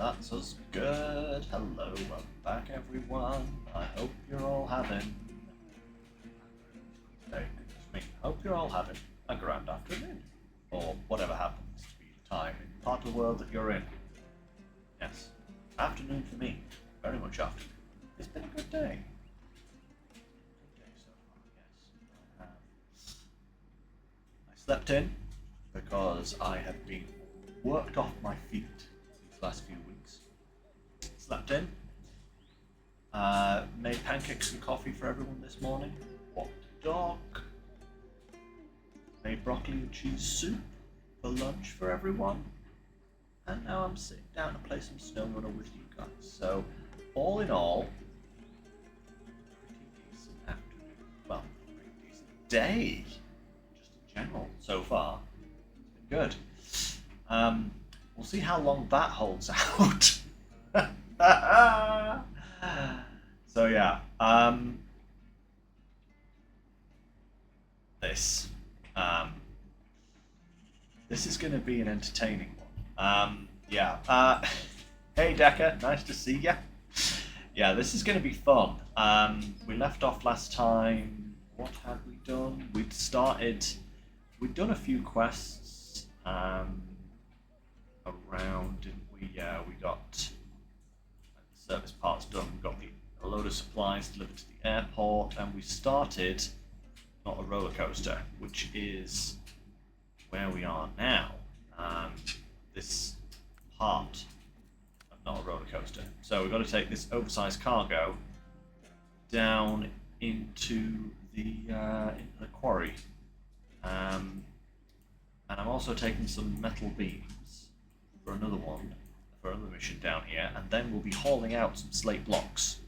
That's us good. Hello, welcome back everyone. I hope you're all having hope you're all having a grand afternoon. Or whatever happens to be the time in the part of the world that you're in. Yes. Afternoon for me. Very much afternoon. It's been a good day. Good day so far, yes. I slept in because I have been worked off my feet these last few weeks. Slept in. Made pancakes and coffee for everyone this morning. Walked the dog. Made broccoli and cheese soup for lunch for everyone. And now I'm sitting down to play some Snowrunner with you guys. So, all in all, pretty decent afternoon. Well, pretty decent day, just in general, so far. It's been good. We'll see how long that holds out. So yeah, this is going to be an entertaining one. Hey Decker, nice to see ya. Yeah, this is going to be fun. We left off last time. What had we done? We'd done a few quests around, didn't we? Yeah, we got the service parts done. We got a load of supplies delivered to the airport, and we started not a roller coaster, which is where we are now. This part of not a roller coaster. So we've got to take this oversized cargo down into the quarry, and I'm also taking some metal beams for another mission down here, and then we'll be hauling out some slate blocks.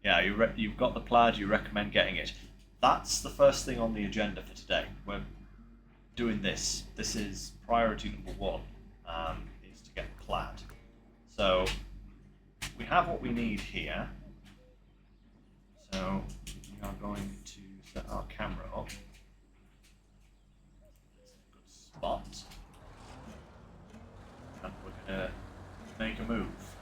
Yeah, you've got the Plad, you recommend getting it. That's the first thing on the agenda for today. We're doing this. This is priority number one, is to get the Plad. So, we have what we need here. So, we are going to set our camera up. It's a good spot. And we're going to make a move.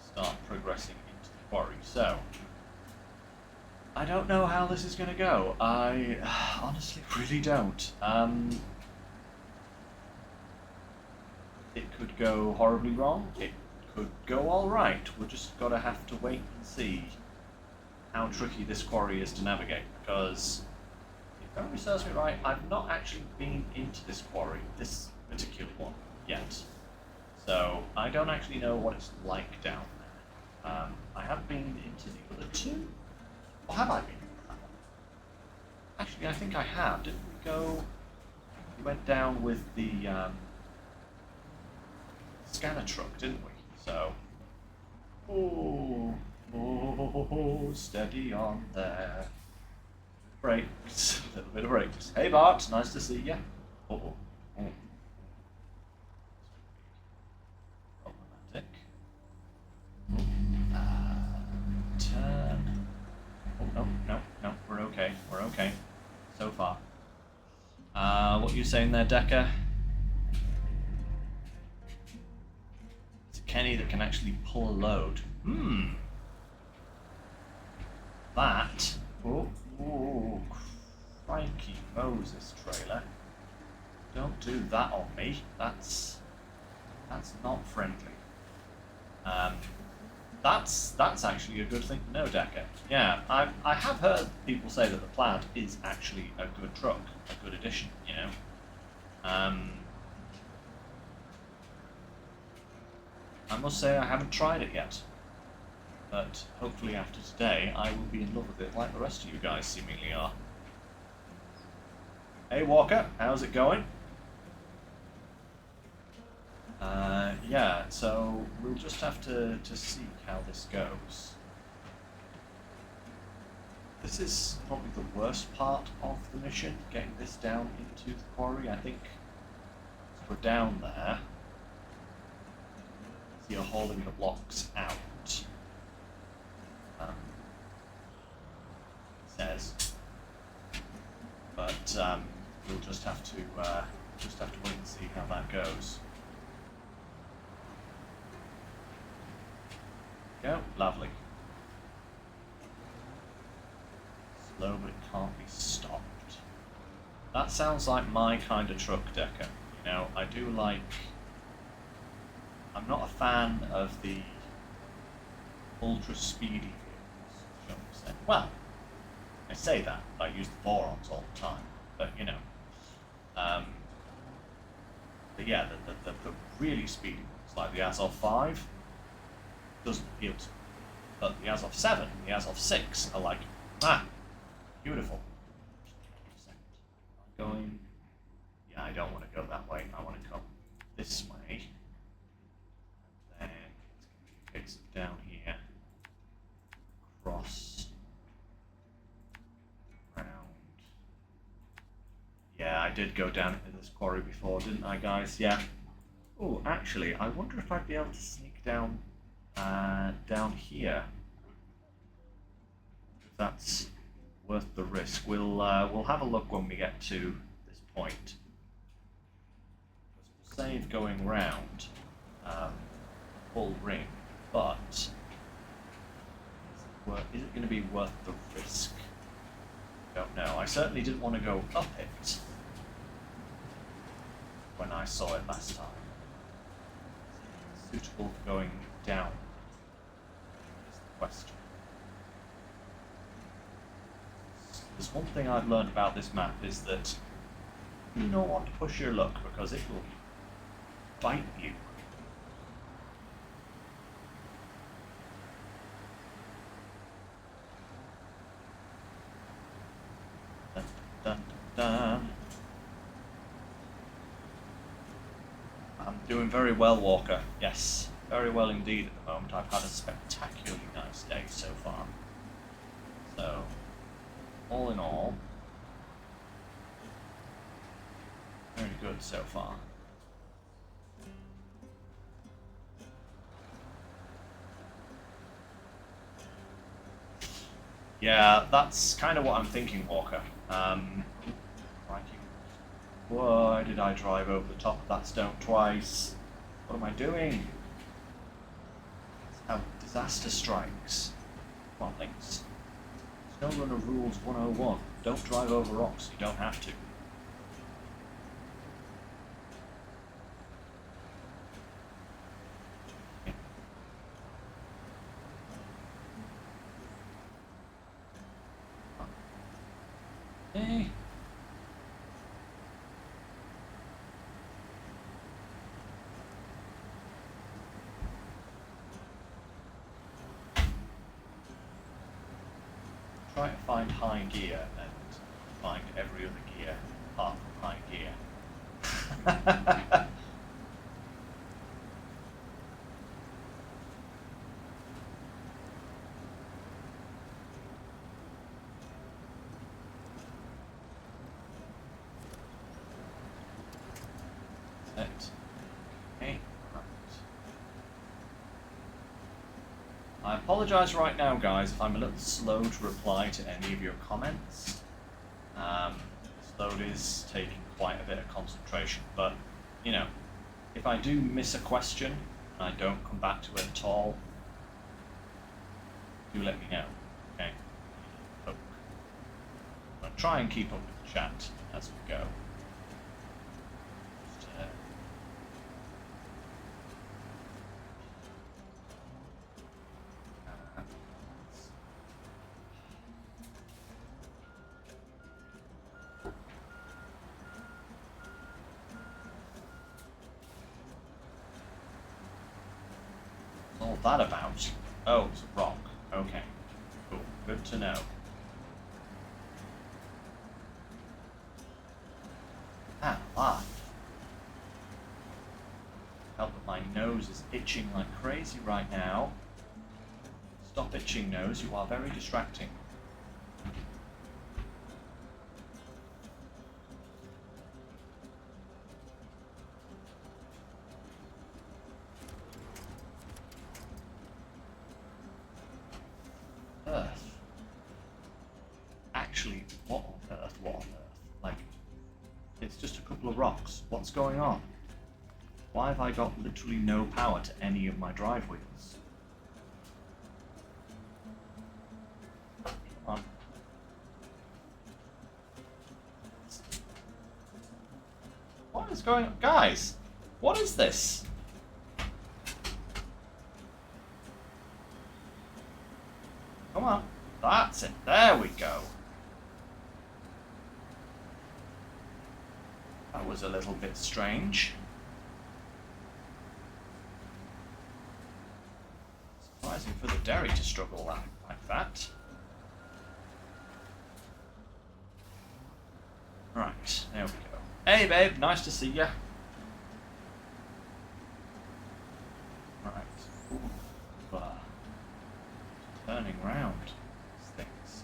Start progressing into the quarry. So, I don't know how this is going to go. I honestly really don't. It could go horribly wrong. It could go all right. We're just got to have to wait and see how tricky this quarry is to navigate. Because, if memory serves me right, I've not actually been into this quarry, this particular one, yet. So, I don't actually know what it's like down there. I have been into the other two. Or have I been into that one? Actually, I think I have. Didn't we go... We went down with the scanner truck, didn't we? So... Oh, steady on there. Brakes. A little bit of brakes. Hey Bart, nice to see ya. Oh. Problematic. Turn. Oh, no, we're okay. So far. What are you saying there, Decker? It's a Kenny that can actually pull a load. That. Oh, crikey Moses trailer. Don't do that on me. That's not friendly. That's actually a good thing to know, Decker. Yeah, I have heard people say that the Plad is actually a good truck, a good addition, you know. I must say I haven't tried it yet, but hopefully after today I will be in love with it like the rest of you guys seemingly are. Hey Walker, how's it going? Yeah, so we'll just have to see how this goes. This is probably the worst part of the mission, getting this down into the quarry. I think if we're down there, so you're hauling the blocks out. It says. But we'll just have to wait and see how that goes. Go, lovely. Slow, but it can't be stopped. That sounds like my kind of truck, Decker. You know, I do like. I'm not a fan of the ultra speedy vehicles, shall we say. Well, I say that, I use the Vorons all the time, but you know. But yeah, the really speedy ones, like the Azov 5, doesn't appeal to me. But the Azov 7, the Azov 6 are like, beautiful. I'm going. Yeah, I don't want to go that way. I want to come this way. And then it's going to be a case of down here, cross, round. Yeah, I did go down into this quarry before, didn't I, guys? Yeah. Oh, actually, I wonder if I'd be able to sneak down, down here. If that's worth the risk. We'll have a look when we get to this point. We'll save going round full ring, but is it going to be worth the risk? Don't know. I certainly didn't want to go up it when I saw it last time. Is it suitable for going down? Is the question. There's one thing I've learned about this map is that you don't want to push your luck because it will bite you. Dun, dun, dun, dun. I'm doing very well, Walker. Yes, very well indeed at the moment. I've had a spectacularly nice day so far. So, all in all, very good so far. Yeah, that's kind of what I'm thinking, Walker. Why did I drive over the top of that stone twice? What am I doing? That's how disaster strikes. Come on, Lynx. Snowrunner rules 101. Don't drive over rocks, you don't have to. Hey. Try to find high gear and find every other gear apart from high gear. Okay, right. I apologise right now, guys, if I'm a little slow to reply to any of your comments. This load is taking quite a bit of concentration, but, you know, if I do miss a question and I don't come back to it at all, do let me know, okay? I'm going to try and keep up with the chat as we go. What's all that about? Oh, it's a rock. Okay. Cool. Good to know. Laugh. Help that my nose is itching like crazy right now. Stop itching, nose. You are very distracting. Earth. Actually, what on earth? What on earth? Like, couple of rocks. What's going on? Why have I got literally no power to any of my drive wheels? Come on. What is going on? Guys, what is this? Come on. That's it. There we go. That was a little bit strange. Surprising for the Derry to struggle like that. Right, there we go. Hey babe, nice to see ya. Right. Ooh. Turning round these things.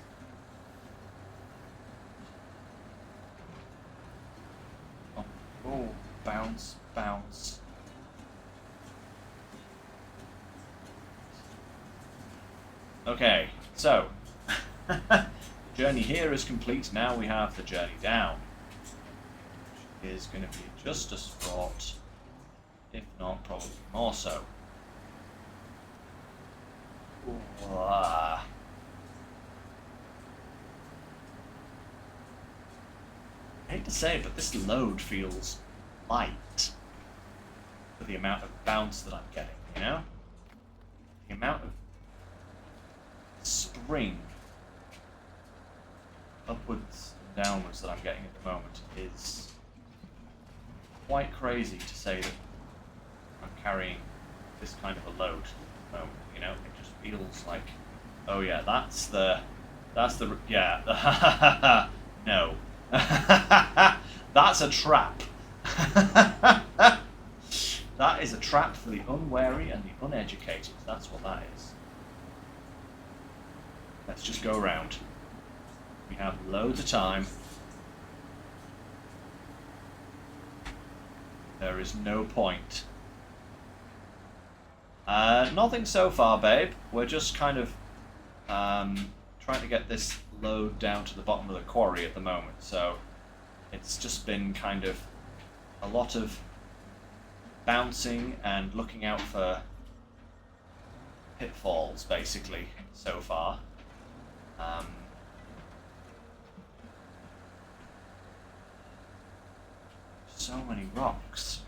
Oh, bounce, bounce. Okay, so the journey here is complete. Now we have the journey down, which is going to be just as fraught, if not probably more so. I hate to say it, but this load feels light for the amount of bounce that I'm getting, you know? The amount of spring upwards and downwards that I'm getting at the moment is quite crazy, to say that I'm carrying this kind of a load at the moment, you know? It just feels like, oh yeah, that's the, yeah, no. That's a trap. That is a trap for the unwary and the uneducated. That's what that is. Let's just go around. We have loads of time. There is no point. Nothing so far, babe. We're just kind of trying to get this load down to the bottom of the quarry at the moment. So it's just been kind of a lot of bouncing and looking out for pitfalls, basically, so far. So many rocks.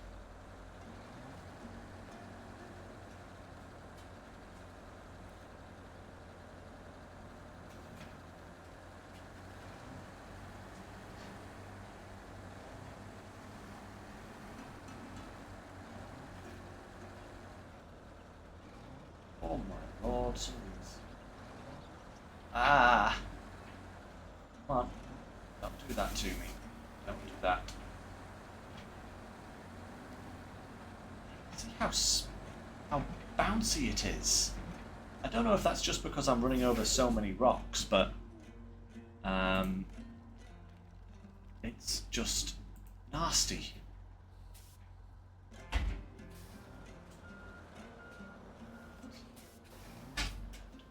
Oh my lord, some of these. Ah! Come on. Don't do that to me. Don't do that. See how bouncy it is. I don't know if that's just because I'm running over so many rocks, but it's just nasty.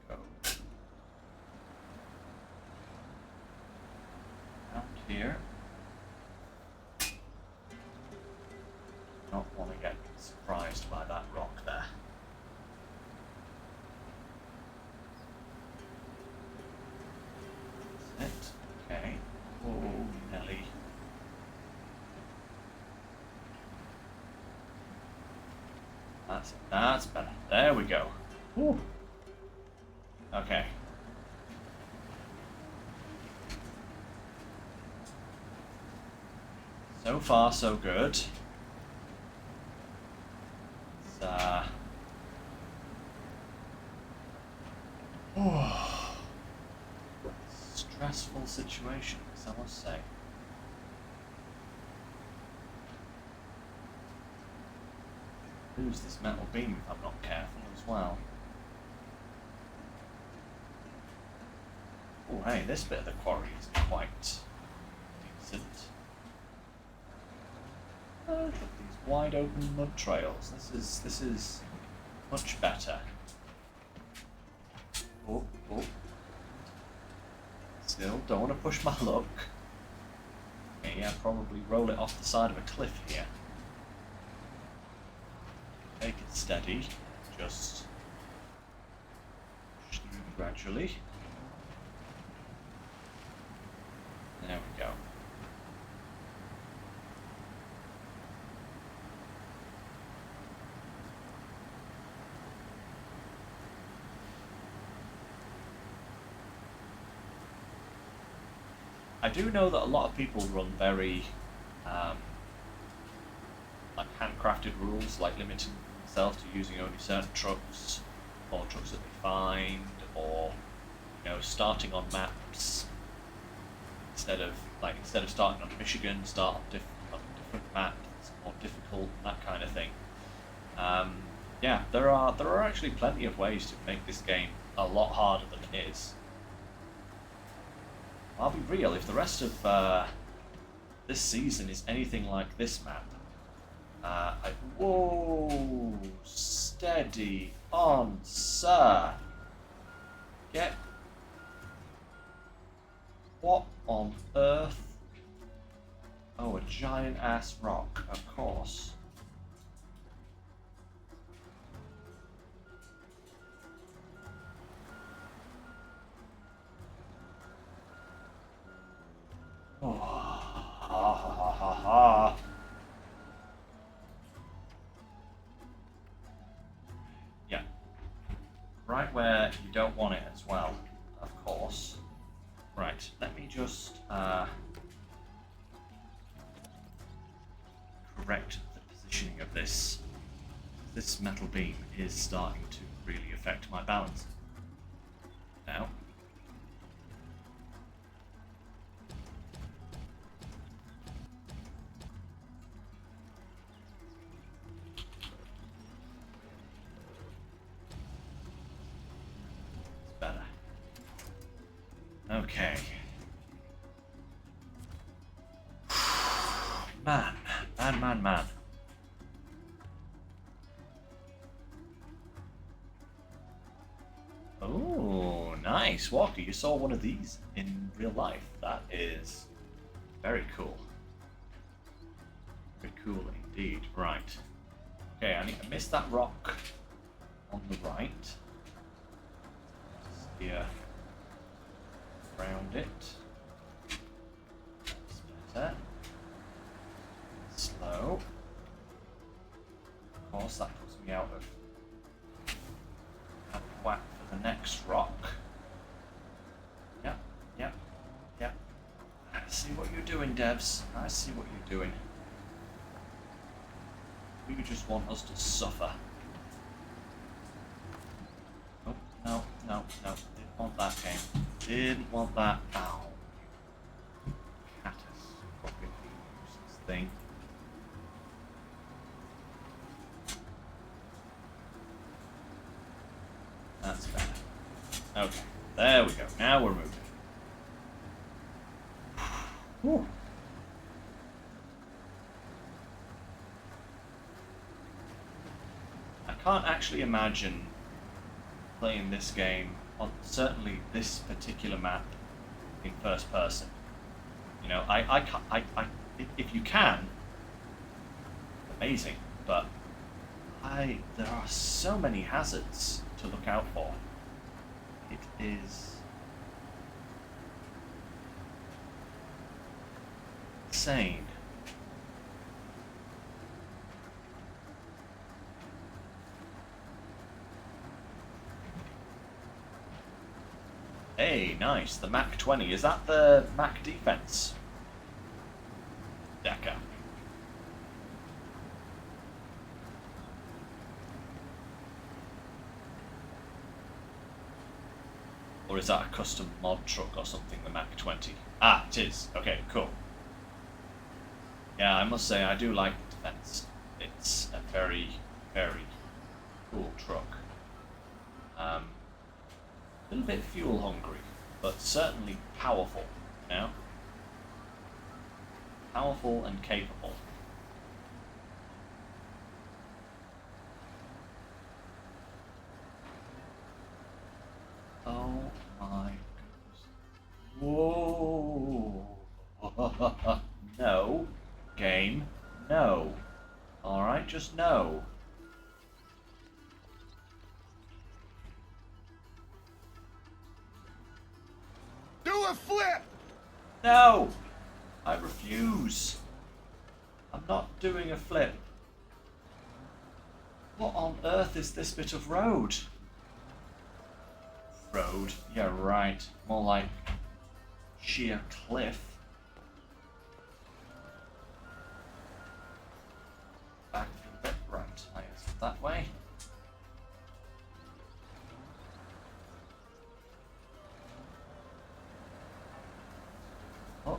Go out here. Not want to get surprised by that rock there. That's it. Okay. Oh, Nelly. That's better. There we go. Whew. Okay. So far, so good. Stressful situation, I must say. Lose this metal beam if I'm not careful as well. Oh, hey, this bit of the quarry is quite decent. Look at these wide open mud trails. This is much better. Oh. Still, don't want to push my luck. Okay. me, I'd probably roll it off the side of a cliff here. Take it steady, just push through gradually. There we go. I do know that a lot of people run very like handcrafted rules, like limiting themselves to using only certain trucks, or trucks that they find, or starting on maps instead of starting on Michigan, start on different maps that's more difficult, that kind of thing. Yeah, there are actually plenty of ways to make this game a lot harder than it is. I'll be real, if the rest of this season is anything like this map, whoa, steady on, sir. Get. What on earth? Oh, a giant ass rock, of course. Oh, ha ha ha ha ha. Yeah. Right where you don't want it as well, of course. Right, let me just correct the positioning of this. This metal beam is starting to really affect my balance now. Okay. Man. Oh, nice. Walker, you saw one of these in real life. That is very cool. Very cool indeed. Right. Okay, I need to miss that rock on the right. Steer around it. That's better. Slow. Of course, that puts me out of whack for the next rock. Yep. I see what you're doing, devs. I see what you're doing. You just want us to suffer. Oh, no. Didn't want that game. Didn't want that. Ow. Catastrophic useless thing. That's better. Okay, there we go. Now we're moving. Whew. I can't actually imagine playing this game on certainly this particular map in first person. If you can, amazing, but there are so many hazards to look out for. It is insane. Hey, nice. The Mac 20. Is that the Mac defense? Decker. Or is that a custom mod truck or something, the Mac 20? Ah, it is. Okay, cool. Yeah, I must say, I do like the defense. It's a very, very cool truck. A little bit fuel hungry, but certainly powerful, Powerful and capable. Oh my goodness. Whoa! No. Game. No. Alright, just no. Do a flip! No! I refuse. I'm not doing a flip. What on earth is this bit of road? Road? Yeah, right. More like sheer cliff. Back a bit. Right. I guess that way. Oh.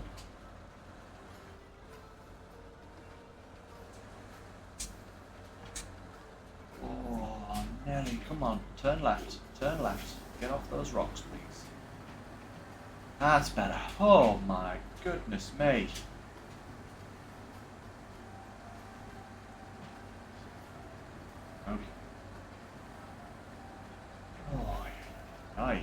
Oh, Nelly, come on. Turn left. Turn left. Get off those rocks, please. That's better. Oh my goodness me. Okay. Oh, aye.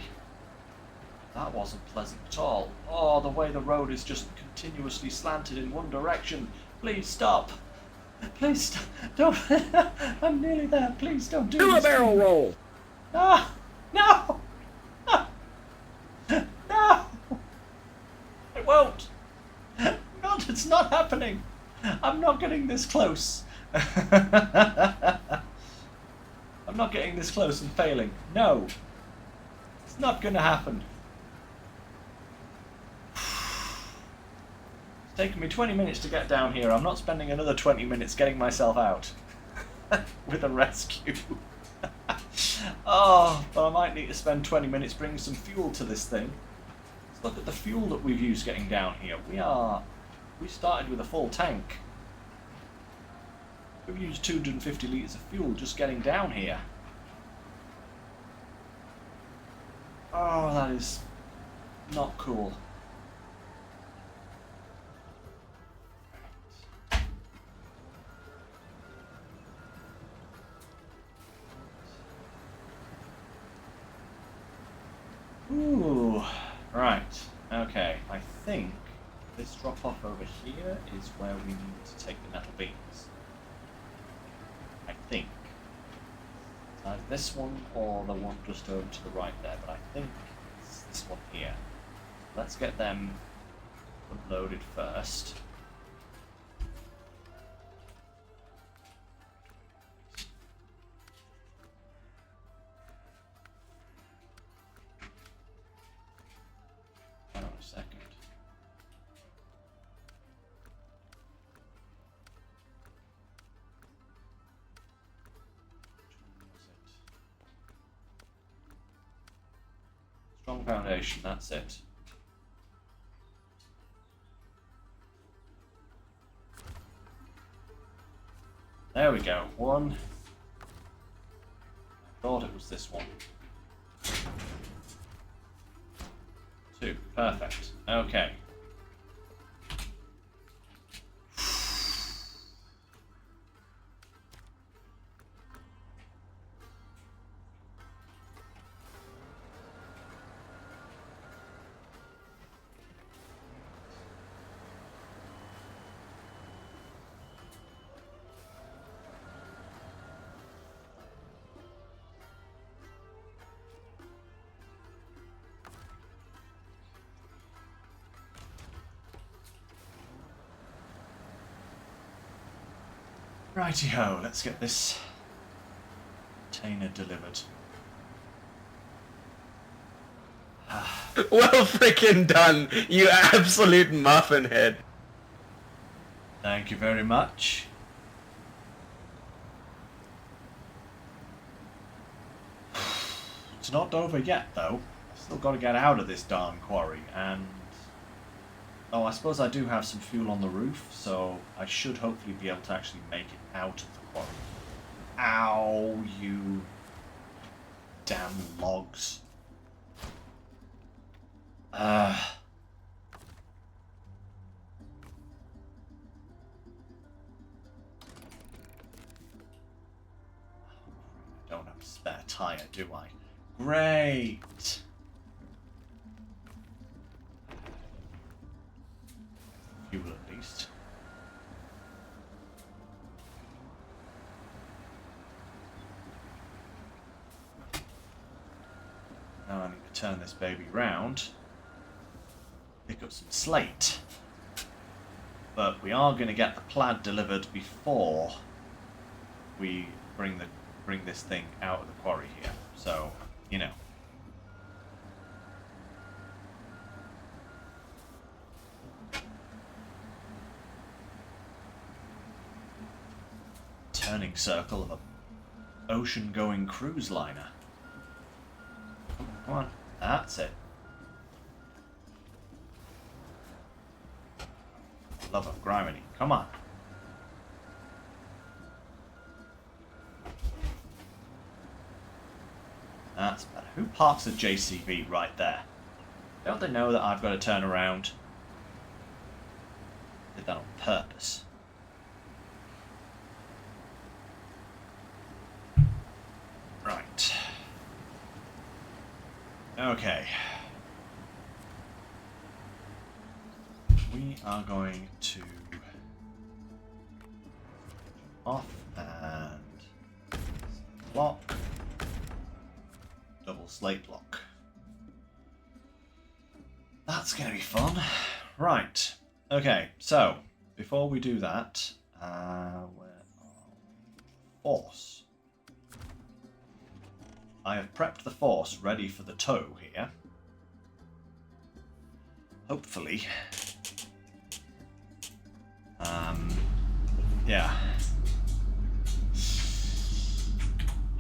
That wasn't pleasant at all. Oh, the way the road is just continuously slanted in one direction. Please stop. Please stop. Don't. I'm nearly there. Please don't do this. Do a barrel roll! Ah! No! No! It won't! God, it's not happening! I'm not getting this close. I'm not getting this close and failing. No! It's not gonna happen. It's taken me 20 minutes to get down here. I'm not spending another 20 minutes getting myself out with a rescue. Oh, but I might need to spend 20 minutes bringing some fuel to this thing. Let's look at the fuel that we've used getting down here. We started with a full tank. We've used 250 litres of fuel just getting down here. Oh, that is not cool. Ooh, right, okay, I think this drop off over here is where we need to take the metal beams. I think. It's either this one or the one just over to the right there, but I think it's this one here. Let's get them unloaded first. Second. Strong foundation, that's it. There we go. One. I thought it was this one. Two. Perfect. Okay. Righty-ho, let's get this container delivered. Well freaking done, you absolute muffin head. Thank you very much. It's not over yet, though. Still got to get out of this darn quarry, and... Oh, I suppose I do have some fuel on the roof, so I should hopefully be able to actually make it out of the quarry. Ow, you damn logs. I don't have a spare tyre, do I? Great! Fuel at least. going to turn this baby round, pick up some slate. But we are going to get the Plad delivered before we bring this thing out of the quarry here. So, you know. Turning circle of a ocean-going cruise liner. Come on, that's it. Love of gravity. Come on. That's better. Who parks a JCB right there? Don't they know that I've got to turn around? Did that on purpose. Right. Okay. We are going to off and lock, double slate lock. That's going to be fun. Right. Okay, so before we do that, where are we? Force. I have prepped the force ready for the tow here. Hopefully. Yeah.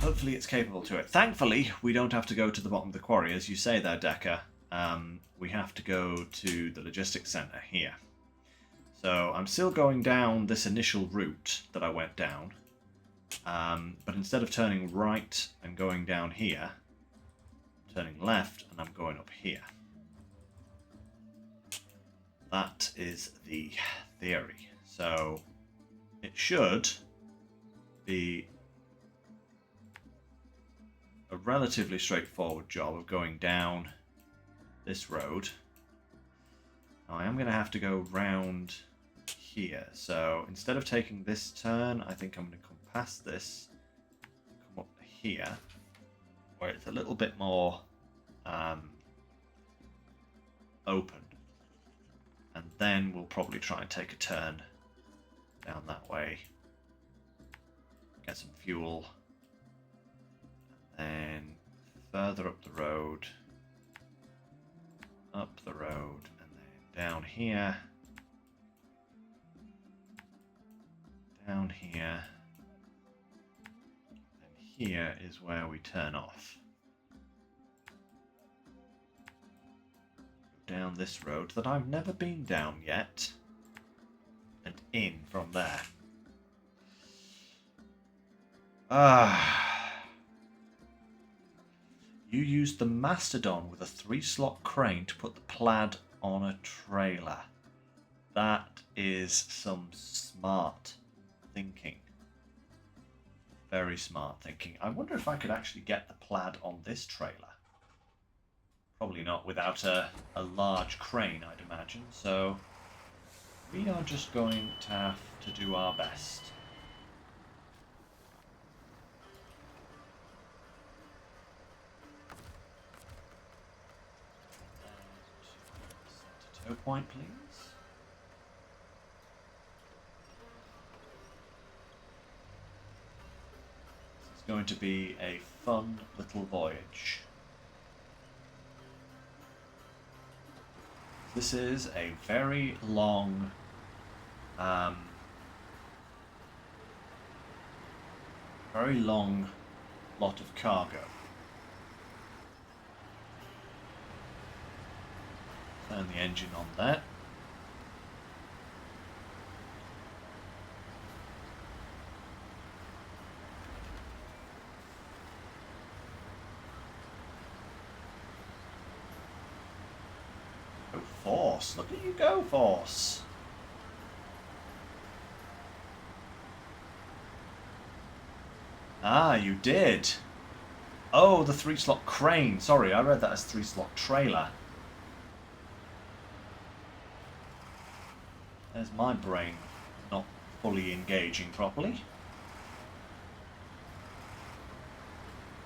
Hopefully it's capable to it. Thankfully, we don't have to go to the bottom of the quarry, as you say there, Decker. We have to go to the logistics center here. So I'm still going down this initial route that I went down. But instead of turning right and going down here, I'm turning left and I'm going up here. That is the theory. So it should be a relatively straightforward job of going down this road. Now, I am going to have to go round here. So instead of taking this turn, I think I'm going to come past this, come up here, where it's a little bit more open. And then we'll probably try and take a turn down that way, get some fuel, and then further up the road, and then down here, and here is where we turn off. Down this road that I've never been down yet, and in from there. You used the Mastodon with a 3-slot crane to put the Plad on a trailer. That is some smart thinking. Very smart thinking. I wonder if I could actually get the Plad on this trailer. Probably not without a large crane, I'd imagine. So we are just going to have to do our best. Set a tow point, please. This is going to be a fun little voyage. This is a very long lot of cargo. Turn the engine on there. Force, look at you go, Force. Ah, you did. Oh, the 3-slot crane. Sorry, I read that as 3-slot trailer. There's my brain not fully engaging properly.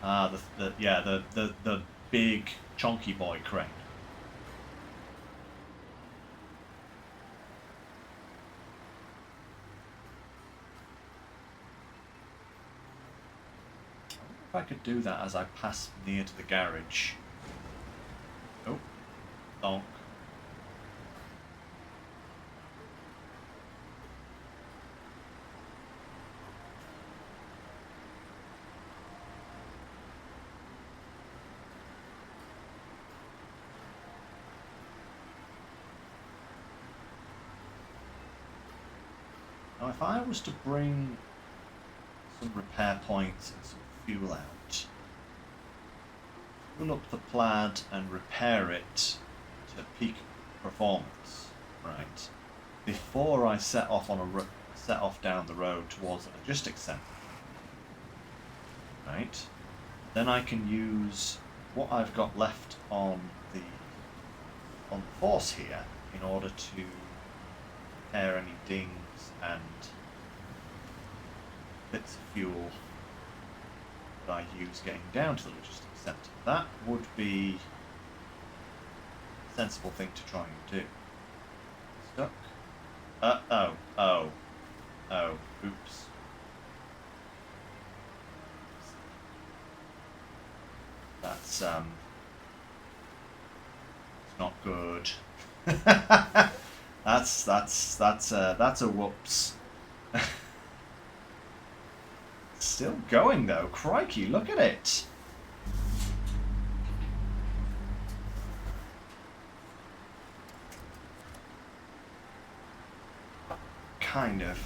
Ah, the big chonky boy crane. I wonder if I could do that as I pass near to the garage. Oh, donk. Now, if I was to bring some repair points and some fuel out, fuel up the Plad and repair it to peak performance, right? Before I set off down the road towards the logistics centre, right? Then I can use what I've got left on the force here in order to repair any dings and bits of fuel that I use getting down to the logistics centre. That would be a sensible thing to try and do. Stuck. Oh, oops. That's it's not good. that's a whoops. Still going though, crikey, look at it. Kind of.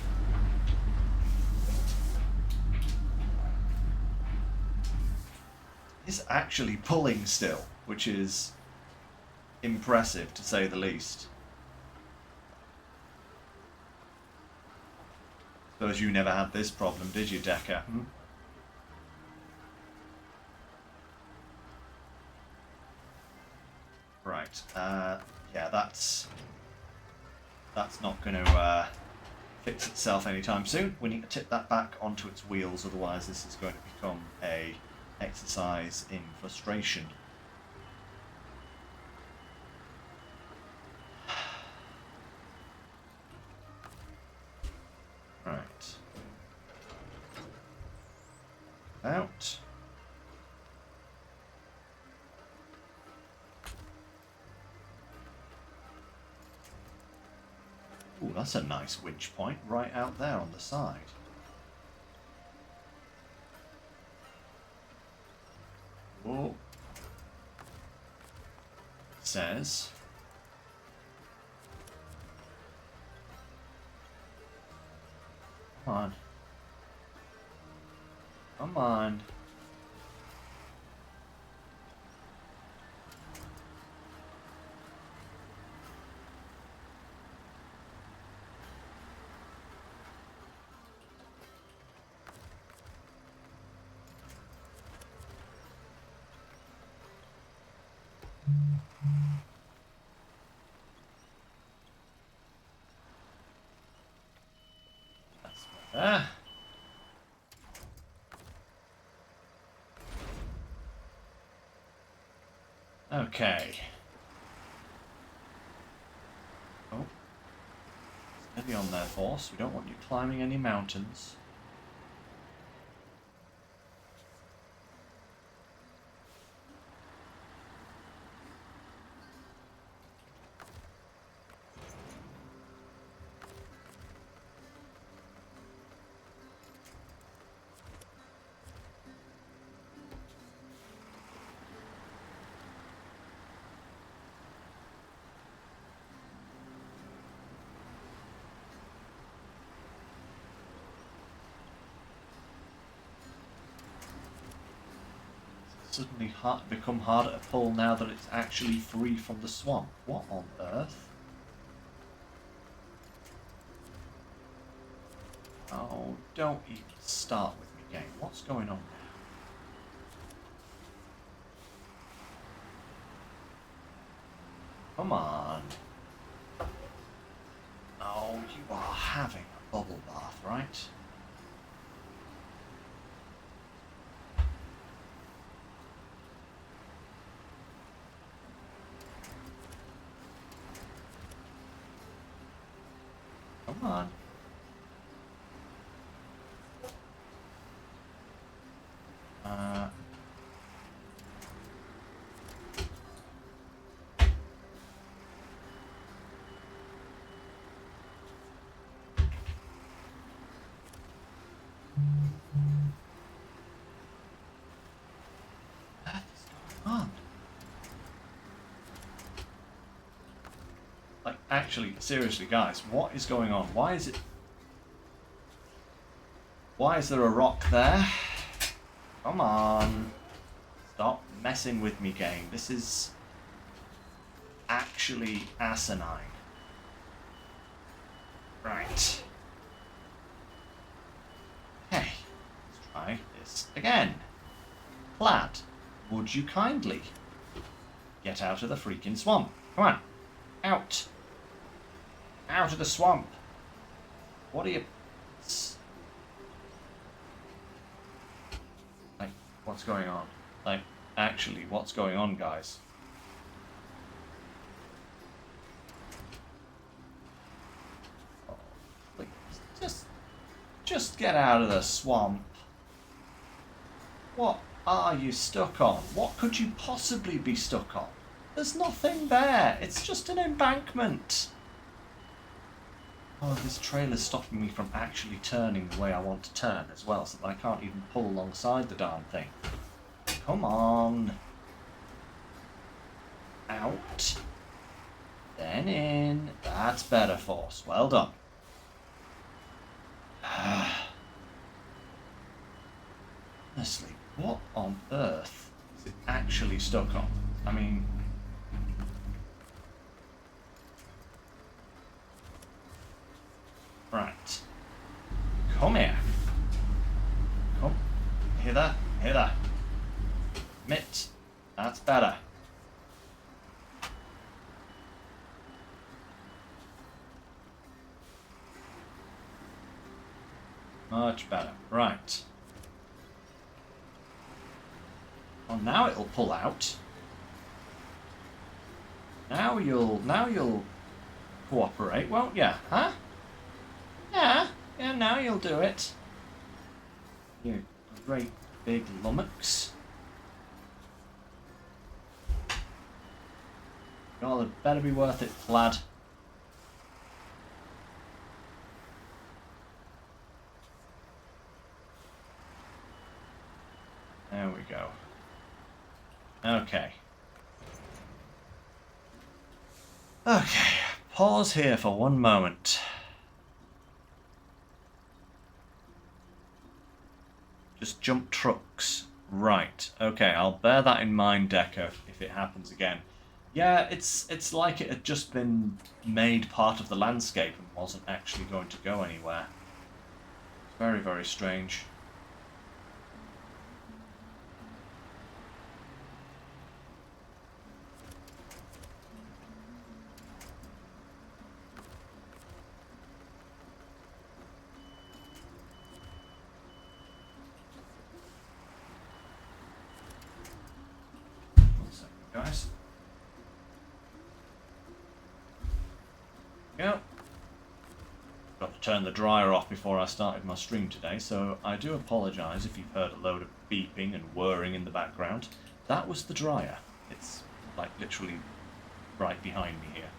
It's actually pulling still, which is impressive to say the least. Suppose you never had this problem, did you, Decker? Right. Yeah, that's not going to fix itself anytime soon. We need to tip that back onto its wheels, otherwise this is going to become a exercise in frustration. Right. Out. Ooh, that's a nice winch point right out there on the side. Whoa. Says. Come on. Come on. That's better. Okay. Oh. Steady on there, boss. We don't want you climbing any mountains. Suddenly become harder to pull now that it's actually free from the swamp. What on earth? Oh, don't even start with me, game. What's going on now? Come on. Oh, you are having a bubble bath, right? Come on. What is going on? Like, actually, seriously, guys, what is going on? Why is there a rock there? Come on. Stop messing with me, game. This is actually asinine. Right. Okay, let's try this again. Plad, would you kindly get out of the freaking swamp? Come on. Out. Out of the swamp. What are you... Like, what's going on? Like, actually, what's going on, guys? Oh, please, just get out of the swamp. What are you stuck on? What could you possibly be stuck on? There's nothing there. It's just an embankment. Oh, this trailer's stopping me from actually turning the way I want to turn as well, so that I can't even pull alongside the darn thing. Come on. Out. Then in. That's better, Force. Well done. Honestly, what on earth is it actually stuck on? I mean... Right. Come here. Come. Hither. Hither. Mitt. That's better. Much better. Right. Well, now it'll pull out. Now you'll cooperate, won't ya? Huh? Yeah, now you'll do it. You great big lummox. Oh, it better be worth it, Plad. There we go. Okay. Okay, pause here for one moment. Just jump trucks. Right. Okay, I'll bear that in mind, Decker, if it happens again. Yeah, it's like it had just been made part of the landscape and wasn't actually going to go anywhere. Very, very strange. One second, guys. Go. Got to turn the dryer off before I started my stream today, so I do apologise if you've heard a load of beeping and whirring in the background. That was the dryer. It's like literally right behind me here.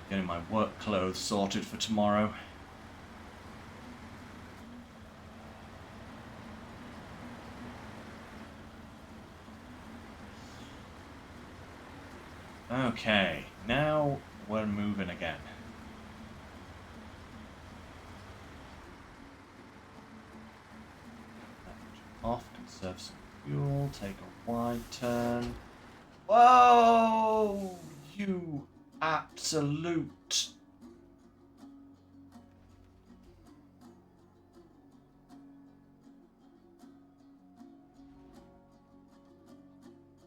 Getting my work clothes sorted for tomorrow. Okay, now we're moving again. Off, conserve some fuel, take a wide turn. Whoa! You absolute...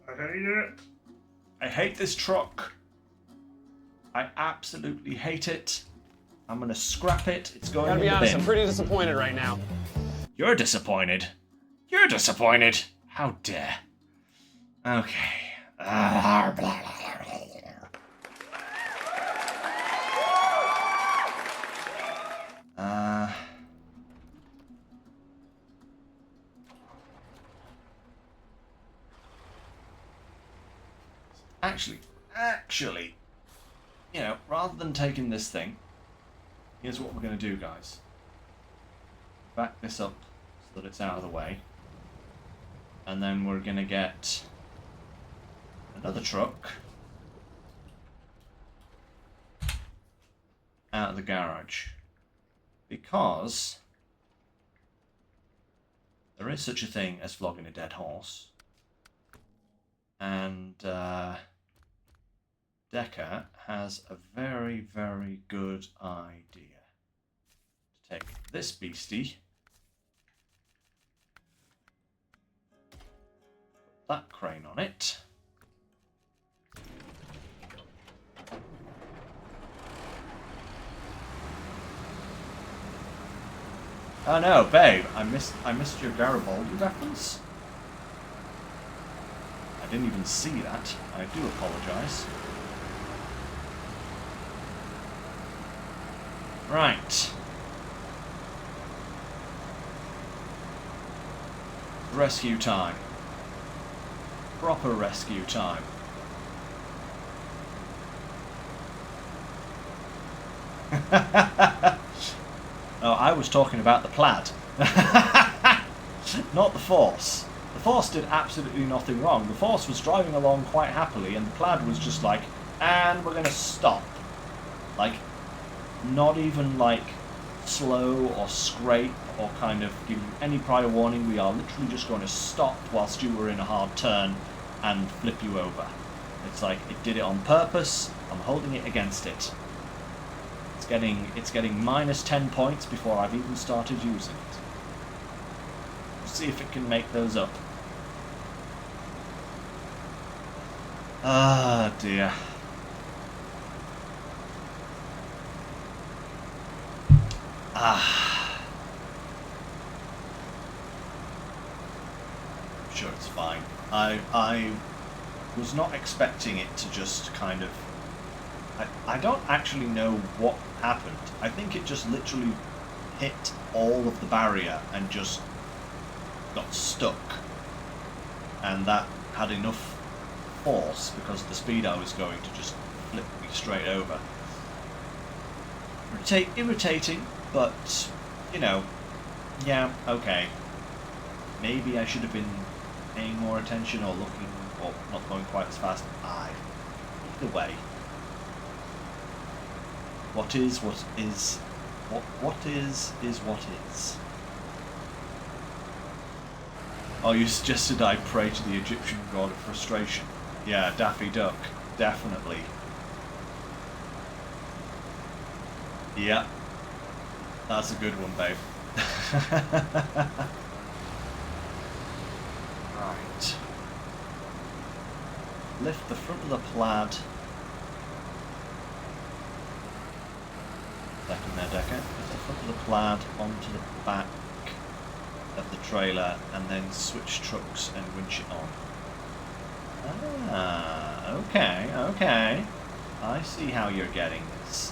I hate it. I hate this truck. I absolutely hate it. I'm gonna scrap it. It's going in the bin. Gotta be honest, I'm pretty disappointed right now. You're disappointed. You're disappointed. How dare. Okay. actually, you know, rather than taking this thing, here's what we're going to do, guys. Back this up so that it's out of the way. And then we're going to get another truck out of the garage. Because there is such a thing as flogging a dead horse. And Decker has a very, very good idea. To take this beastie, put that crane on it, oh no, babe, I missed your Garibaldi reference. I didn't even see that. I do apologise. Right. Rescue time. Proper rescue time. Oh, I was talking about the Plad. Not the Force. The Force did absolutely nothing wrong. The Force was driving along quite happily, and the Plad was just like, and we're going to stop. Like, not even like slow or scrape or kind of give you any prior warning. We are literally just going to stop whilst you were in a hard turn and flip you over. It's like it did it on purpose. I'm holding it against it. It's getting minus 10 points before I've even started using it. Let's see if it can make those up. Ah, dear. Ah. I'm sure it's fine. I was not expecting it to just kind of... I don't actually know what happened. I think it just literally hit all of the barrier and just got stuck. And that had enough force, because of the speed I was going, to just flip me straight over. Irritating, but, you know, yeah, okay. Maybe I should have been paying more attention or looking, or not going quite as fast. Either way. What is what is what is what is. Oh, you suggested I pray to the Egyptian god of frustration. Yeah, Daffy Duck, definitely. Yeah, that's a good one, babe. Right. Lift the front of the Plad. Second there, Decker. Lift the front of the Plad onto the back of the trailer and then switch trucks and winch it on. Ah, okay, okay. I see how you're getting this.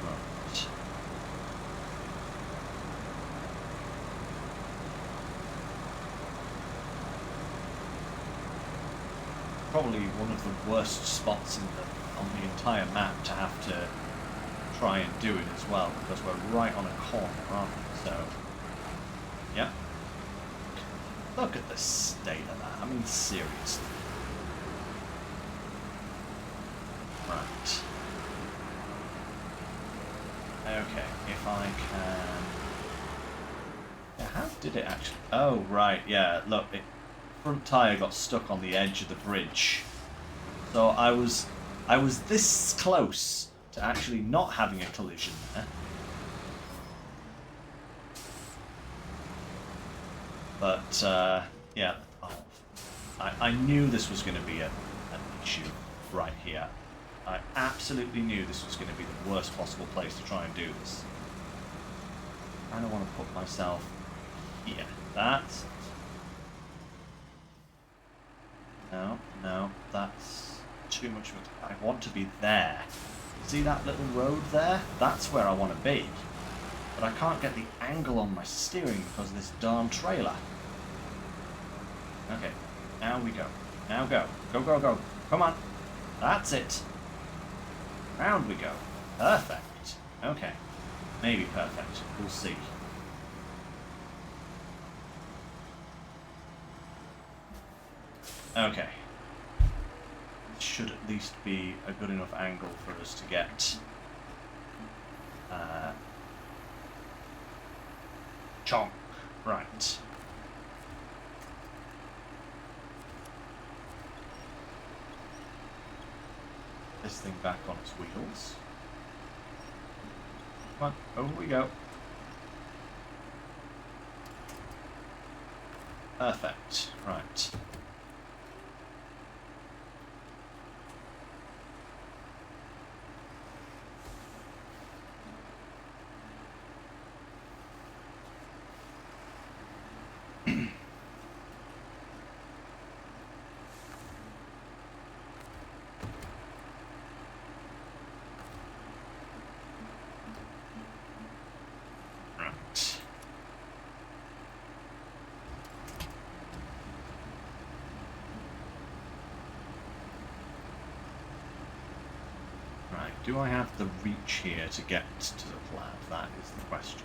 Right. Probably one of the worst spots on the entire map to have to try and do it as well, because we're right on a corner, aren't we? So, yeah. Look at the state of that. I mean, seriously. Right. Okay, if I can... Yeah, how did it actually... Oh, right, yeah, look, it... front tyre got stuck on the edge of the bridge. So I was this close to actually not having a collision there. But, yeah, oh, I knew this was going to be an issue right here. I absolutely knew this was going to be the worst possible place to try and do this. I don't want to put myself here. That's... No, that's too much of it. I want to be there. See that little road there? That's where I want to be. but I can't get the angle on my steering because of this darn trailer. Okay, now we go. Now go. Go, go, go. Come on. That's it. Round we go. Perfect. Okay. Maybe perfect. We'll see. Okay. This should at least be a good enough angle for us to get chonk. Right. This thing back on its wheels. Come on, over we go. Perfect. Right. Do I have the reach here to get to the Plad? That is the question.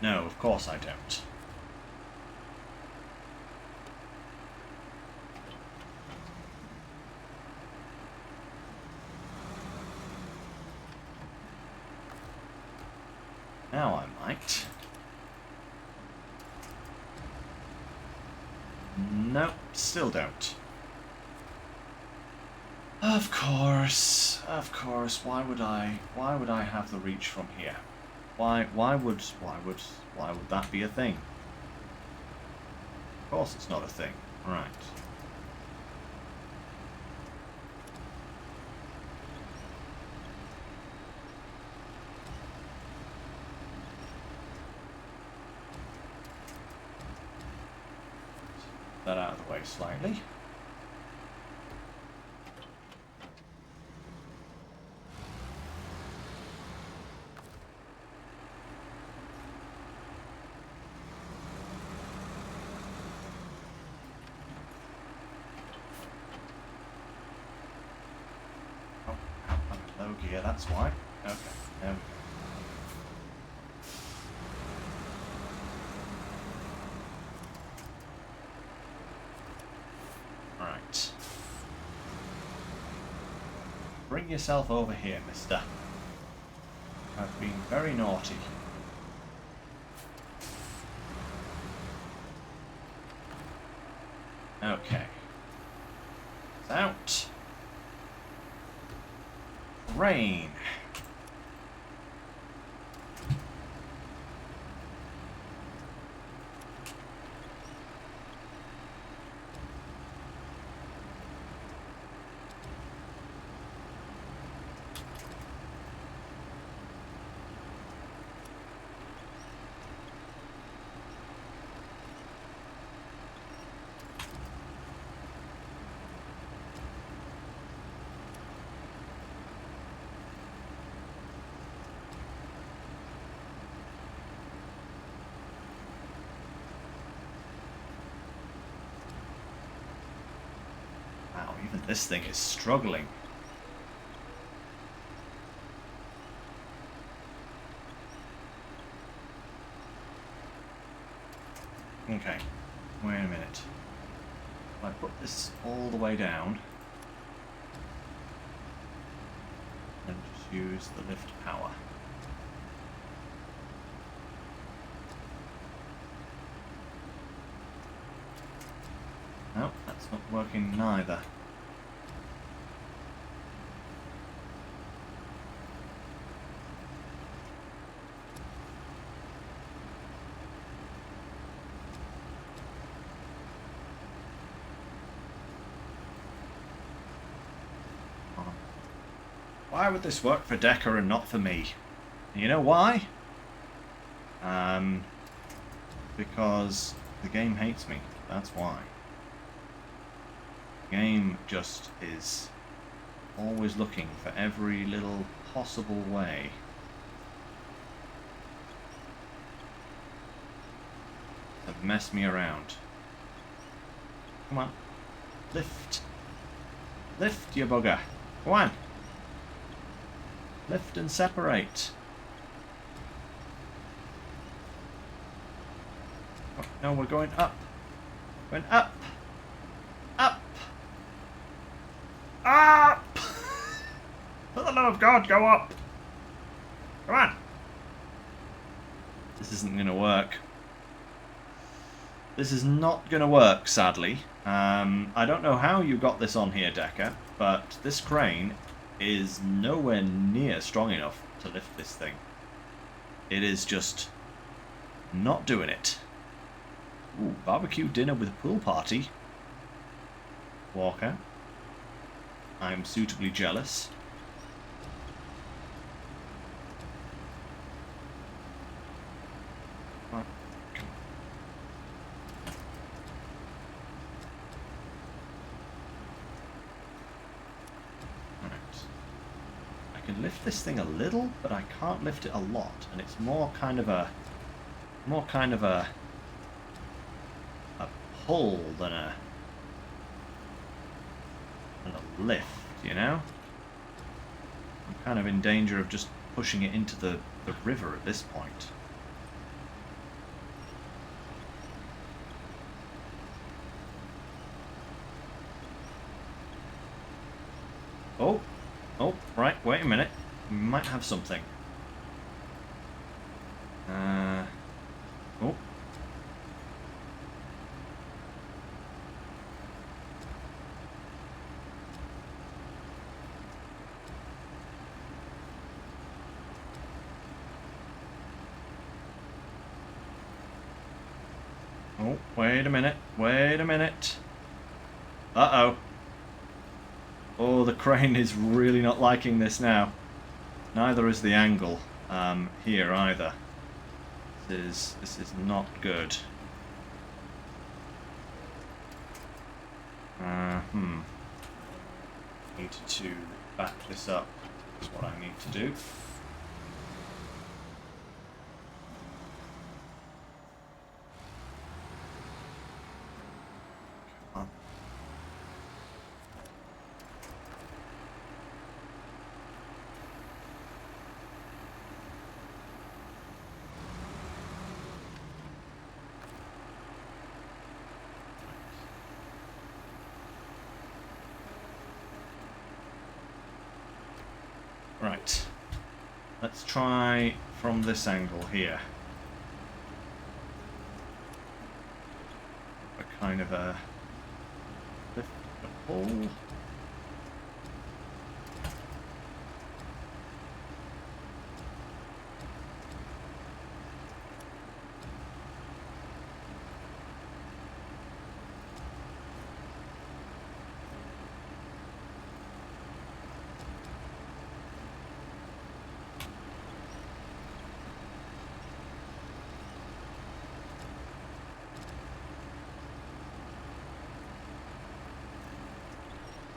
No, of course I don't. Now I might. Nope, still don't. Of course. Why would I have the reach from here? Why would that be a thing? Of course it's not a thing. Right. That out of the way slightly. Yeah, that's why. Okay, there we go. Right. Bring yourself over here, mister. I've been very naughty. Okay. It's out. Rain. Wow, even this thing is struggling. Okay, wait a minute. If I put this all the way down and just use the lift power. No, that's not working neither. Why would this work for Decker and not for me? And you know why? Because the game hates me. That's why. The game just is always looking for every little possible way mess me around. Come on. Lift. Lift, you bugger. Go on. Lift and separate. Oh, no, we're going up. Going up. Up. Up! For the love of God, go up! Come on! This isn't going to work. This is not going to work, sadly. I don't know how you got this on here, Decker, but this crane is nowhere near strong enough to lift this thing. It is just not doing it. Ooh, barbecue dinner with pool party. Walker. I'm suitably jealous. I can lift this thing a little, but I can't lift it a lot, and it's more kind of a pull than a lift, you know? I'm kind of in danger of just pushing it into the river at this point. Oh, right, wait a minute. We might have something. Oh. Oh, wait a minute. Wait a minute. Uh-oh. Oh, the crane is really not liking this now. Neither is the angle here either. This is not good. Need to back this up. Is what I need to do. Right, let's try from this angle here. A kind of a lift, a pull.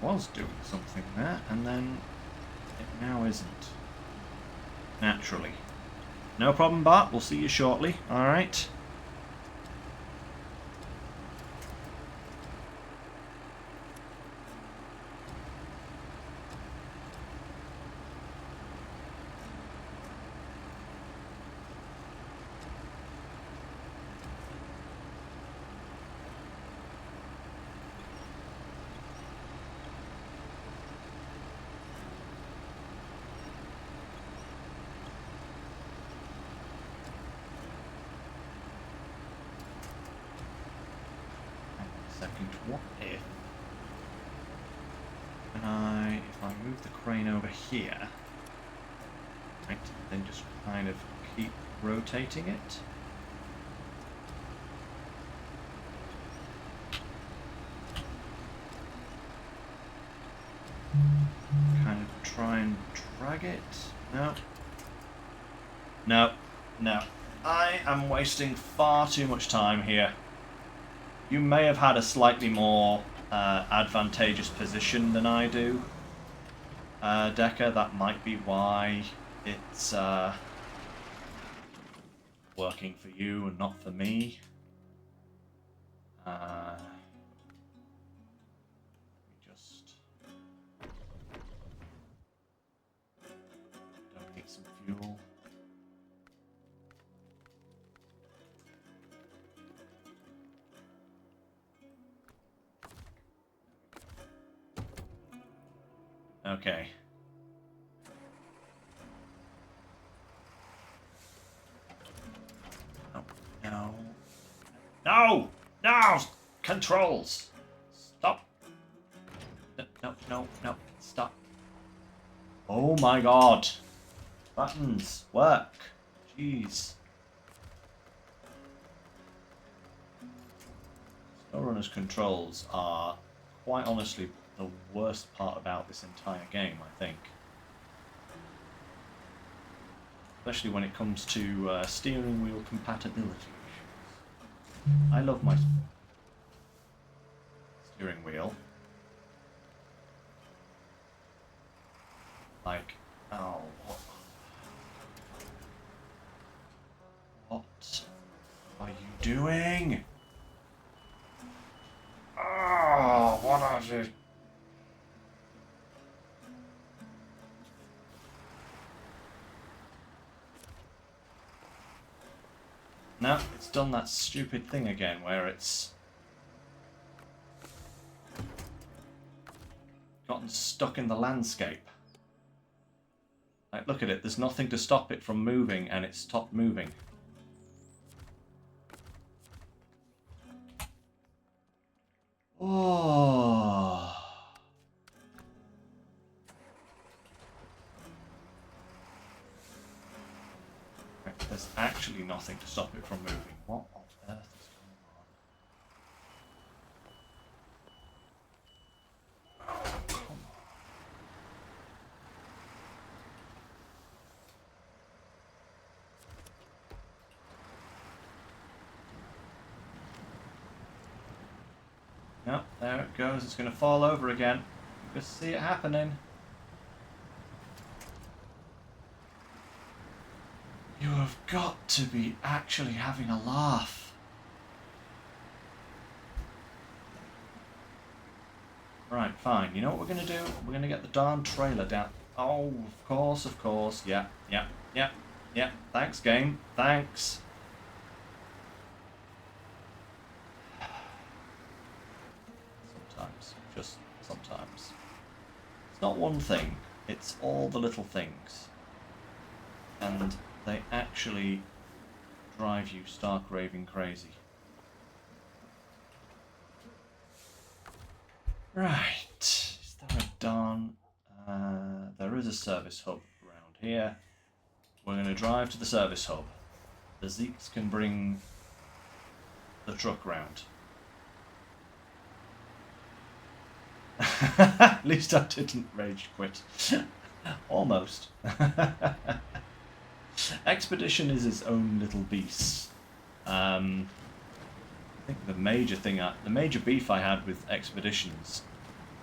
Was doing something there, and then it now isn't. Naturally. No problem, Bart. We'll see you shortly. Alright. What if I move the crane over here, right, then just kind of keep rotating it? Kind of try and drag it? No. No. No. I am wasting far too much time here. You may have had a slightly more advantageous position than I do, Decker. That might be why it's working for you and not for me. We just donate some fuel. Okay. No. No! No! Controls! Stop! No. Stop. Oh my god. Buttons. Work. Jeez. SnowRunner's controls are, quite honestly, the worst part about this entire game, I think. Especially when it comes to steering wheel compatibility issues. I love my steering wheel. Like, oh, what are you doing? Oh, what are you? No, it's done that stupid thing again where it's gotten stuck in the landscape. Like, look at it, there's nothing to stop it from moving and it stopped moving. Oh. Right, there's actually nothing to stop it from moving. What on earth is going on? Oh, come on. Yep, there it goes. It's going to fall over again. You can see it happening. You have got to be actually having a laugh. Right, fine. You know what we're going to do? We're going to get the darn trailer down. Oh, of course. Yeah. Thanks, game. Thanks. Sometimes. Just sometimes. It's not one thing. It's all the little things. And they actually drive you stark raving crazy. Right. Is there a darn... there is a service hub around here. We're going to drive to the service hub. The Zeeks can bring the truck round. At least I didn't rage quit. Almost. Expedition is its own little beast. I think the major beef I had with Expeditions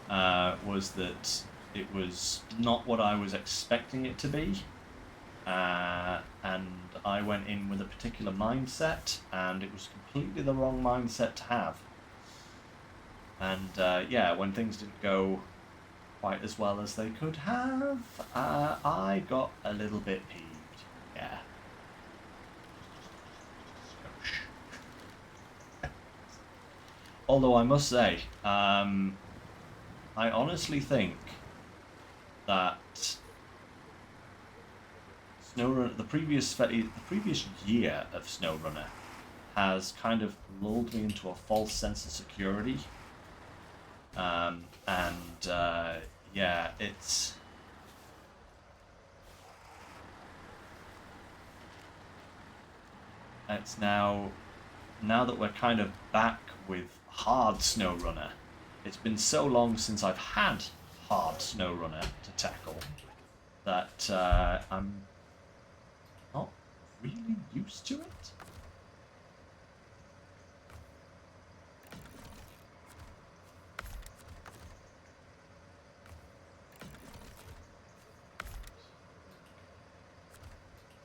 was that it was not what I was expecting it to be, and I went in with a particular mindset, and it was completely the wrong mindset to have. And yeah, when things didn't go quite as well as they could have, I got a little bit peeved. Yeah. Although I must say, I honestly think that SnowRunner, the previous year of SnowRunner, has kind of lulled me into a false sense of security. Yeah, it's now that we're kind of back with hard SnowRunner. It's been so long since I've had hard SnowRunner to tackle that I'm not really used to it.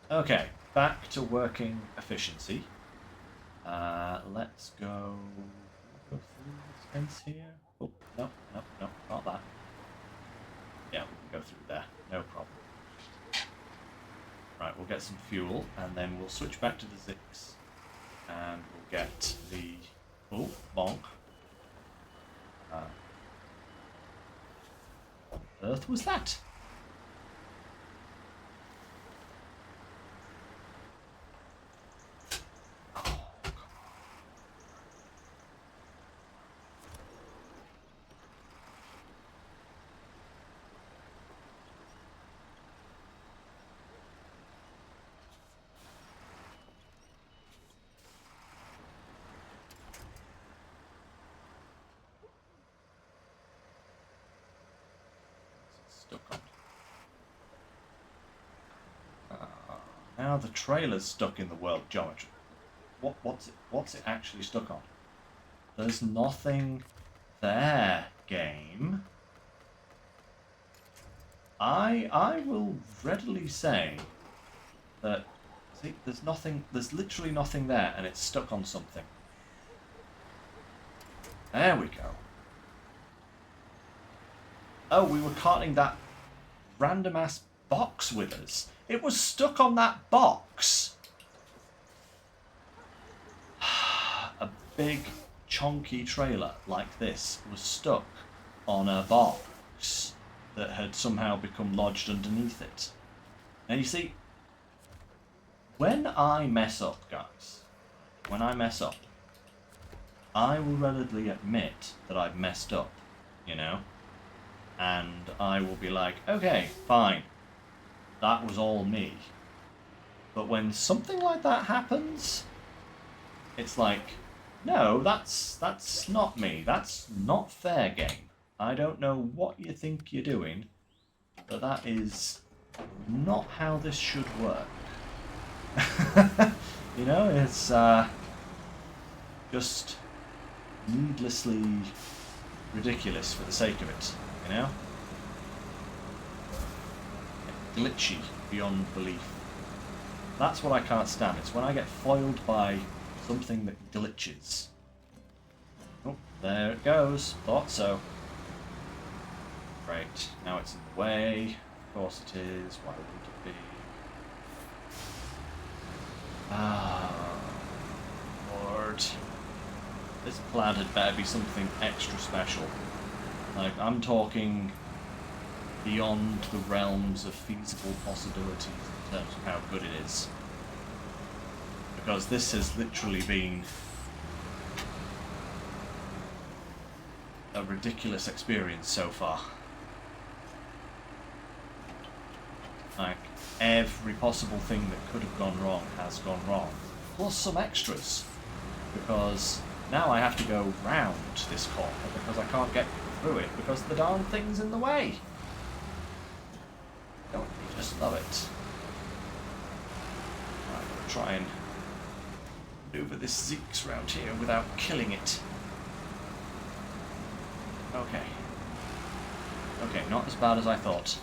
Okay, back to working efficiency. Let's go fence here? Oh, no, no, no, not that. Yeah, we can go through there, no problem. Right, we'll get some fuel, and then we'll switch back to the Zix. And we'll get the... Oh, bonk. What on earth was that? Stuck on. Now the trailer's stuck in the world geometry. What's it actually stuck on? There's nothing there, game. I will readily say that, see, there's literally nothing there, and it's stuck on something. There we go. Oh, we were carting that random ass box with us. It was stuck on that box. A big chunky trailer like this was stuck on a box that had somehow become lodged underneath it. Now you see, when I mess up, guys, when I mess up, I will readily admit that I've messed up, you know? And I will be like, okay, fine, that was all me. But when something like that happens, it's like, no, that's not me. That's not fair, game. I don't know what you think you're doing, but that is not how this should work. You know, it's just needlessly ridiculous for the sake of it, you know? Glitchy beyond belief. That's what I can't stand. It's when I get foiled by something that glitches. Oh, there it goes. Thought so. Great. Now it's in the way. Of course it is. Why wouldn't it be? Ah, Lord. This Plad had better be something extra special. Like, I'm talking beyond the realms of feasible possibilities in terms of how good it is. Because this has literally been a ridiculous experience so far. Like, every possible thing that could have gone wrong has gone wrong. Plus some extras. Because now I have to go round this corner because I can't get through it because the darn thing's in the way. Don't you just love it? Right, I'm gonna try and maneuver this Zix round here without killing it. Okay. Okay, not as bad as I thought.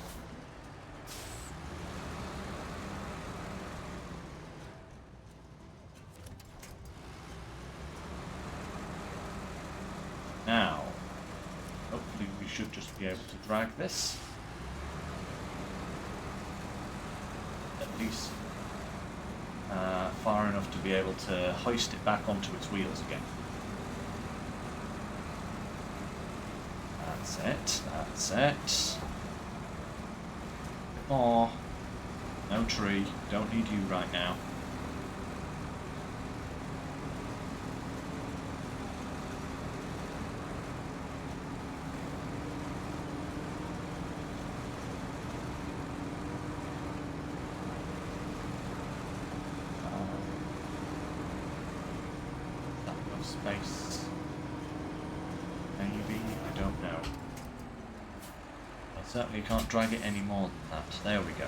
Now, hopefully we should just be able to drag this. At least far enough to be able to hoist it back onto its wheels again. That's it, that's it. Oh, no tree, don't need you right now. Space. Maybe, I don't know. I certainly can't drag it any more than that. There we go.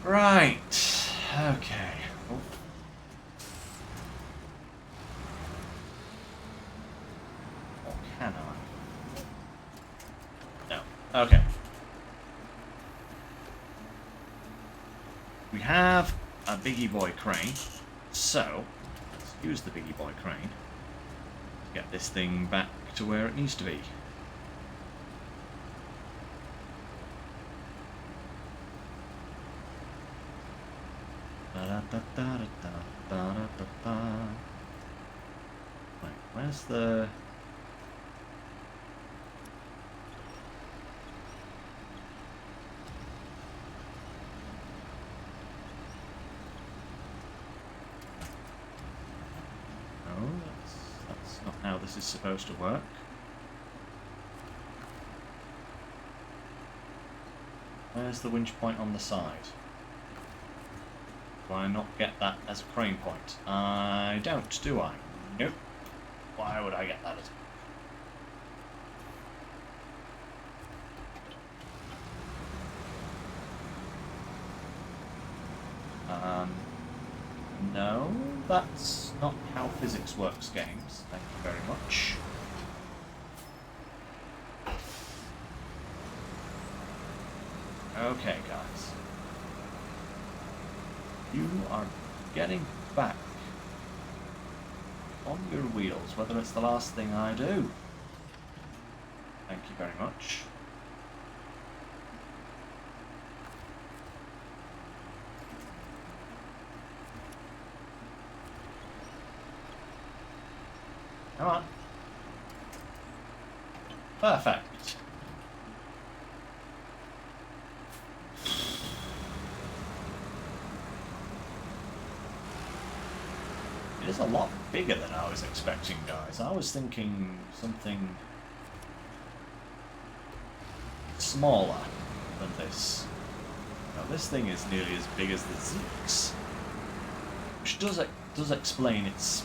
Right. Okay. Oh. Or can I? No. Okay. We have a biggie boy crane, so let's use the biggie boy crane. get this thing back to where it needs to be. Right, where's the... No, that's not how this is supposed to work. Where's the winch point on the side? Do I not get that as a crane point? I don't, do I? Nope. Why would I get that as a... No, that's not how physics works, games. Thank you very much. Okay, guys. You are getting back on your wheels, whether it's the last thing I do. Thank you very much. Come on. Perfect. It is a lot bigger than I was expecting, guys. I was thinking something smaller than this. Now this thing is nearly as big as the Zeeks, which does explain its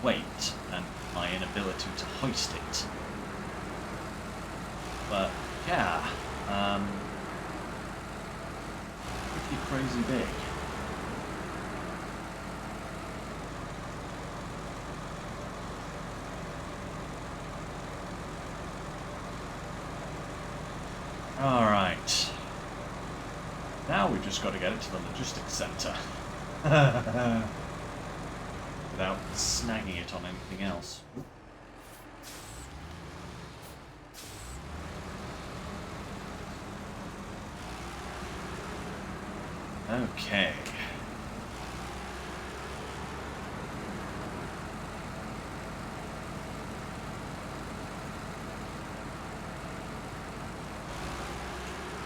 weight and my inability to hoist it. But yeah, pretty crazy big. Alright. Now we've just got to get it to the logistics centre. Without snagging it on anything else. Okay.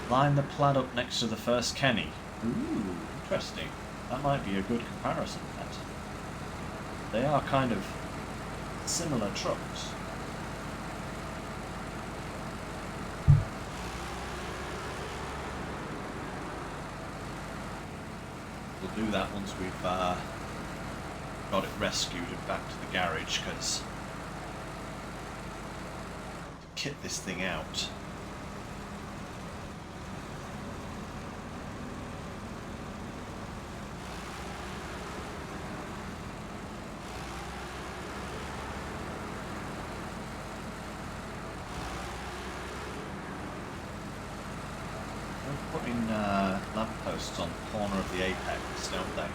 Line the Plad up next to the first Kenny. Ooh, interesting. That might be a good comparison, that. They are kind of similar trucks. We'll do that once we've got it rescued and back to the garage, because to kit this thing out. Putting lampposts on the corner of the apex, don't they?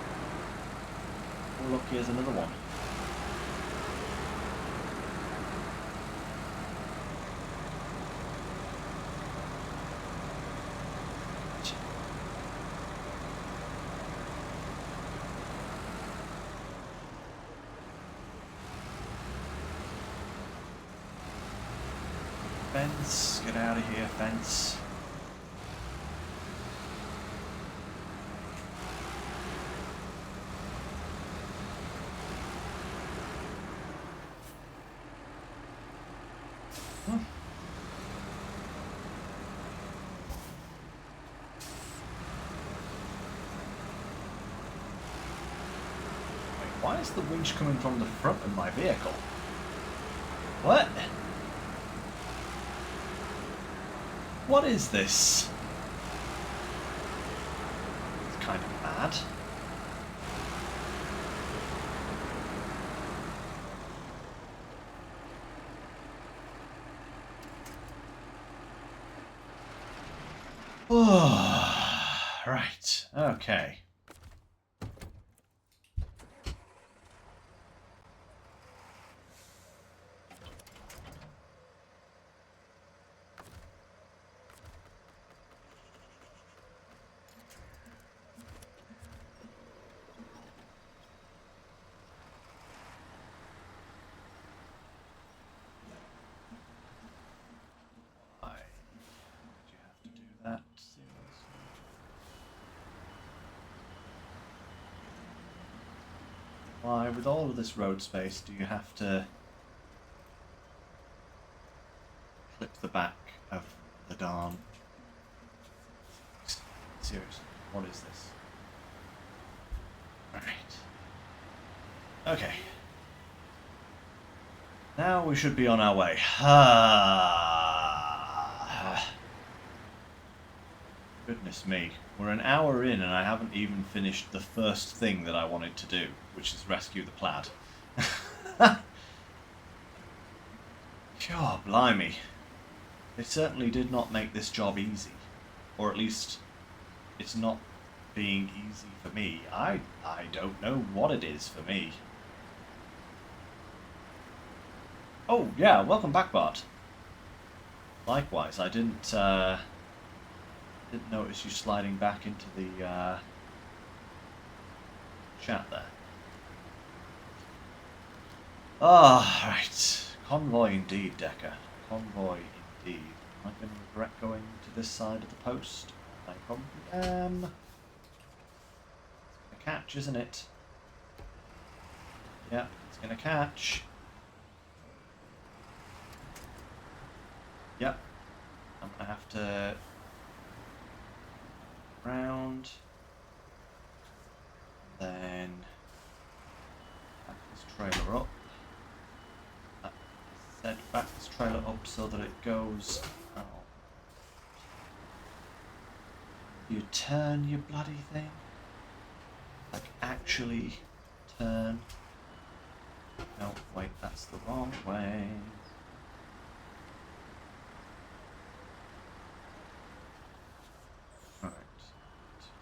Oh look, here's another one. Fence, get out of here, fence. Why is the winch coming from the front of my vehicle? What? What is this? It's kind of mad. Oh, right, okay. Why, with all of this road space, do you have to clip the back of the darn... Seriously, what is this? Alright. Okay. Now we should be on our way. Goodness me. We're an hour in and I haven't even finished the first thing that I wanted to do, which is rescue the Plad. God, blimey. They certainly did not make this job easy. Or at least, it's not being easy for me. I don't know what it is for me. Oh, yeah, welcome back, Bart. Likewise, I didn't notice you sliding back into the chat there. Ah, right. Convoy indeed, Decker. Convoy indeed. Am I going to regret going to this side of the post? I probably am. It's going to catch, isn't it? Yep, it's going to catch. Yep. I'm going to have to round, then back this trailer up. Set back this trailer up so that it goes. Oh. You turn, you bloody thing. Like actually turn. No, wait, that's the wrong way.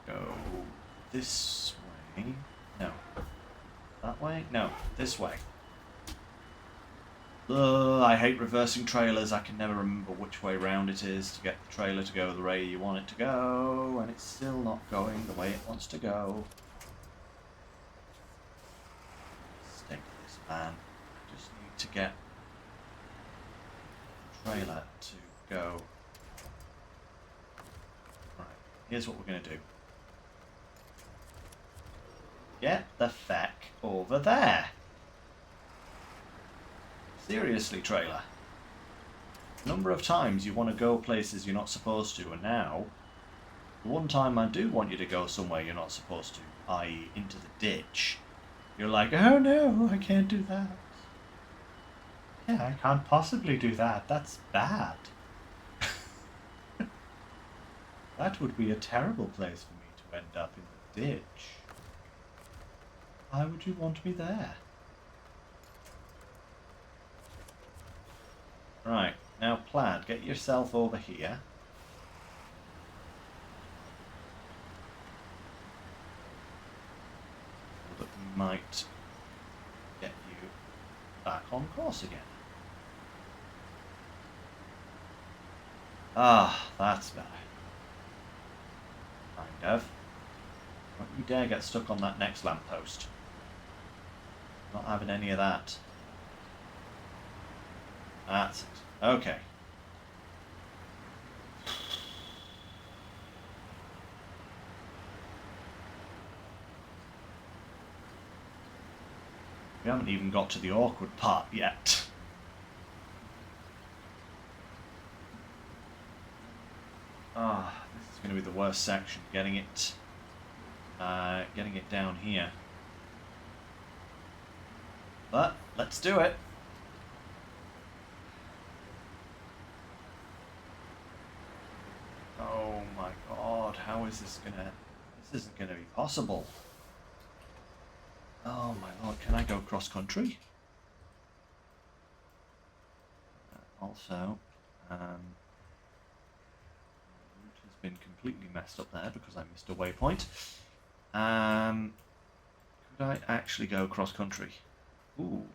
Go this way. No. That way? No, this way. Ugh, I hate reversing trailers. I can never remember which way round it is to get the trailer to go the way you want it to go, and it's still not going the way it wants to go. Stick this, man. I just need to get the trailer to go. Right, here's what we're going to do. Get the feck over there. Seriously, trailer. Number of times you want to go places you're not supposed to, and now, the one time I do want you to go somewhere you're not supposed to, i.e. into the ditch, you're like, oh no, I can't do that. Yeah, I can't possibly do that. That's bad. That would be a terrible place for me to end up in the ditch. Why would you want me there? Right, now Plad, get yourself over here. So that we might get you back on course again. Ah, that's better. Kind of. Don't you dare get stuck on that next lamppost. Not having any of that. That's it. Okay. We haven't even got to the awkward part yet. Ah, this is going to be the worst section. Getting it down here. But let's do it. Oh my god, how is this gonna... This isn't gonna be possible. Oh my lord, can I go cross country? Also, my route has been completely messed up there because I missed a waypoint. Could I actually go cross country? Ooh,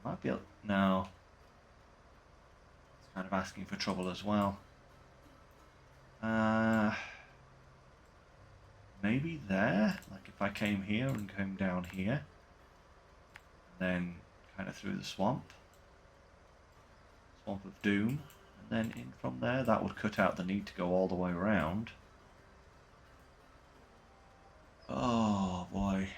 might be able... No. It's kind of asking for trouble as well. Maybe there? Like if I came here and came down here, and then kind of through the swamp. Swamp of Doom. And then in from there, that would cut out the need to go all the way around. Oh boy.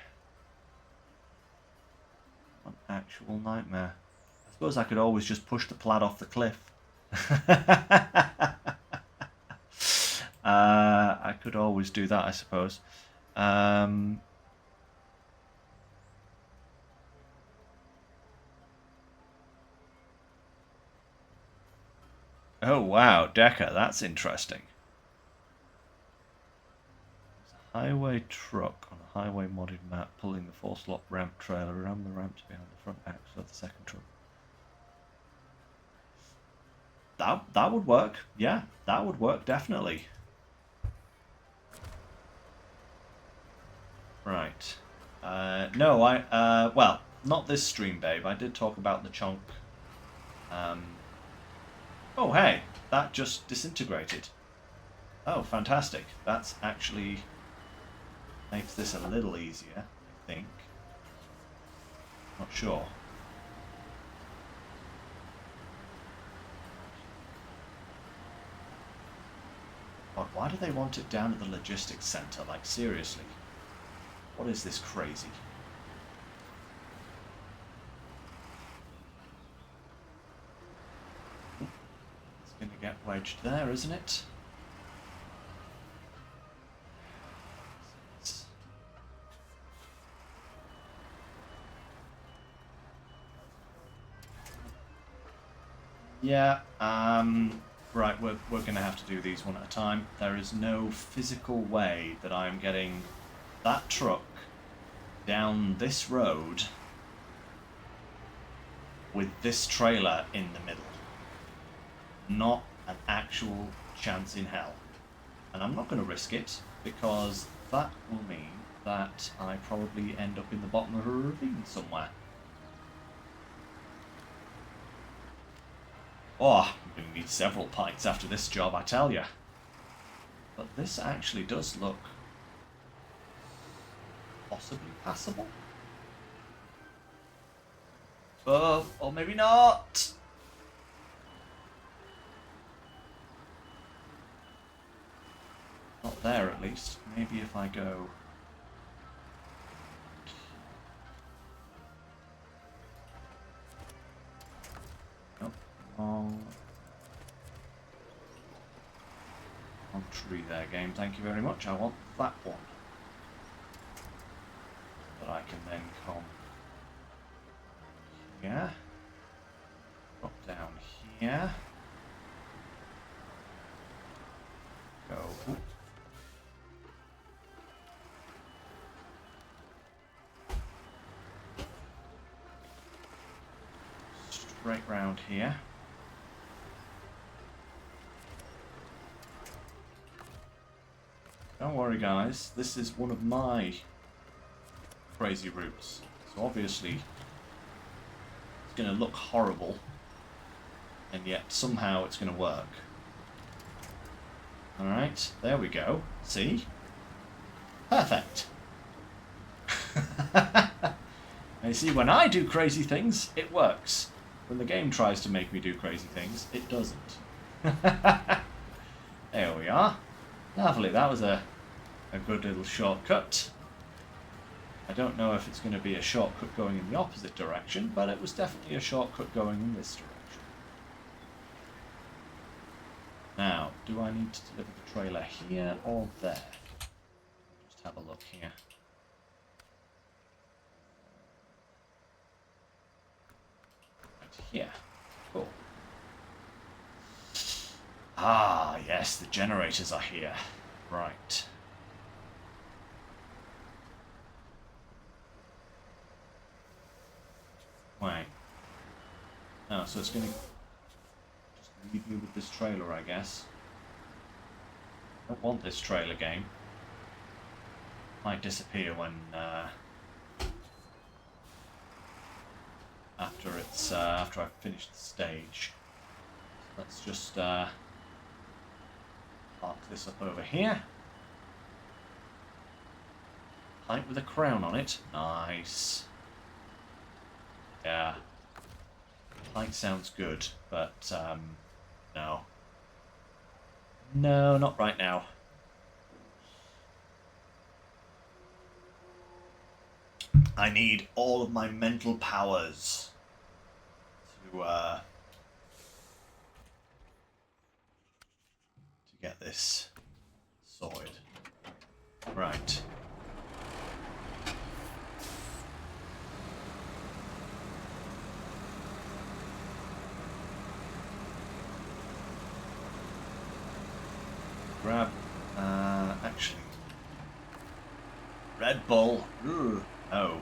An actual nightmare. I suppose I could always just push the Plad off the cliff. I could always do that, I suppose. Oh wow, Decker, that's interesting. Highway truck on a highway modded map pulling the 4-slot ramp trailer around the ramps behind the front axle of the second truck. That would work. Yeah, that would work definitely. Right. No, well, not this stream, babe. I did talk about the chunk. Oh, hey, that just disintegrated. Oh, fantastic. That's actually makes this a little easier, I think. Not sure. God, why do they want it down at the logistics center? Like, seriously. What is this crazy? It's going to get wedged there, isn't it? Yeah, right, we're going to have to do these one at a time. There is no physical way that I'm getting that truck down this road with this trailer in the middle. Not an actual chance in hell. And I'm not going to risk it, because that will mean that I probably end up in the bottom of a ravine somewhere. Oh, I'm going to need several pints after this job, I tell you. But this actually does look possibly passable. Oh, or maybe not. Not there, at least. Maybe if I go... Wrong tree there, game. Thank you very much. I want that one. That I can then come here. Drop down here. Go. Ooh. Straight round here. Don't worry, guys, this is one of my crazy routes. So obviously it's going to look horrible, and yet somehow it's going to work. Alright, there we go. See? Perfect. And you see, when I do crazy things, it works. When the game tries to make me do crazy things, it doesn't. There we are. Lovely, that was a good little shortcut. I don't know if it's going to be a shortcut going in the opposite direction, but it was definitely a shortcut going in this direction. Now, do I need to deliver the trailer here or there? Just have a look here. Right here. Cool. Ah, yes, the generators are here. Right. Wait. Oh, so it's going to just leave me with this trailer, I guess. I don't want this trailer, game. Might disappear when after I've finished the stage. Let's just park this up over here. Pint with a crown on it. Nice. Yeah. Pint sounds good, but no. No, not right now. I need all of my mental powers to get this sorted. Right. Grab, actually, Red Bull. Ooh, no,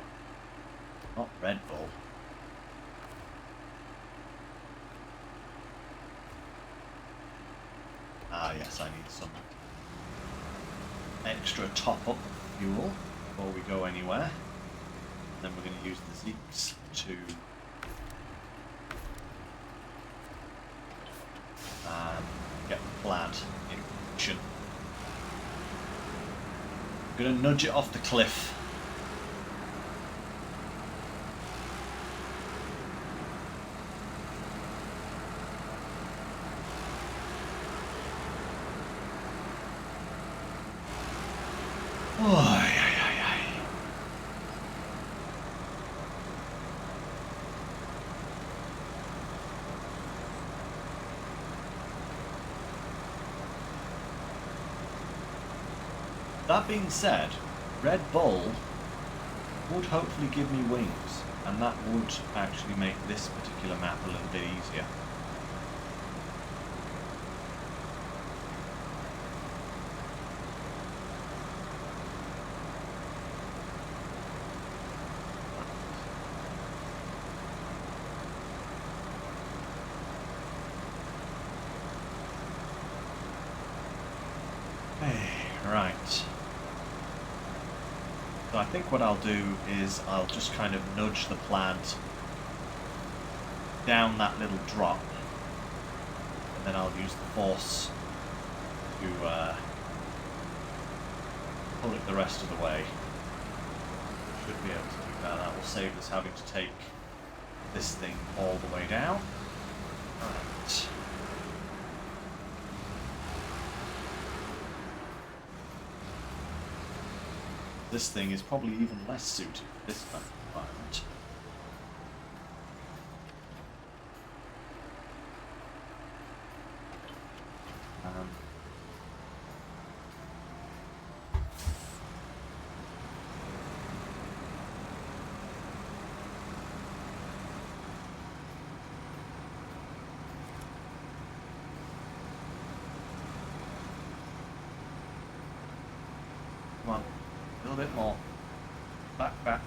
not Red Bull. Ah, yes, I need some extra top-up fuel before we go anywhere. Then we're going to use the Zeeks to get the Plad in action. I'm going to nudge it off the cliff. Oh, ay, ay, ay, ay. That being said, Red Bull would hopefully give me wings, and that would actually make this particular map a little bit easier. Right. So I think what I'll do is I'll just kind of nudge the Plad down that little drop, and then I'll use the force to pull it the rest of the way. Should be able to do that. That will save us having to take this thing all the way down. Right. This thing is probably even less suited for this kind of environment. Come on. A little bit more. Back, back.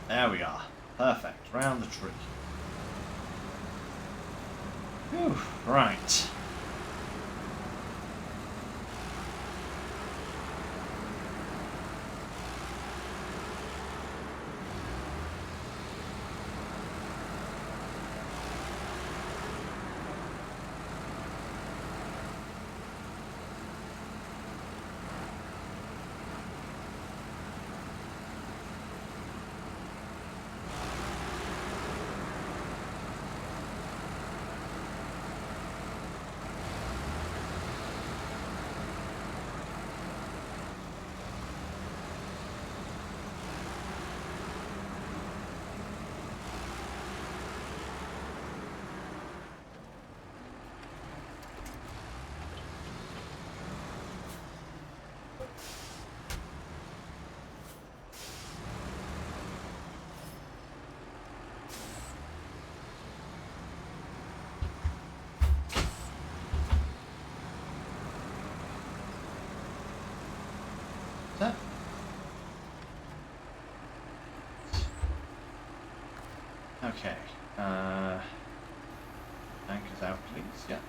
There we are. Perfect. Round the tree. Whew. Right. That. Okay. Anchors out, please. Yeah.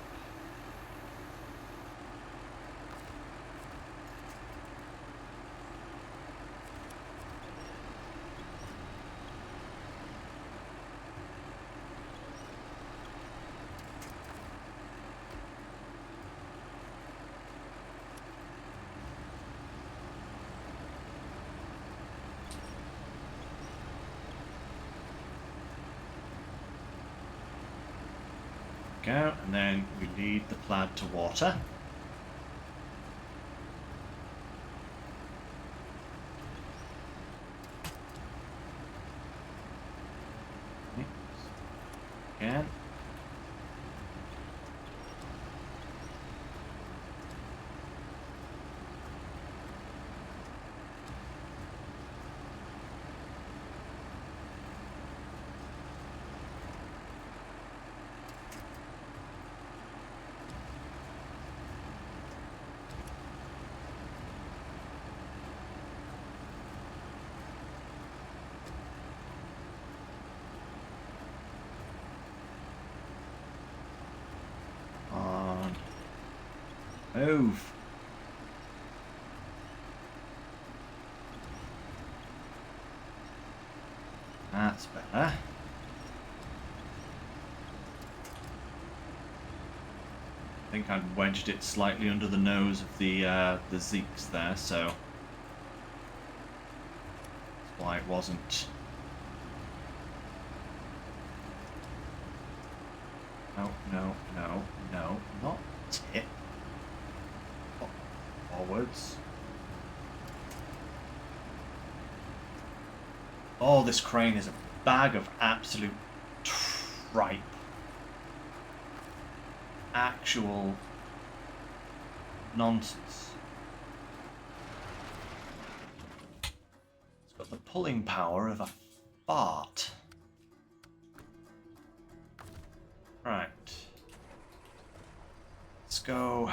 Go, and then we lead the Plad to water. Again. Move. That's better. I think I'd wedged it slightly under the nose of the Zeeks there, so that's why it wasn't. No, no, no, no, not tip. Forwards. Oh, this crane is a bag of absolute tripe. Actual nonsense. It's got the pulling power of a fart. Right. Let's go.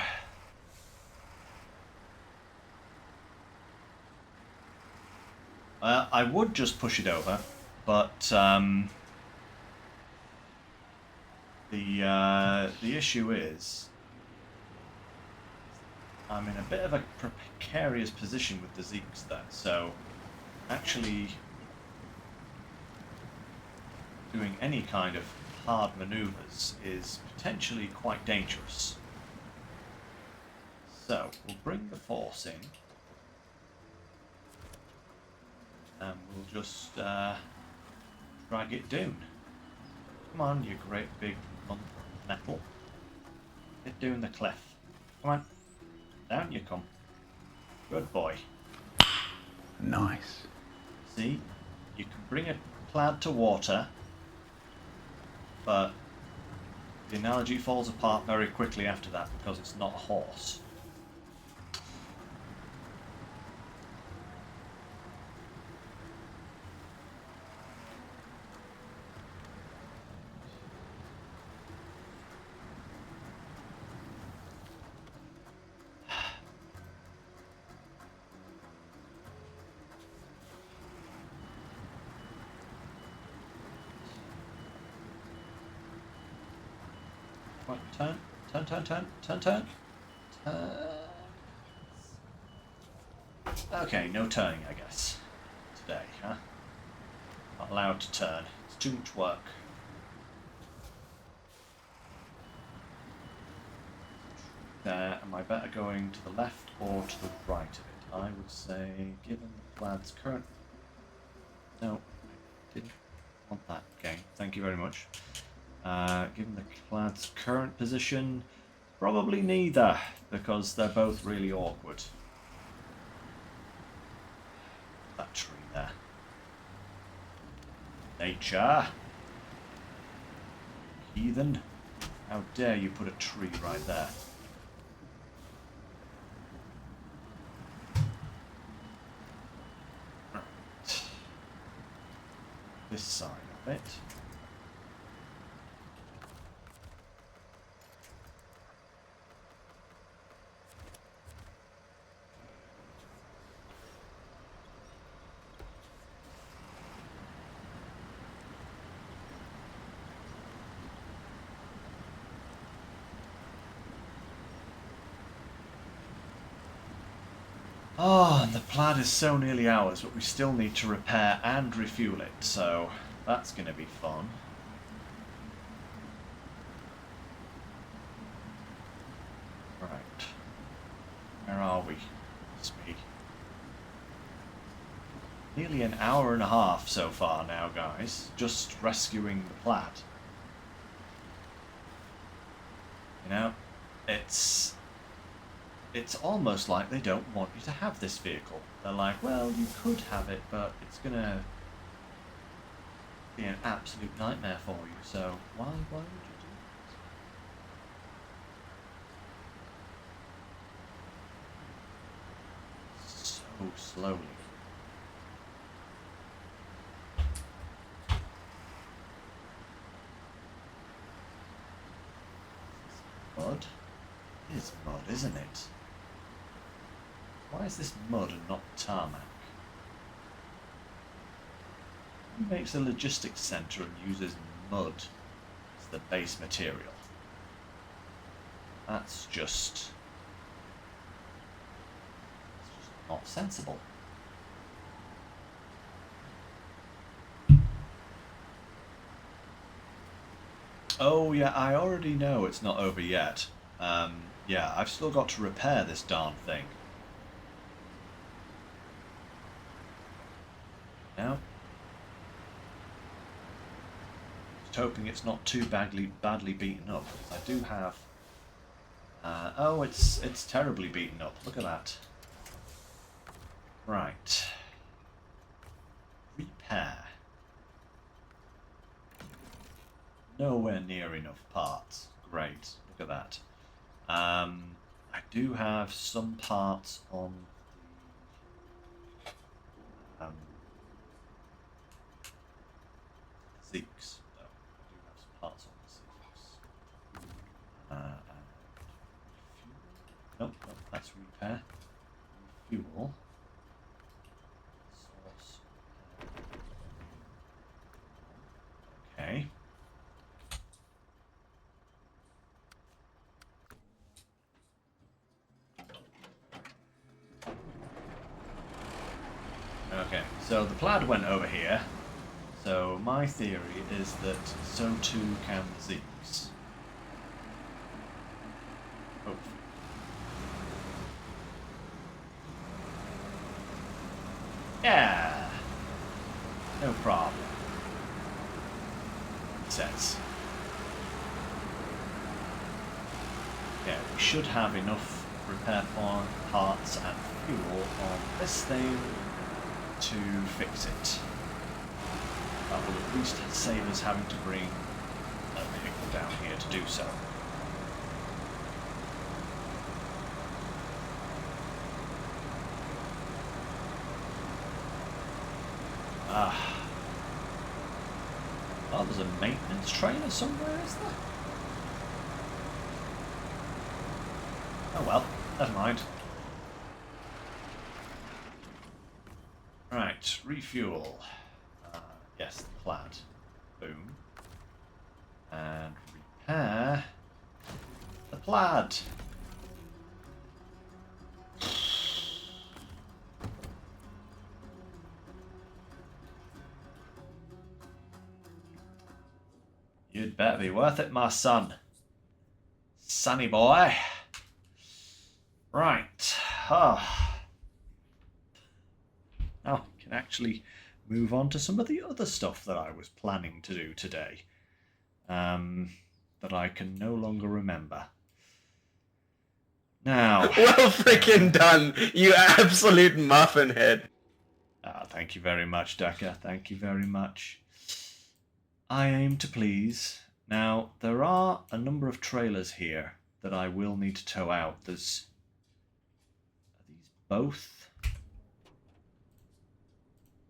I would just push it over, but the issue is I'm in a bit of a precarious position with the Zeeks there, so actually doing any kind of hard maneuvers is potentially quite dangerous. So we'll bring the force in. And we'll just drag it down. Come on, you great big lump of metal. Get down the cliff. Come on. Down you come. Good boy. Nice. See? You can bring a Plad to water, but the analogy falls apart very quickly after that because it's not a horse. Right, turn. Okay, no turning, I guess. Today, huh? Not allowed to turn. It's too much work. There, am I better going to the left or to the right of it? I would say, given the Plad's current... No, I didn't want that game. Thank you very much. Given the Plad's current position, probably neither, because they're both really awkward. That tree there. Nature! Heathen! How dare you put a tree right there? Right. This side of it. Oh, and the Plad is so nearly ours, but we still need to repair and refuel it, so that's going to be fun. Right. Where are we? It's me. Nearly an hour and a half so far now, guys, just rescuing the Plad. You know, it's almost like they don't want you to have this vehicle. They're like, well, you could have it, but it's gonna be an absolute nightmare for you. So why would you do it? So slowly. Mud? It is mud, isn't it? Why is this mud and not tarmac? Who makes a logistics centre and uses mud as the base material? That's just not sensible. Oh yeah, I already know it's not over yet. Yeah, I've still got to repair this darn thing. Now, just hoping it's not too badly beaten up. I do have. Oh, it's terribly beaten up. Look at that. Right. Repair. Nowhere near enough parts. Great. Look at that. I do have some parts on the Zeeks, though. I do have some parts on the Zeeks. Nope, that's repair. Fuel. Source. Okay. Okay, so the Plad went over here. So my theory is that so too can the Zeeks. Hopefully. Yeah. No problem. It says. Yeah, we should have enough repair parts and fuel on this thing to fix it. That will at least save us having to bring a vehicle down here to do so. Oh, there's a maintenance trailer somewhere, is there? Oh well, never mind. Right, refuel. Yes, the Plad. Boom. And repair the Plad. You'd better be worth it, my son. Sonny boy. Right. Oh. Now we can actually move on to some of the other stuff that I was planning to do today. That I can no longer remember. Now. Well freaking done, you absolute muffin head. Thank you very much, Decker. Thank you very much. I aim to please. Now, there are a number of trailers here that I will need to tow out. Are these both?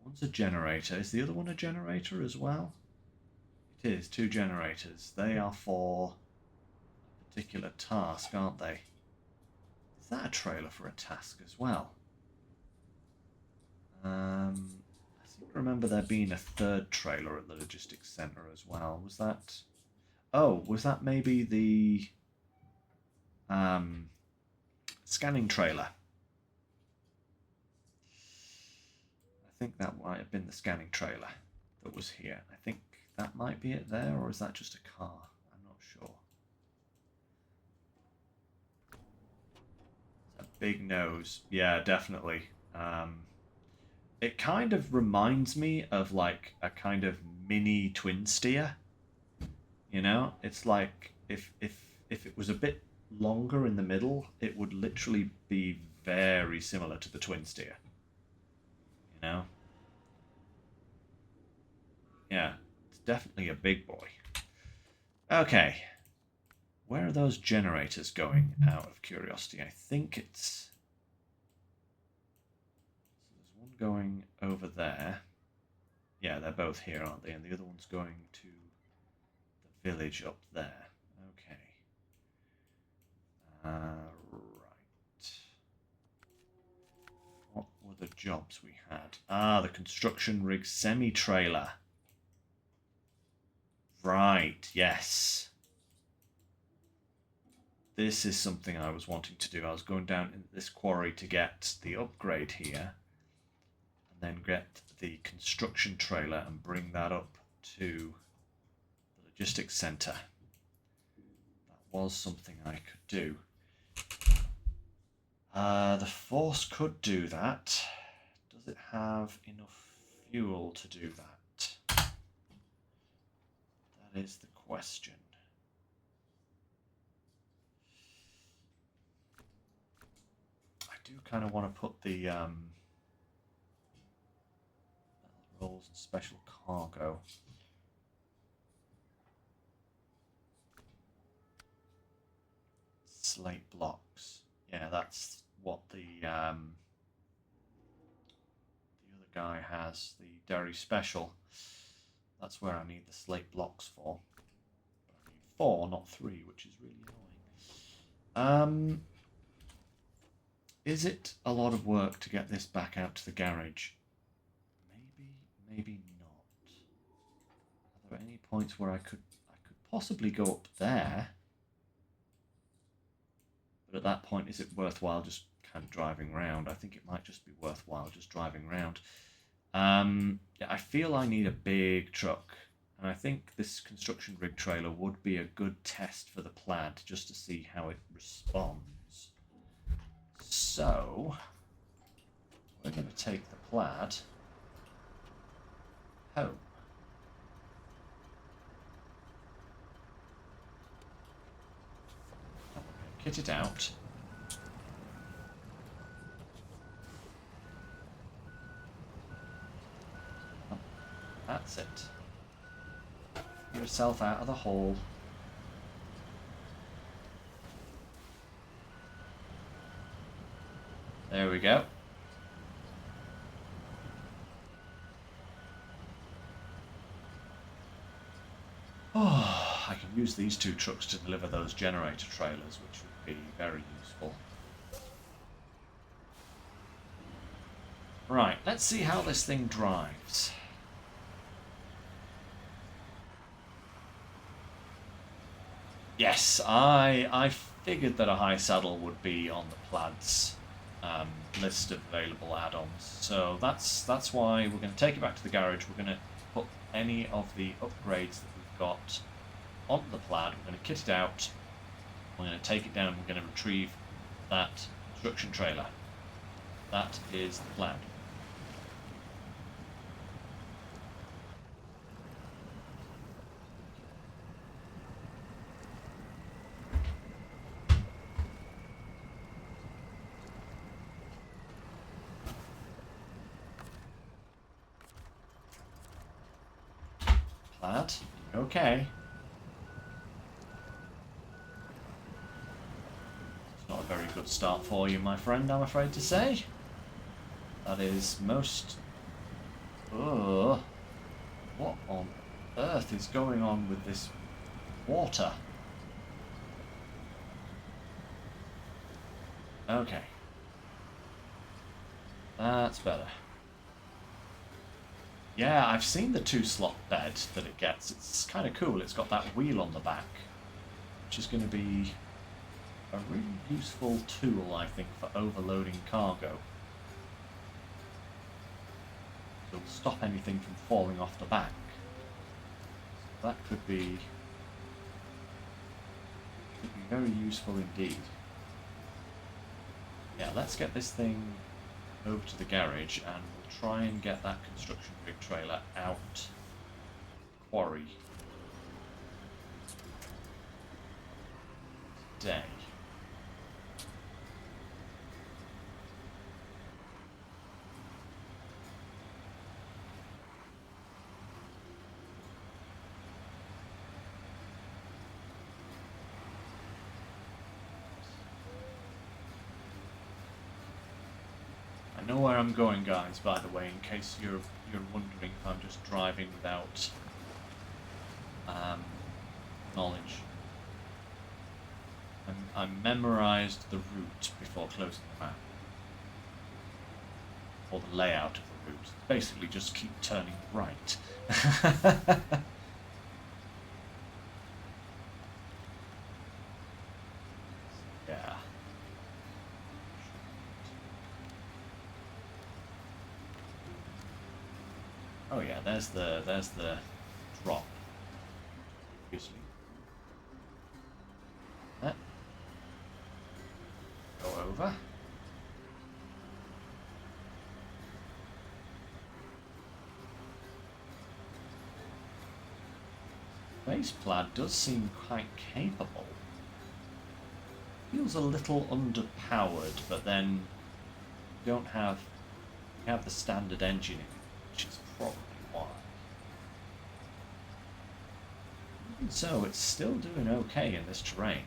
One's a generator. Is the other one a generator as well? It is, 2 generators. They are for a particular task, aren't they? Is that a trailer for a task as well? I seem to remember there being a 3rd trailer at the logistics centre as well. Was that... Oh, was that maybe the scanning trailer? I think that might have been the scanning trailer that was here. I think that might be it there, or is that just a car? I'm not sure. It's a big nose. Yeah, definitely. It kind of reminds me of like a kind of mini twin steer. You know, it's like if if it was a bit longer in the middle, it would literally be very similar to the twin steer. You know? Yeah, it's definitely a big boy. Okay. Where are those generators going, out of curiosity? I think it's... So there's one going over there. Yeah, they're both here, aren't they? And the other one's going to the village up there. Okay. Right. What were the jobs we had? Ah, the construction rig semi-trailer. Right, yes. This is something I was wanting to do. I was going down into this quarry to get the upgrade here, and then get the construction trailer and bring that up to the logistics center. That was something I could do. The Force could do that. Does it have enough fuel to do that? That is the question. I do kind of want to put the rolls and special cargo. Slate blocks. Yeah, that's what the other guy has, the dairy special. That's where I need the slate blocks for. But I need 4, not 3, which is really annoying. Is it a lot of work to get this back out to the garage? Maybe, maybe not. Are there any points where I could possibly go up there? But at that point, is it worthwhile just kind of driving around? I think it might just be worthwhile just driving around. Yeah, I feel I need a big truck. And I think this construction rig trailer would be a good test for the Plad, just to see how it responds. So, we're going to take the Plad home. Kit it out. Oh, that's it. Get yourself out of the hole. There we go. Oh, I can use these 2 trucks to deliver those generator trailers, which would be very useful. Right, let's see how this thing drives. Yes, I figured that a high saddle would be on the Plad's list of available add-ons. So that's why we're going to take it back to the garage. We're going to put any of the upgrades that we've got onto the Plad. We're going to kit it out. We're going to take it down. We're going to retrieve that construction trailer. That is the plan. Plad, okay. It's not a very good start for you, my friend, I'm afraid to say. That is most... Ugh. What on earth is going on with this water? Okay. That's better. Yeah, I've seen the 2-slot bed that it gets. It's kind of cool. It's got that wheel on the back, which is going to be a really useful tool, I think, for overloading cargo. It'll stop anything from falling off the back. So that could be very useful indeed. Yeah, let's get this thing over to the garage and we'll try and get that construction rig trailer out the quarry. day. I know where I'm going, guys, by the way, in case you're wondering if I'm just driving without knowledge. I memorized the route before closing the map. Or the layout of the route. Basically just keep turning right. Yeah. Oh yeah, there's the drop. Obviously. Go over. Base Plad does seem quite capable. Feels a little underpowered, but then you don't have the standard engine in it, which is probably why. Even so, it's still doing okay in this terrain.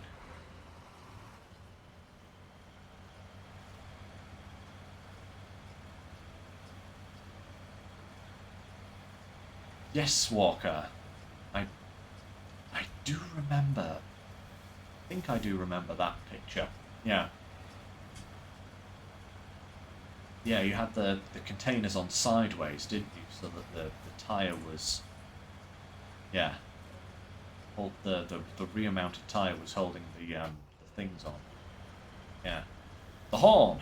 Yes, Walker. I do remember. I think I do remember that picture. Yeah. Yeah, you had the containers on sideways, didn't you? So that the tyre was... Yeah. The rear-mounted tyre was holding the things on. Yeah. The horn!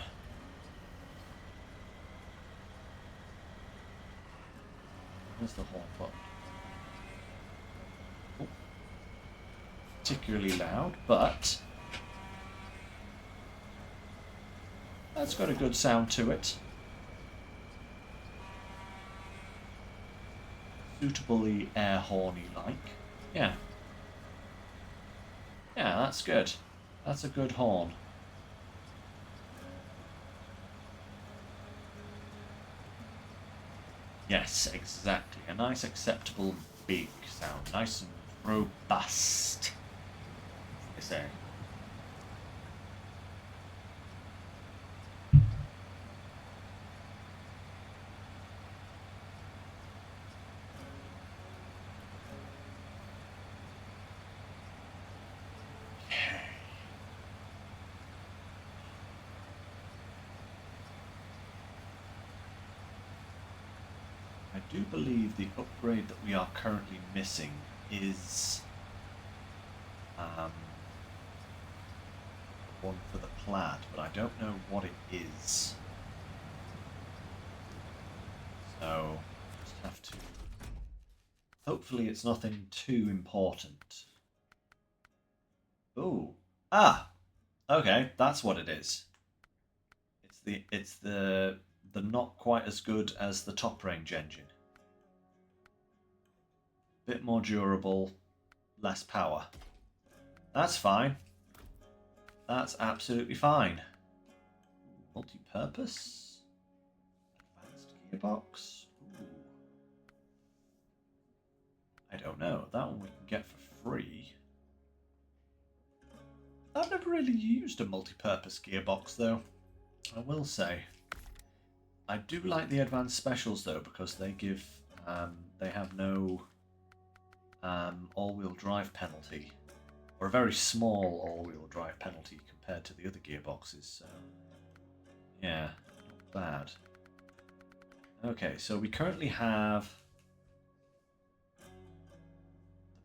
Where's the horn button? Oh. Particularly loud, but... that's got a good sound to it. Suitably air horny like. Yeah. Yeah, that's good. That's a good horn. Yes, exactly. A nice acceptable big sound. Nice and robust, as they say. I do believe the upgrade that we are currently missing is one for the Plad, but I don't know what it is. So, just have to... hopefully it's nothing too important. Ooh. Ah! Okay, that's what it is. It's the not quite as good as the top range engine. Bit more durable, less power. That's fine. That's absolutely fine. Multi-purpose? Advanced gearbox? Ooh. I don't know. That one we can get for free. I've never really used a multi-purpose gearbox though, I will say. I do like the advanced specials though, because they give they have no all-wheel drive penalty, or a very small all-wheel drive penalty compared to the other gearboxes. So yeah, not bad. Okay, so we currently have the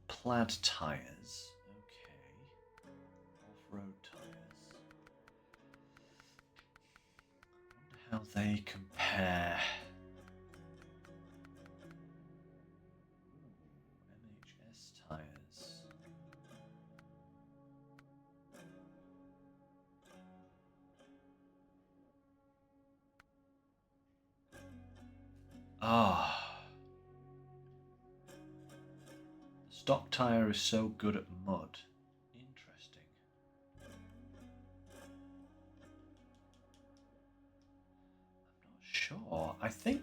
Plad tires. Okay, off-road tires. I wonder how they compare. NHS tires. Ah. Stock tire is so good at mud. Interesting. sure. I think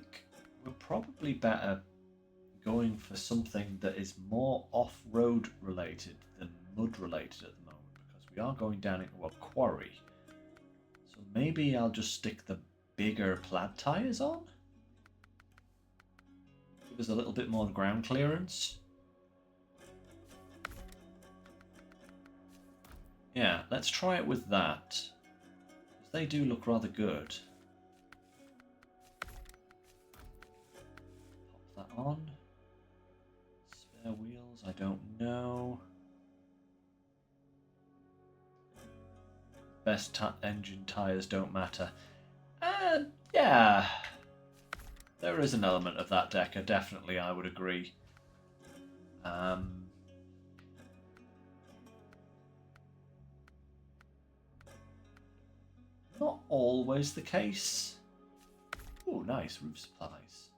we're probably better going for something that is more off-road related than mud related at the moment, because we are going down into a quarry. So maybe I'll just stick the bigger Plad tires on. Give us a little bit more ground clearance. Yeah, let's try it with that. Because they do look rather good. Pop that on. Spare wheels, I don't know. Best engine tires don't matter. Yeah. There is an element of that, Decker. Definitely, I would agree. Not always the case. Oh, nice. Roof supplies.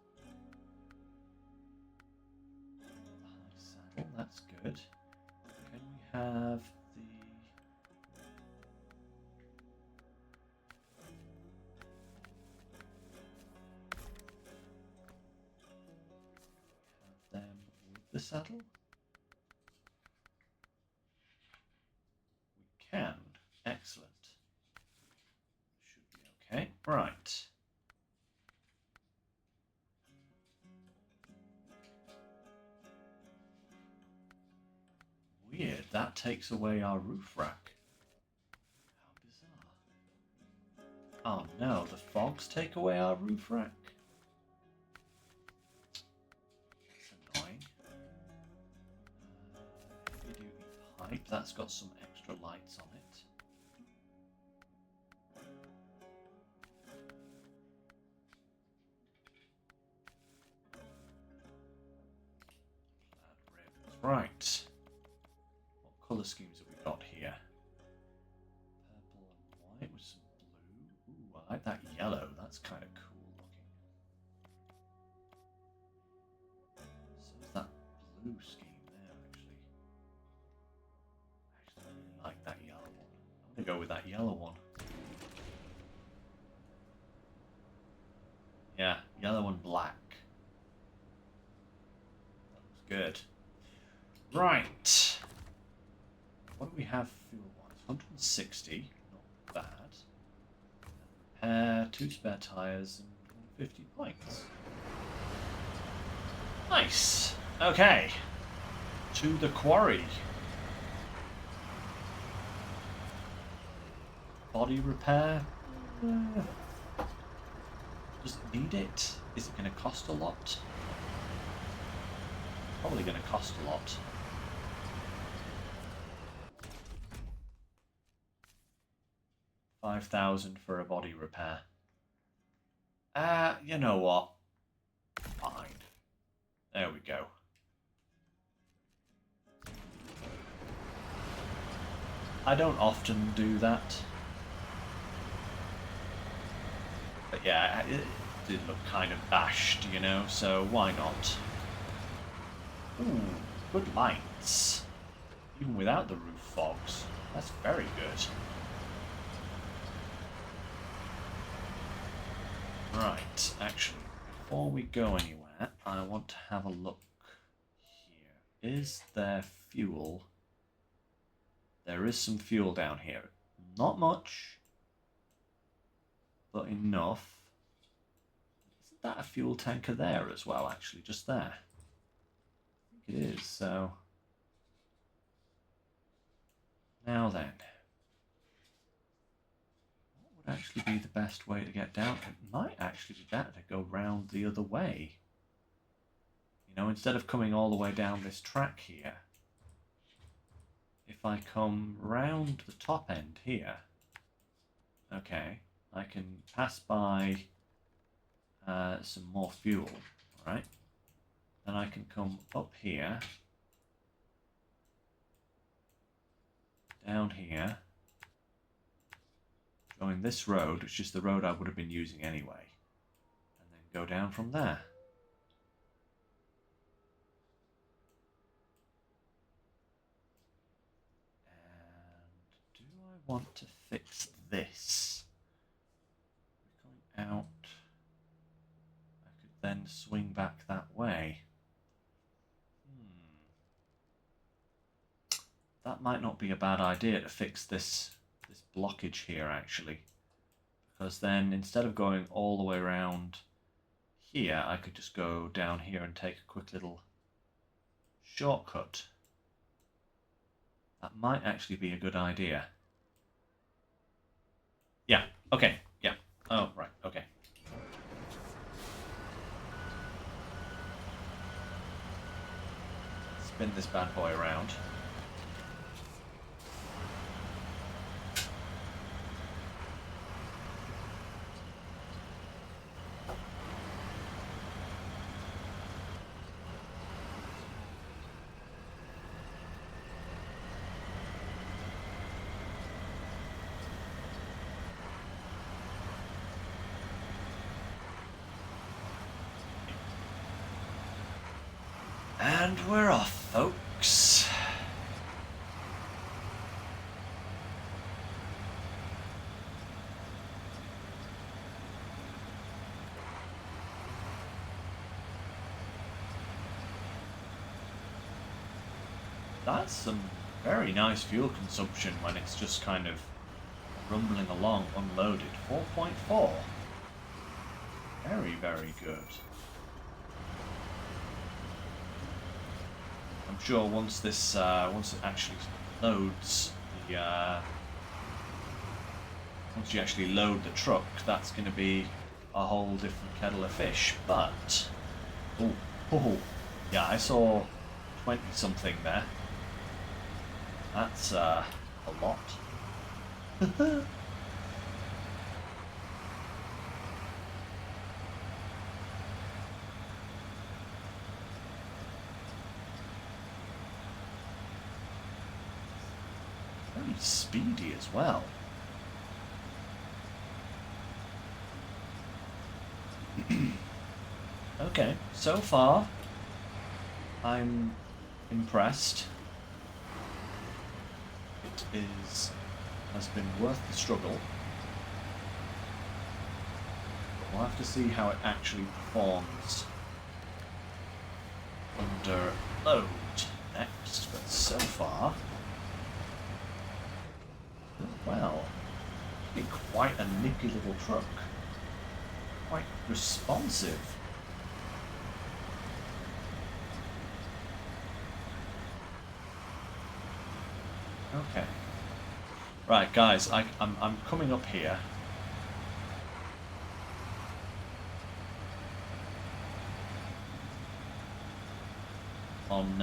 High saddle, that's good. Can we have the... have them with the saddle? We can. Excellent. Should be okay. Right. Weird, that takes away our roof rack. How bizarre. Oh no, the fogs take away our roof rack? That's annoying. Heavy duty pipe, that's got some extra lights on it. Plaid ribbons, right. Colour schemes have we got here? Purple and white with some blue. Ooh, I like that yellow. That's kind of cool looking. So is that blue scheme there, actually. Actually, I really like that yellow one. I'm going to go with that yellow one. Yeah, yellow and black. That looks good. Right. What do we have fuel-wise? 160, not bad. Repair, 2 spare tyres, and 50 points. Nice. Okay. To the quarry. Body repair. Does it need it? Is it going to cost a lot? Probably going to cost a lot. $5,000 for a body repair. You know what? Fine. There we go. I don't often do that. But yeah, it did look kind of bashed, you know, so why not? Ooh, good lights. Even without the roof fogs. That's very good. Right, actually, before we go anywhere, I want to have a look here. Is there fuel? There is some fuel down here. Not much, but enough. Isn't that a fuel tanker there as well, actually, just there? I think it is, so... Now then. Would actually be the best way to get down. It might actually be better to go round the other way. You know, instead of coming all the way down this track here, if I come round the top end here, okay, I can pass by some more fuel, right? Then I can come up here, down here, join this road, which is the road I would have been using anyway, and then go down from there. And do I want to fix this? We're going out then swing back that way. That might not be a bad idea to fix this blockage here, actually. Because then, instead of going all the way around here, I could just go down here and take a quick little shortcut. That might actually be a good idea. Yeah, okay, yeah. Oh, right, okay. Spin this bad boy around. And we're off, folks. That's some very nice fuel consumption when it's just kind of rumbling along unloaded. 4.4. Very, very good. I'm sure once this, once it actually loads the, once you actually load the truck, that's going to be a whole different kettle of fish. But, oh, yeah, I saw 20 something there. That's a lot. Very speedy as well. Okay, so far I'm impressed. It has been worth the struggle. But we'll have to see how it actually performs under load next, but so far, well, it's quite a nippy little truck. Quite responsive. Okay. Right, guys, I'm coming up here. On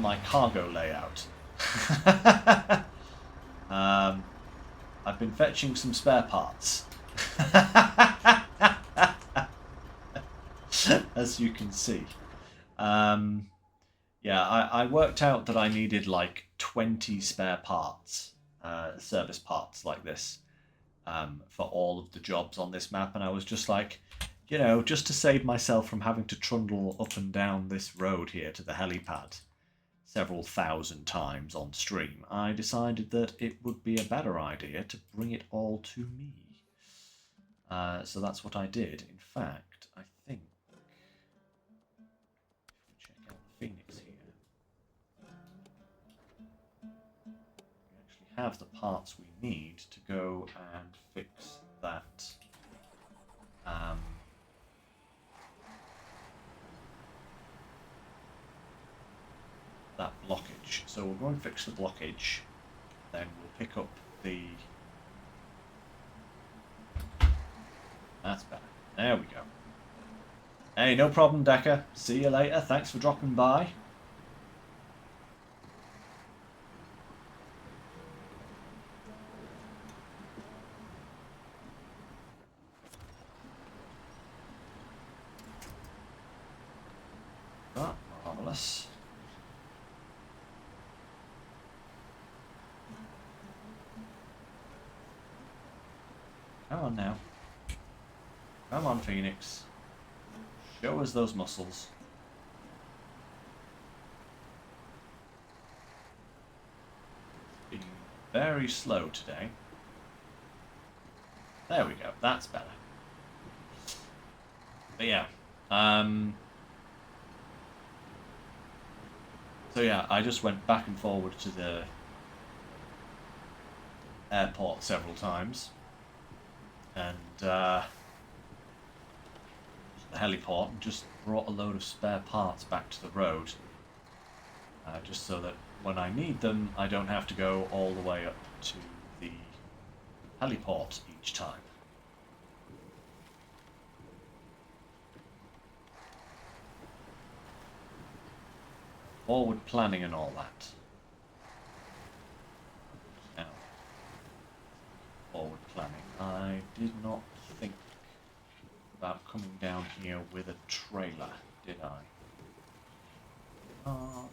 my cargo layout. I've been fetching some spare parts. As you can see. Yeah, I worked out that I needed like 20 spare parts, service parts like this, for all of the jobs on this map, and I was just like, you know, just to save myself from having to trundle up and down this road here to the helipad several thousand times on stream, I decided that it would be a better idea to bring it all to me. So that's what I did. In fact, I think, if we check out the Phoenix here, we actually have the parts we need to go and fix that that blockage. So we'll go and fix the blockage, then we'll pick up the... That's better. There we go. Hey, no problem, Decker. See you later. Thanks for dropping by. Oh, marvellous. Come on now. Come on, Phoenix. Show us those muscles. Being very slow today. There we go. That's better. But yeah. So yeah, I just went back and forward to the airport several times. And the heliport, and just brought a load of spare parts back to the road. Just so that when I need them, I don't have to go all the way up to the heliport each time. Forward planning and all that. Now, forward planning. I did not think about coming down here with a trailer, did I? Not.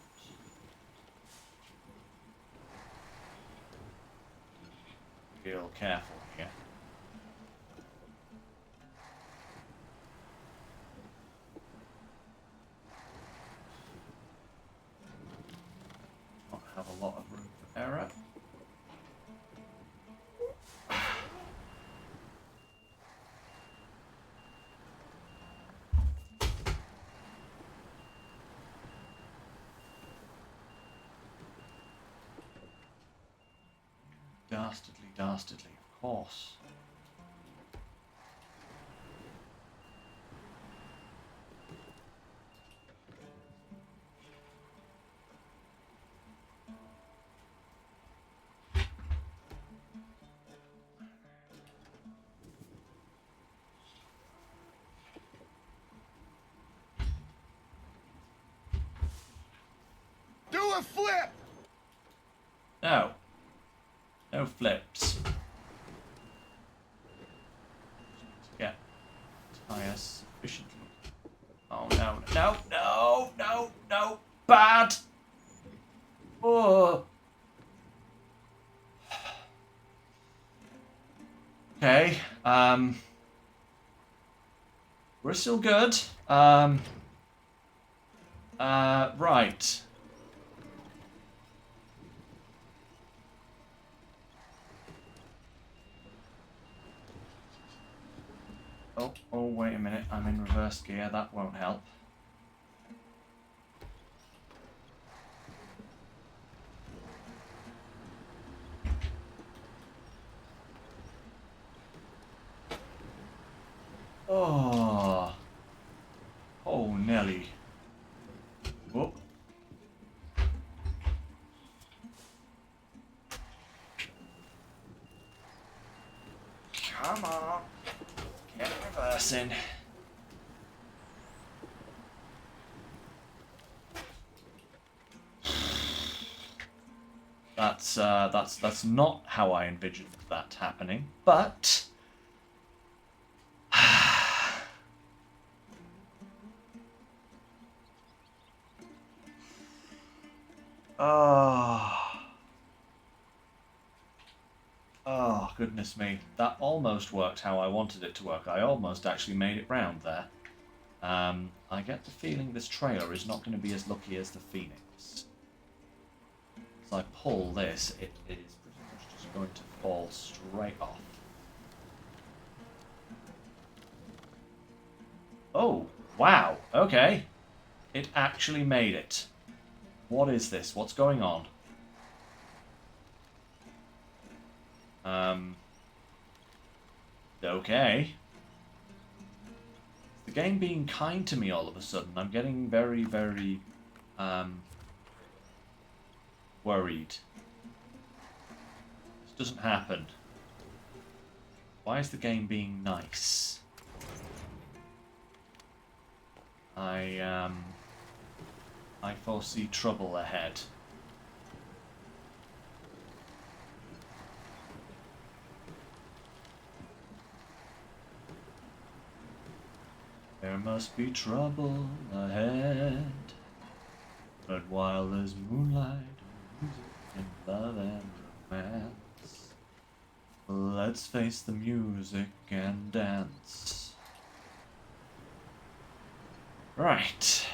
Real careful here. Not have a lot of room for error. Dastardly, dastardly, of course. Do a flip! No. No flips. Get tires sufficiently. Oh no, no, no, no, no. Bad! Oh. Okay, we're still good. Right. Oh, wait a minute. I'm in reverse gear. That won't help. Oh. Oh, Nelly. Oh. Come on. Get reversing. That's not how I envisioned that happening, but oh, goodness me. That almost worked how I wanted it to work. I almost actually made it round there. I get the feeling this trailer is not going to be as lucky as the Phoenix. As I pull this, it is pretty much just going to fall straight off. Oh, wow, okay. It actually made it. What is this? What's going on? Okay. The game being kind to me all of a sudden. I'm getting very, very, worried. This doesn't happen. Why is the game being nice? I foresee trouble ahead. There must be trouble ahead. But while there's moonlight, music, and love and romance, let's face the music and dance. Right.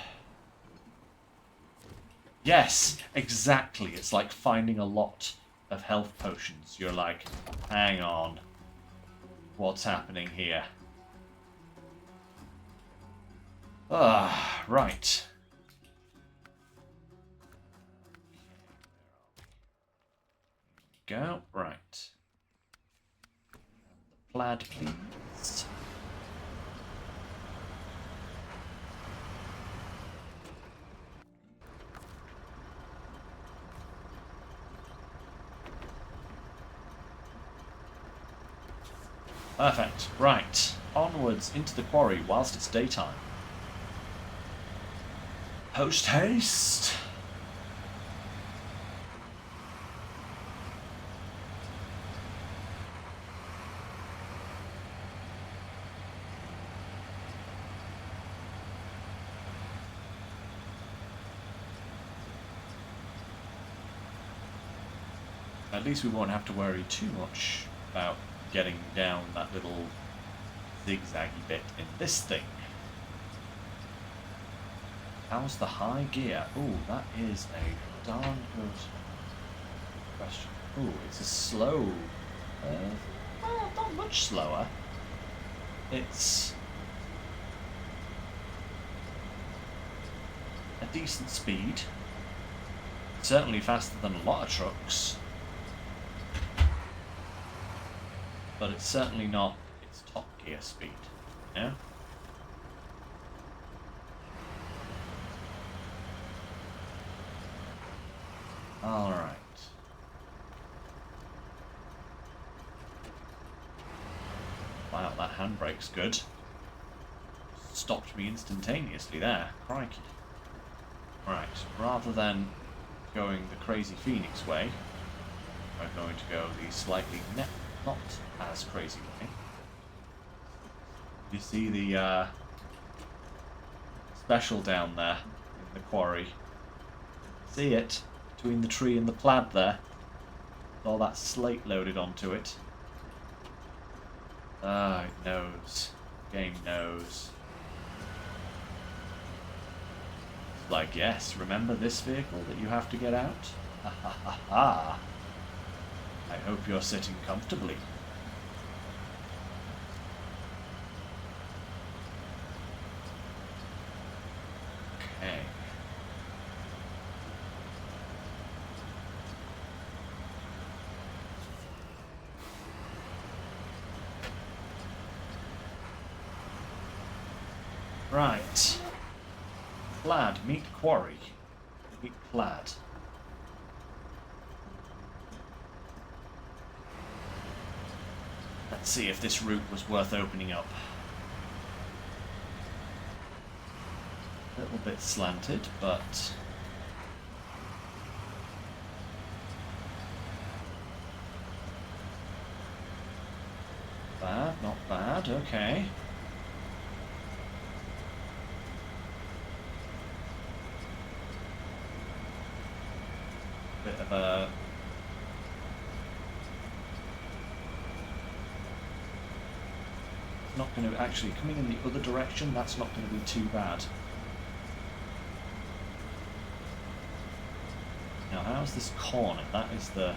Yes, exactly. It's like finding a lot of health potions. You're like, hang on. What's happening here? Right. Go. Right. The plaid, please. Perfect. Right. Onwards into the quarry whilst it's daytime. Post haste. At least we won't have to worry too much about getting down that little zigzaggy bit in this thing. How's the high gear? Ooh, that is a darn good question. Ooh, it's a slow. Well, not much slower. It's a decent speed. Certainly faster than a lot of trucks. But it's certainly not its top gear speed, yeah? Alright. Wow, that handbrake's good. Stopped me instantaneously there. Crikey. Right, rather than going the crazy Phoenix way, we're going to go the slightly not as crazy way. You see the special down there in the quarry. See it? Between the tree and the plaid there. All that slate loaded onto it. Ah, it knows. Game knows. It's like, yes, remember this vehicle that you have to get out? Ha ha ha ha. I hope you're sitting comfortably. Okay. Right. Plad, meet quarry. Meet Plad. Let's see if this route was worth opening up. A little bit slanted, but bad, not bad, okay. Bit of a not going to actually coming in the other direction, that's not going to be too bad. Now how's this corner? That is the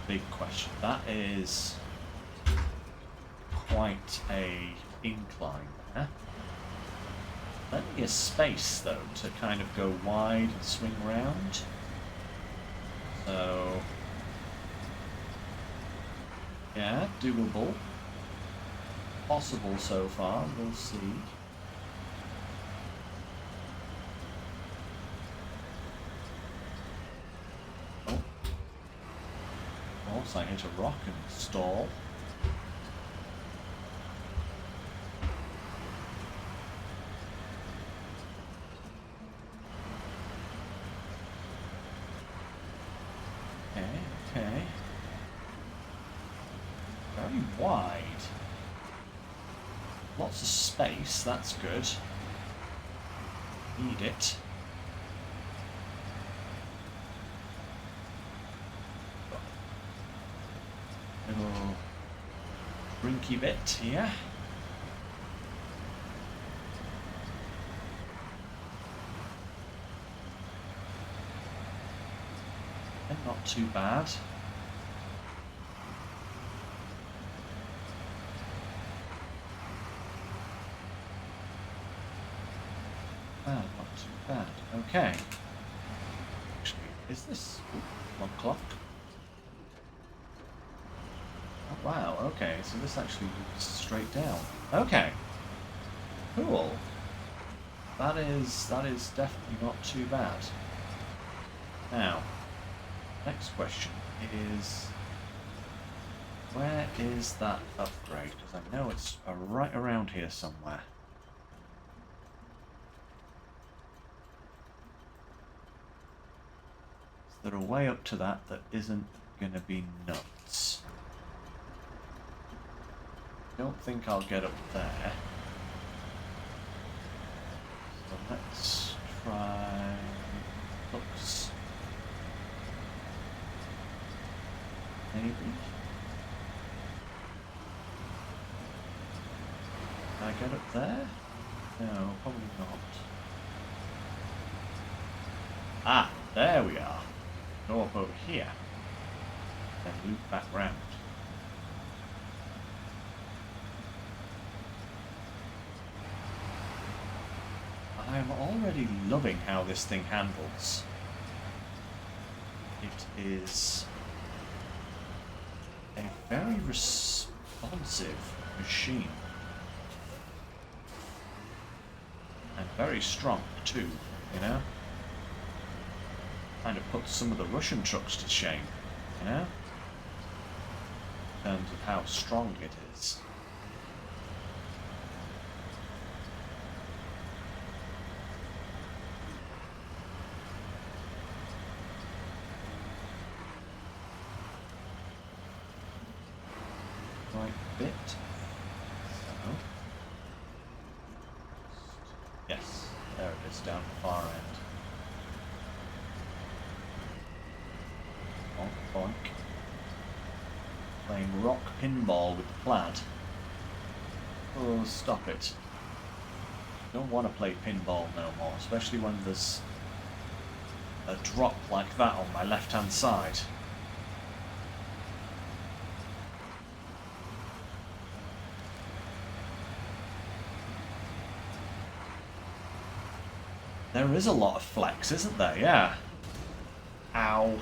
big question. That is quite a incline there. Plenty of space though to kind of go wide and swing round. So yeah, doable. Possible so far, we'll see. Oh. Of course, I hit a rock and stall. Okay. Very wide. Lots of space, that's good. Need it. Little brinky bit here. And not too bad. too bad. Okay. Actually, is this one clock? Oh, wow, okay, so this actually moves straight down. Okay. Cool. That is definitely not too bad. Now, next question is, where is that upgrade? Because I know it's right around here somewhere. Is there a way up to that that isn't going to be nuts? Don't think I'll get up there. So let's try hooks. Maybe. Can I get up there? No, probably not. Ah, there we are. Go up over here. Then loop back round. I'm already loving how this thing handles. It is a very responsive machine. And very strong too, you know? Kind of puts some of the Russian trucks to shame, you know? In terms of how strong it is. Right bit. So. Yes, there it is, down the far end. Bonk, bonk. Playing rock pinball with the Plad. Oh, stop it. Don't want to play pinball no more, especially when there's a drop like that on my left-hand side. There is a lot of flex, isn't there? Yeah. Ow.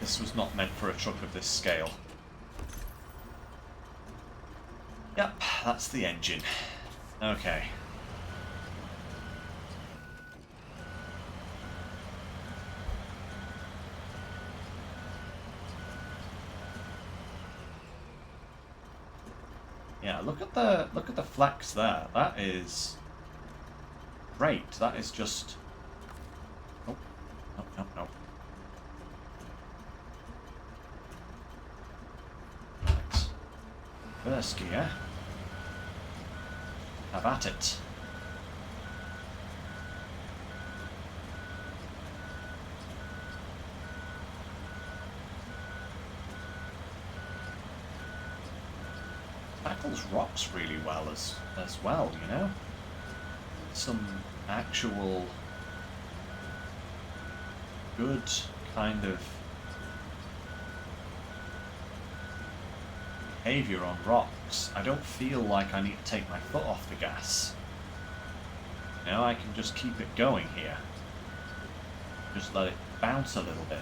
This was not meant for a truck of this scale. Yep, that's the engine. Okay. Yeah, look at the flex there. That is great. That is just. Oh, no, no, no. Right. First gear. Have at it. Tackles rocks really well as well, you know? Some actual good kind of behavior on rocks. I don't feel like I need to take my foot off the gas. You know, I can just keep it going here. Just let it bounce a little bit.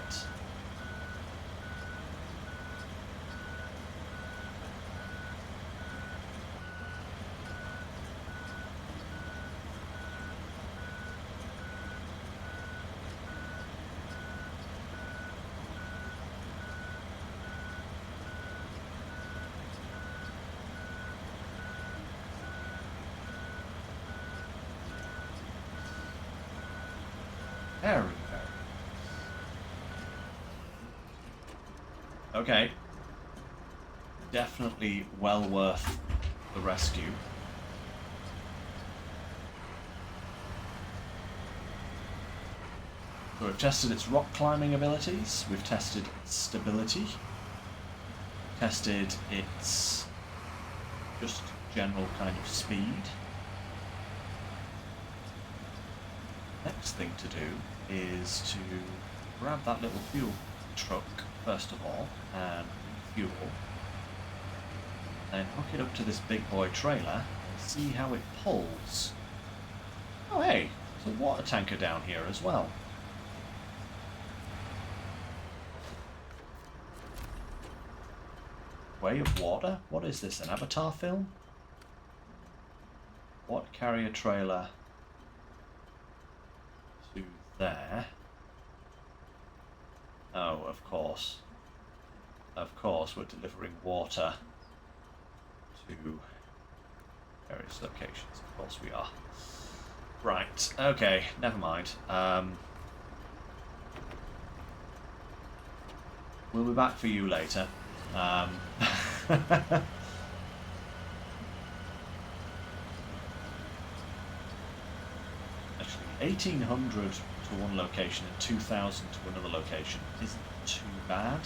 Very, very. Okay. Definitely well worth the rescue. So we've tested its rock climbing abilities, we've tested its stability, tested its just general kind of speed. Next thing to do is to grab that little fuel truck first of all and fuel, then hook it up to this big boy trailer see how it pulls. Oh hey, there's a water tanker down here as well. Way of water? What is this, an Avatar film? What carrier trailer to there? Oh, of course. Of course, we're delivering water to various locations. Of course we are. Right, okay, never mind. We'll be back for you later. Actually, 1800 to one location and 2000 to another location isn't too bad.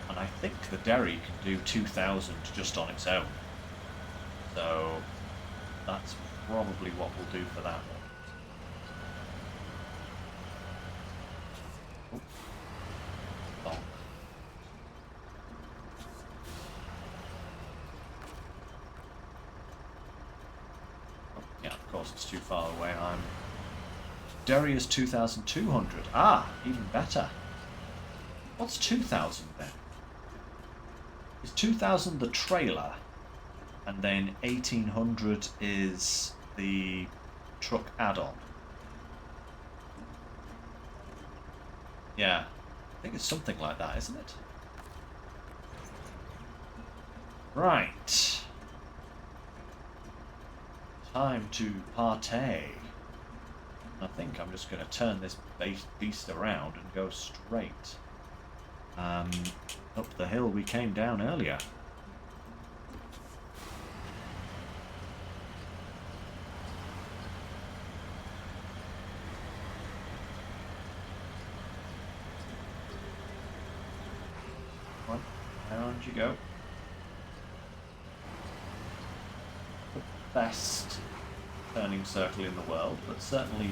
And I think the Derry can do 2000 just on its own. So that's probably what we'll do for that one. Oh. Yeah, of course it's too far away. Derry is 2,200. Ah, even better. What's 2,000 then? Is 2,000 the trailer? And then 1,800 is the truck add-on. Yeah, I think it's something like that, isn't it? Right. Time to partay. I think I'm just going to turn this beast around and go straight up the hill we came down earlier. Come on, down you go. The best turning circle in the world, but certainly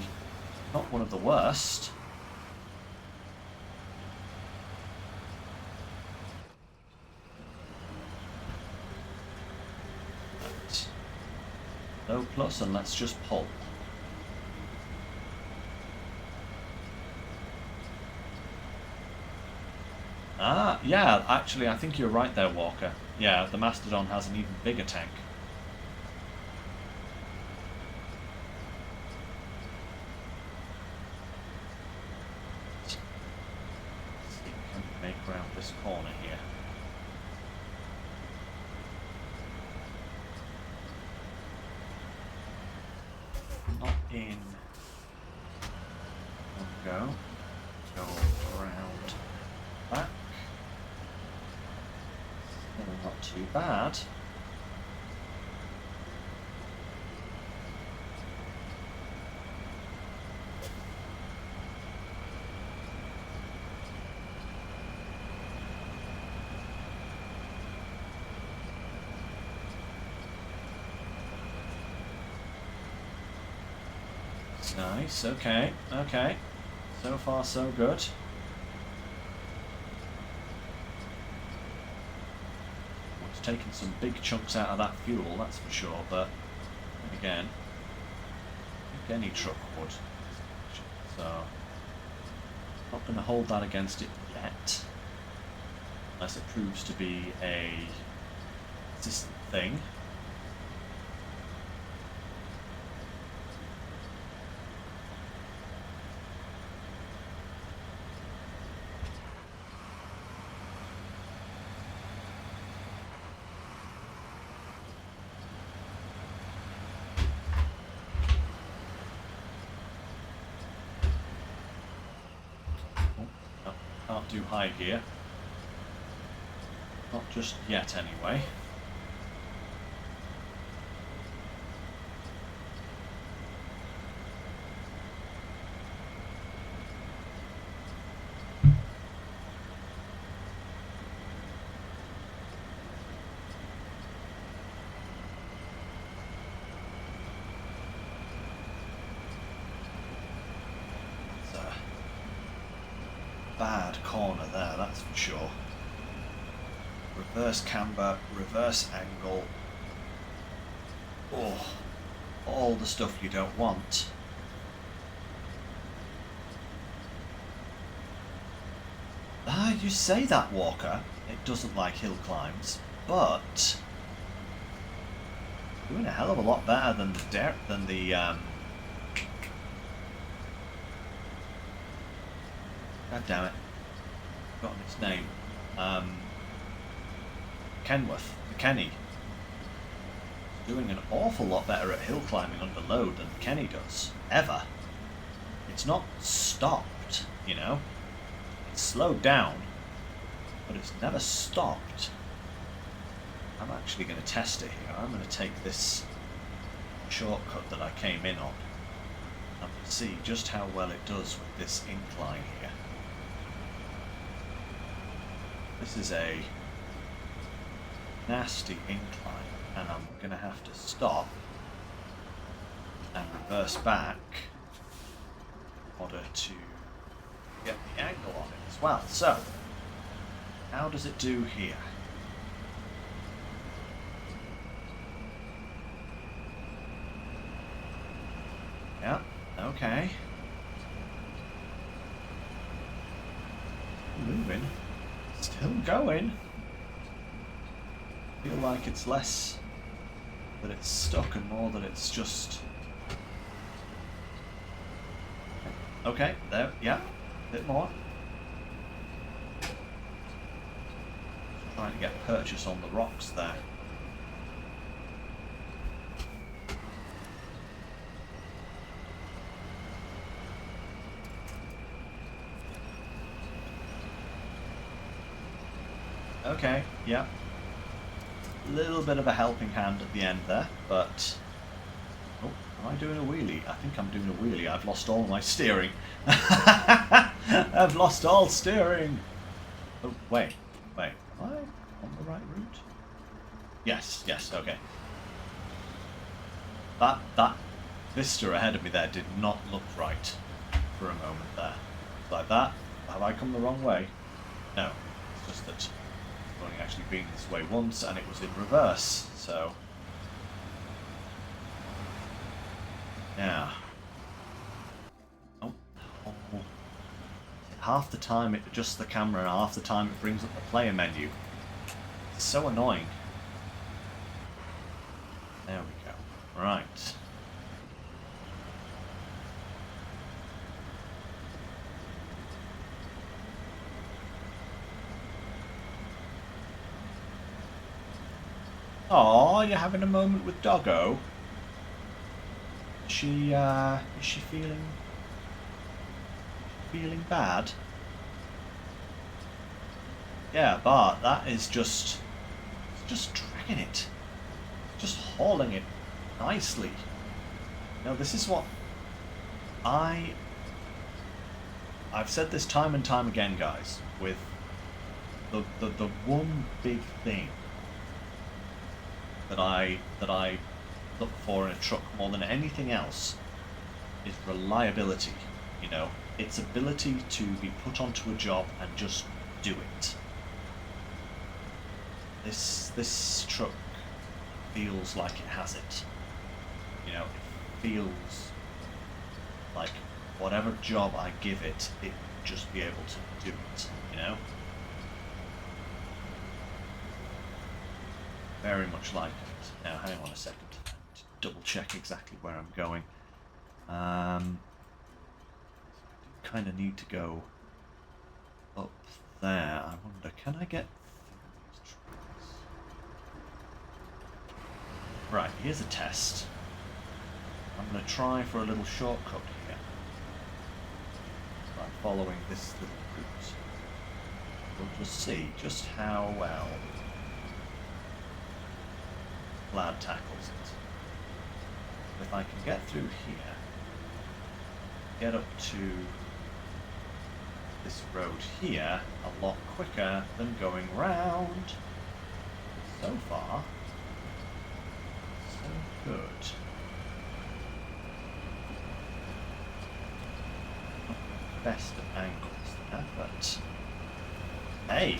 not one of the worst. Right. No plus, and let's just pull. Ah, yeah, actually I think you're right there, Walker. Yeah, the Mastodon has an even bigger tank. Around this corner here. Not in one go. Go around back. Still not too bad. Nice, okay, okay. So far so good. It's taken some big chunks out of that fuel, that's for sure, but again, I think any truck would. So, not going to hold that against it yet, unless it proves to be a consistent thing. Can't do high gear. Not just yet, anyway. Bad corner there, that's for sure. Reverse camber, reverse angle. Oh, all the stuff you don't want. Ah, you say that, Walker. It doesn't like hill climbs, but doing a hell of a lot better than the God damn it, forgotten its name. Kenworth, Kenny. Doing an awful lot better at hill climbing under load than Kenny does, ever. It's not stopped, you know. It's slowed down, but it's never stopped. I'm actually going to test it here. I'm going to take this shortcut that I came in on and see just how well it does with this incline here. This is a nasty incline, and I'm going to have to stop and reverse back in order to get the angle on it as well. So, how does it do here? Yeah, okay. Moving. Still going. I feel like it's less that it's stuck and more that it's just... Okay, there, yeah, a bit more. Trying to get purchase on the rocks there. Okay, yeah. Little bit of a helping hand at the end there, but... Oh, am I doing a wheelie? I think I'm doing a wheelie. I've lost all my steering. I've lost all steering! Oh, wait. Am I on the right route? Yes, okay. That vista ahead of me there did not look right for a moment there. Like that. Have I come the wrong way? No. It's just that I've only actually been this way once and it was in reverse, so... Yeah. Oh. Half the time it adjusts the camera and half the time it brings up the player menu. It's so annoying. There we go. Right. Oh, you're having a moment with Doggo. Is she feeling bad? Yeah, but that is just dragging it. Just hauling it nicely. Now this is what I've said this time and time again, guys, with the one big thing that I look for in a truck more than anything else is reliability. You know, its ability to be put onto a job and just do it. This truck feels like it has it. You know, it feels like whatever job I give it, it will just be able to do it, you know? Very much like it. Now, hang on a second. To double check exactly where I'm going. I kind of need to go up there. I wonder, can I get through these trees? Right, here's a test. I'm going to try for a little shortcut here by following this little route. We'll just see just how well Plad tackles it. If I can get through here, get up to this road here a lot quicker than going round. So far, so good. Not the best of angles there, but hey,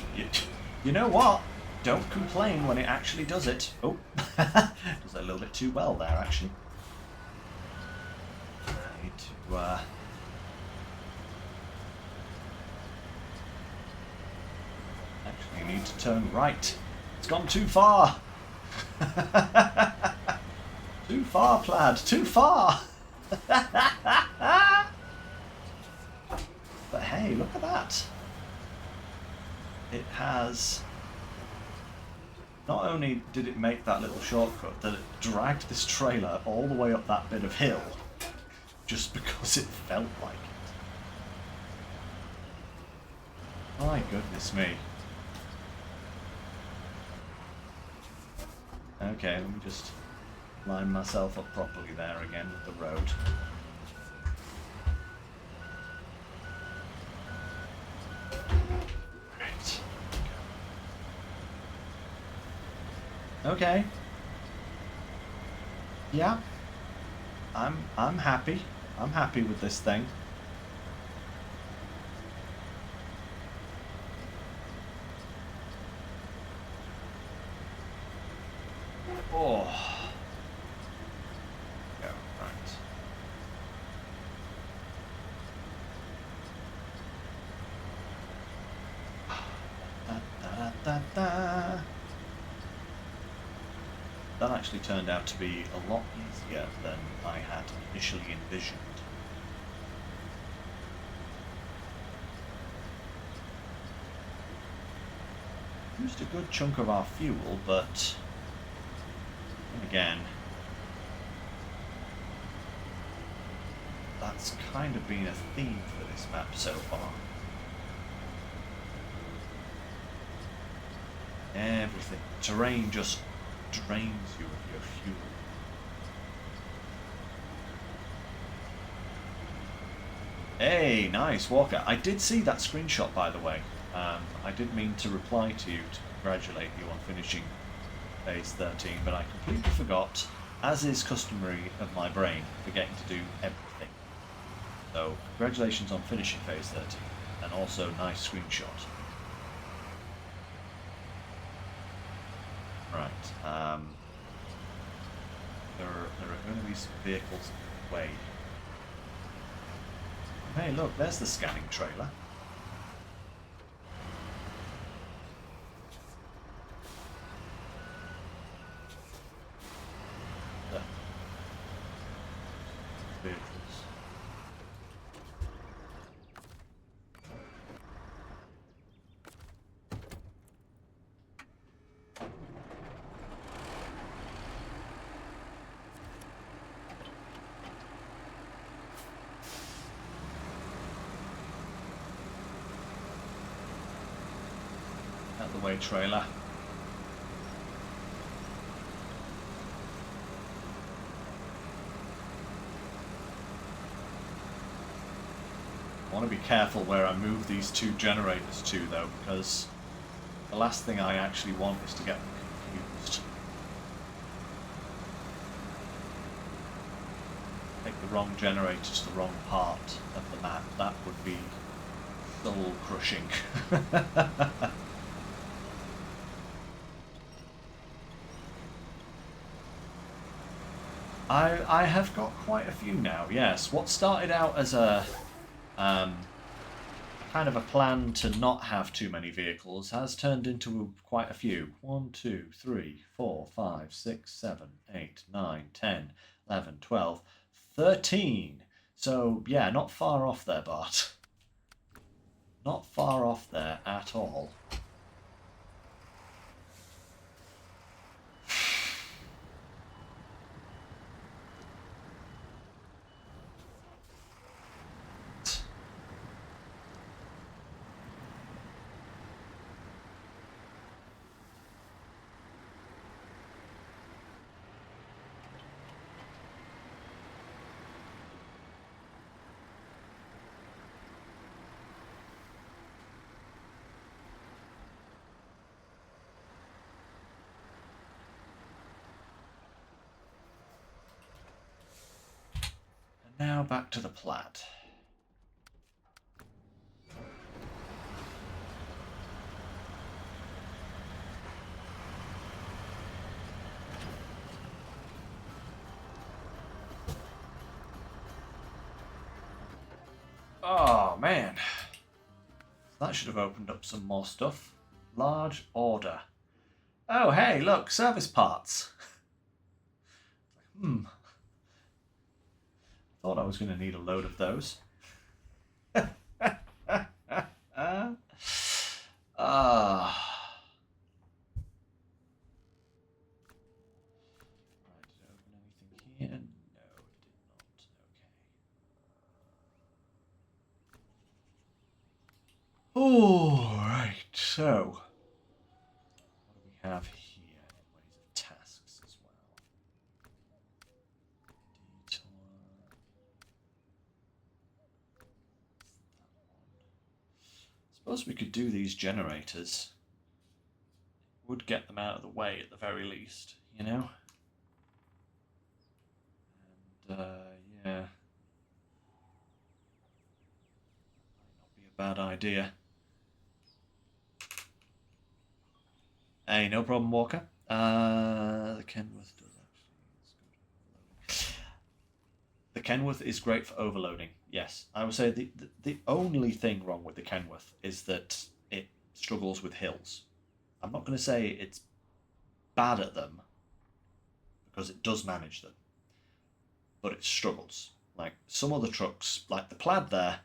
you know what? Don't complain when it actually does it. Oh. Does it a little bit too well there, actually. I need to... Actually, you need to turn right. It's gone too far. Too far, Plad. Too far. But hey, look at that. It has... Not only did it make that little shortcut, that it dragged this trailer all the way up that bit of hill just because it felt like it. My goodness me. Okay, let me just line myself up properly there again with the road. Right. Okay. Yeah. I'm happy. I'm happy with this thing. Oh. Go, right. Da, da, da, da. That actually turned out to be a lot easier than I had initially envisioned. Used a good chunk of our fuel, but again, that's kind of been a theme for this map so far. Everything. Terrain just drains you of your fuel. Hey, nice, Walker. I did see that screenshot, by the way. I did mean to reply to you to congratulate you on finishing phase 13, but I completely forgot, as is customary of my brain, forgetting to do everything. So, congratulations on finishing phase 13, and also nice screenshot. Right, there are going to be some vehicles in the way. Hey, look, there's the scanning trailer. Vehicles. Out the way, trailer. I want to be careful where I move these two generators to, though, because the last thing I actually want is to get them confused. Take the wrong generator to the wrong part of the map. That would be soul crushing. I have got quite a few now, yes. What started out as a kind of a plan to not have too many vehicles has turned into quite a few. 1, 2, 3, 4, 5, 6, 7, 8, 9, 10, 11, 12, 13. So, yeah, not far off there, Bart. Not far off there at all. Now back to the Plad. Oh, man. That should have opened up some more stuff. Large order. Oh, hey, look, service parts. Thought I was going to need a load of those. Right, did it open anything here? No, it did not. Okay. Oh, right. So, what do we have here in ways of tasks as well? Detour. Suppose we could do these generators. Would get them out of the way at the very least, you know? And, yeah. Might not be a bad idea. Hey, no problem, Walker. The Kenworth does actually. The Kenworth is great for overloading. Yes, I would say the only thing wrong with the Kenworth is that it struggles with hills. I'm not going to say it's bad at them, because it does manage them, but it struggles. Like some other trucks, like the Plad there,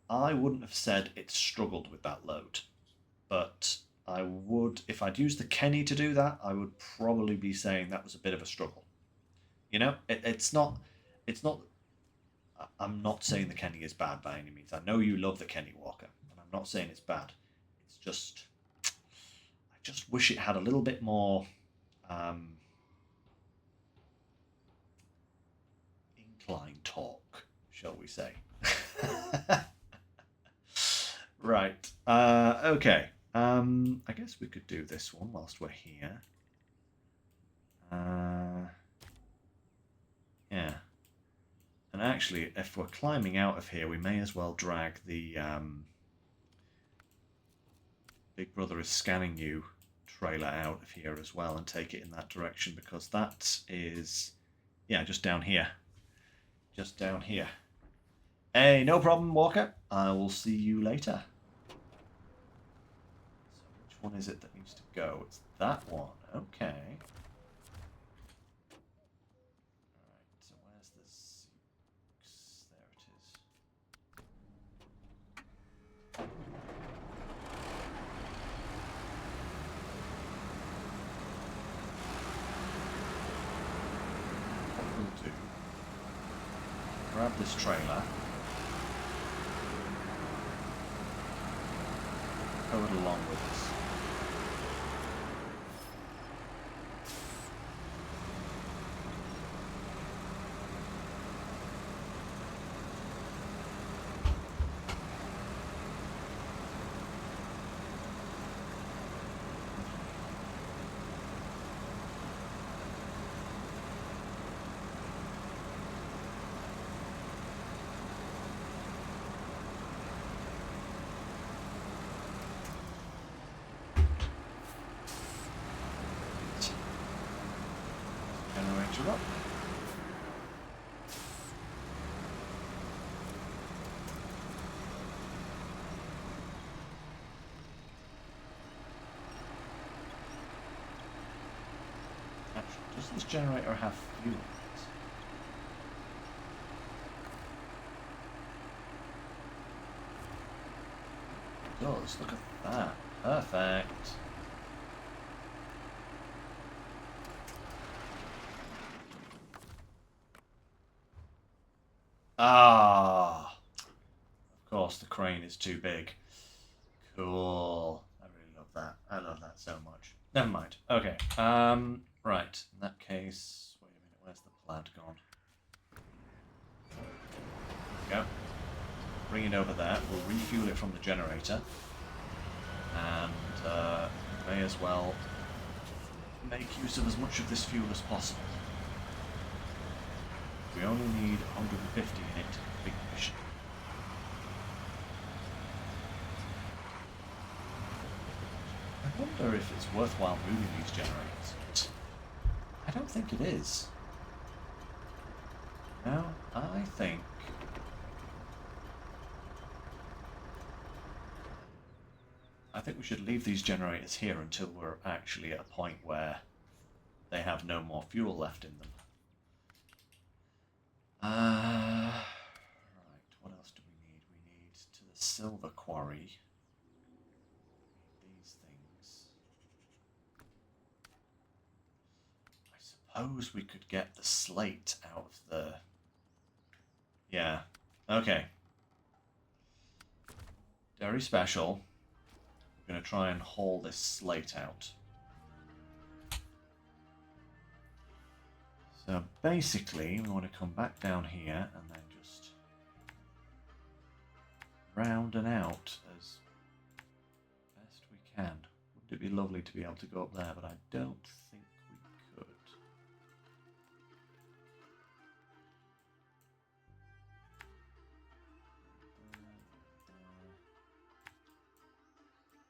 I wouldn't have said it struggled with that load, but I would, if I'd used the Kenny to do that, I would probably be saying that was a bit of a struggle. You know, it's not, I'm not saying the Kenny is bad by any means. I know you love the Kenny, Walker, and I'm not saying it's bad. It's just, I just wish it had a little bit more incline torque, shall we say. Right. Okay. I guess we could do this one whilst we're here. Yeah. And actually, if we're climbing out of here, we may as well drag the Big Brother is scanning you trailer out of here as well and take it in that direction, because that is, yeah, just down here. Just down here. Hey, no problem, Walker. I will see you later. So which one is it that needs to go? It's that one. Okay. Alright, so where's the Zooks? There it is. What we'll do, grab this trailer, tow it along with us. Generator up. Actually, does this generator have fuel in it? It does. Look at that. Perfect. Ah, of course the crane is too big. Cool. I really love that. I love that so much. Never mind. Okay. Right. In that case, wait a minute. Where's the Plad gone? There we go. Bring it over there. We'll refuel it from the generator, and may as well make use of as much of this fuel as possible. We only need 150 in it to complete the mission. I wonder if it's worthwhile moving these generators. I don't think it is. No, I think I think we should leave these generators here until we're actually at a point where they have no more fuel left in them. Right, what else do we need? We need to the silver quarry. These things. I suppose we could get the slate out of the... Yeah, okay. Very special. I'm going to try and haul this slate out. So basically, we want to come back down here and then just round and out as best we can. Wouldn't it be lovely to be able to go up there, but I don't think we could.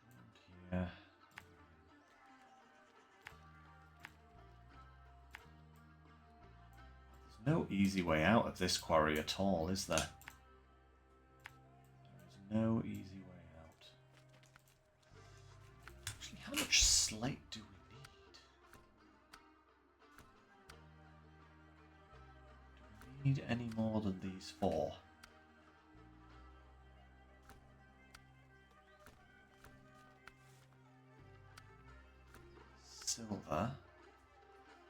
Around here. No easy way out of this quarry at all, is there? There is no easy way out. Actually, how much slate do we need? Do we need any more than these 4? Silver.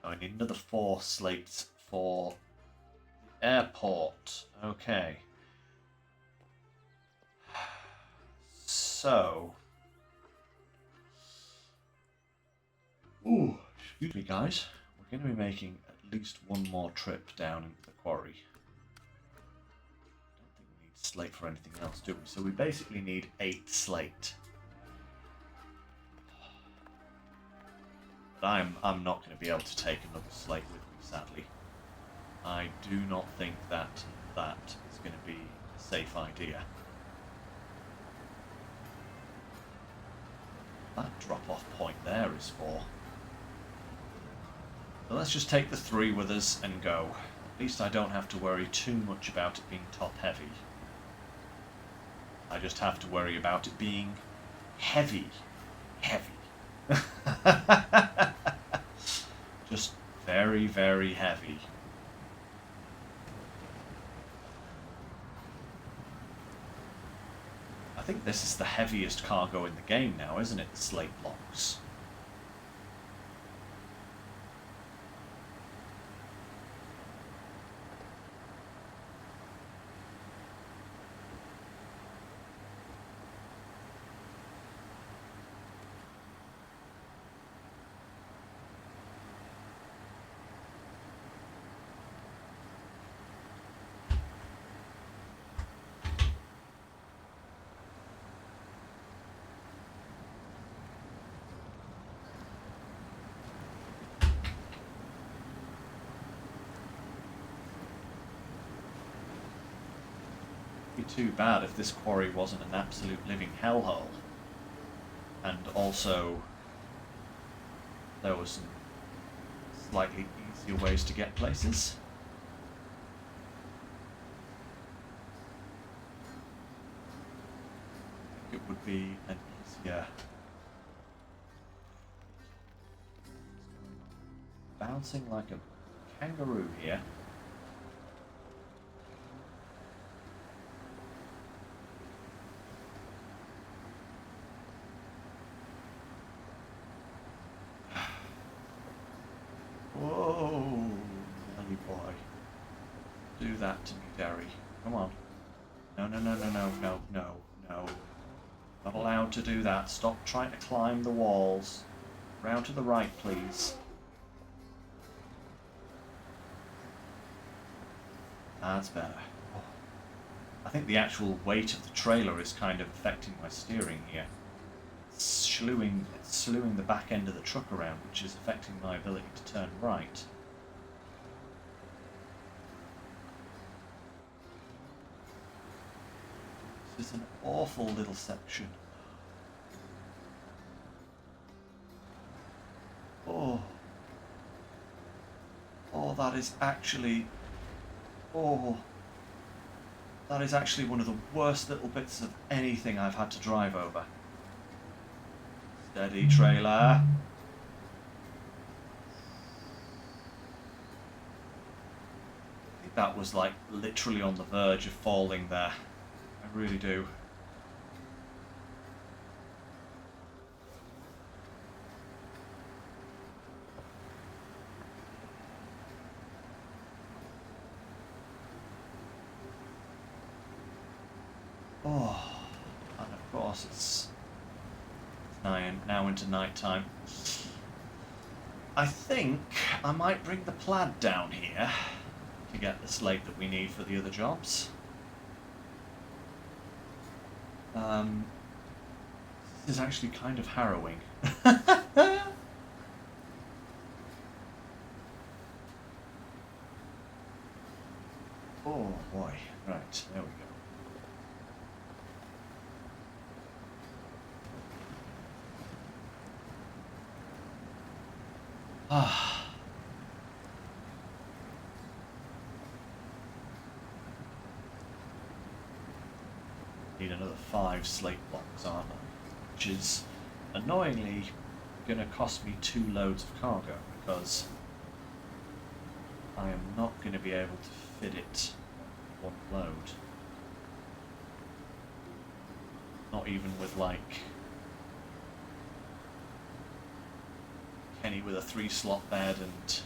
Oh, I need another 4 slates for airport. Okay. So. Ooh, excuse me, guys. We're going to be making at least one more trip down into the quarry. I don't think we need slate for anything else, do we? So we basically need 8 slate. But I'm not going to be able to take another slate with me, sadly. I do not think that is going to be a safe idea. That drop-off point there is for. So let's just take the 3 with us and go. At least I don't have to worry too much about it being top-heavy. I just have to worry about it being heavy. Heavy. Just very, very heavy. I think this is the heaviest cargo in the game now, isn't it? The slate blocks. Too bad if this quarry wasn't an absolute living hellhole, and also there was some slightly easier ways to get places. I think it would be an easier bouncing like a kangaroo here. Whoa, Nelly boy. Do that to me, Derry. Come on. No, no, no, no, no, no, no, no. Not allowed to do that. Stop trying to climb the walls. Round to the right, please. That's better. I think the actual weight of the trailer is kind of affecting my steering here. It's slewing the back end of the truck around, which is affecting my ability to turn right. This is an awful little section. Oh. Oh, that is actually... Oh. That is actually one of the worst little bits of anything I've had to drive over. Steady, trailer. I think that was like literally on the verge of falling there. I really do. Oh, and of course it's now into night time. I think I might bring the Plad down here to get the slate that we need for the other jobs. This is actually kind of harrowing. Oh boy, right, there we go. Ah. Need another 5 slate blocks, aren't I? Which is annoyingly going to cost me 2 loads of cargo because I am not going to be able to fit it one load. Not even with like Kenny with a 3-slot bed and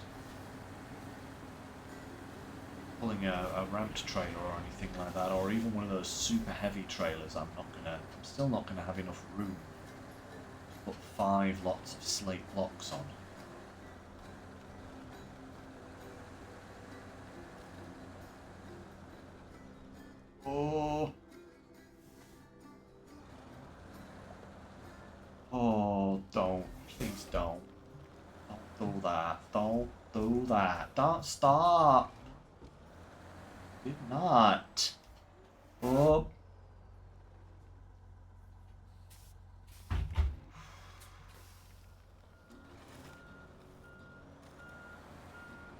pulling a ramped trailer or anything like that, or even one of those super heavy trailers. I'm still not gonna have enough room to put 5 lots of slate blocks on. Oh. Oh, don't. Please don't. Don't do that. Don't do that. Don't stop. Did not. Oh.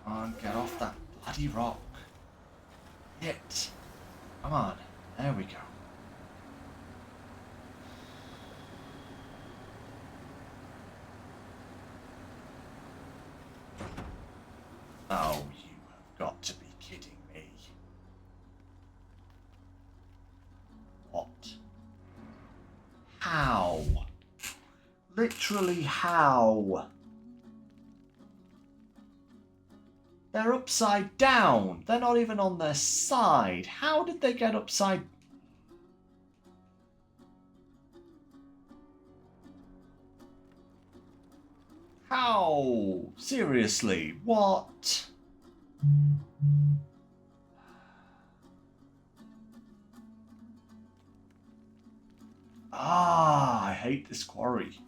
Come on, get off that bloody rock. Hit. Come on. There we go. Oh, you have got to be kidding me. What? How? Literally how? They're upside down. They're not even on their side. How did they get upside? How? Seriously, what? Ah, I hate this quarry.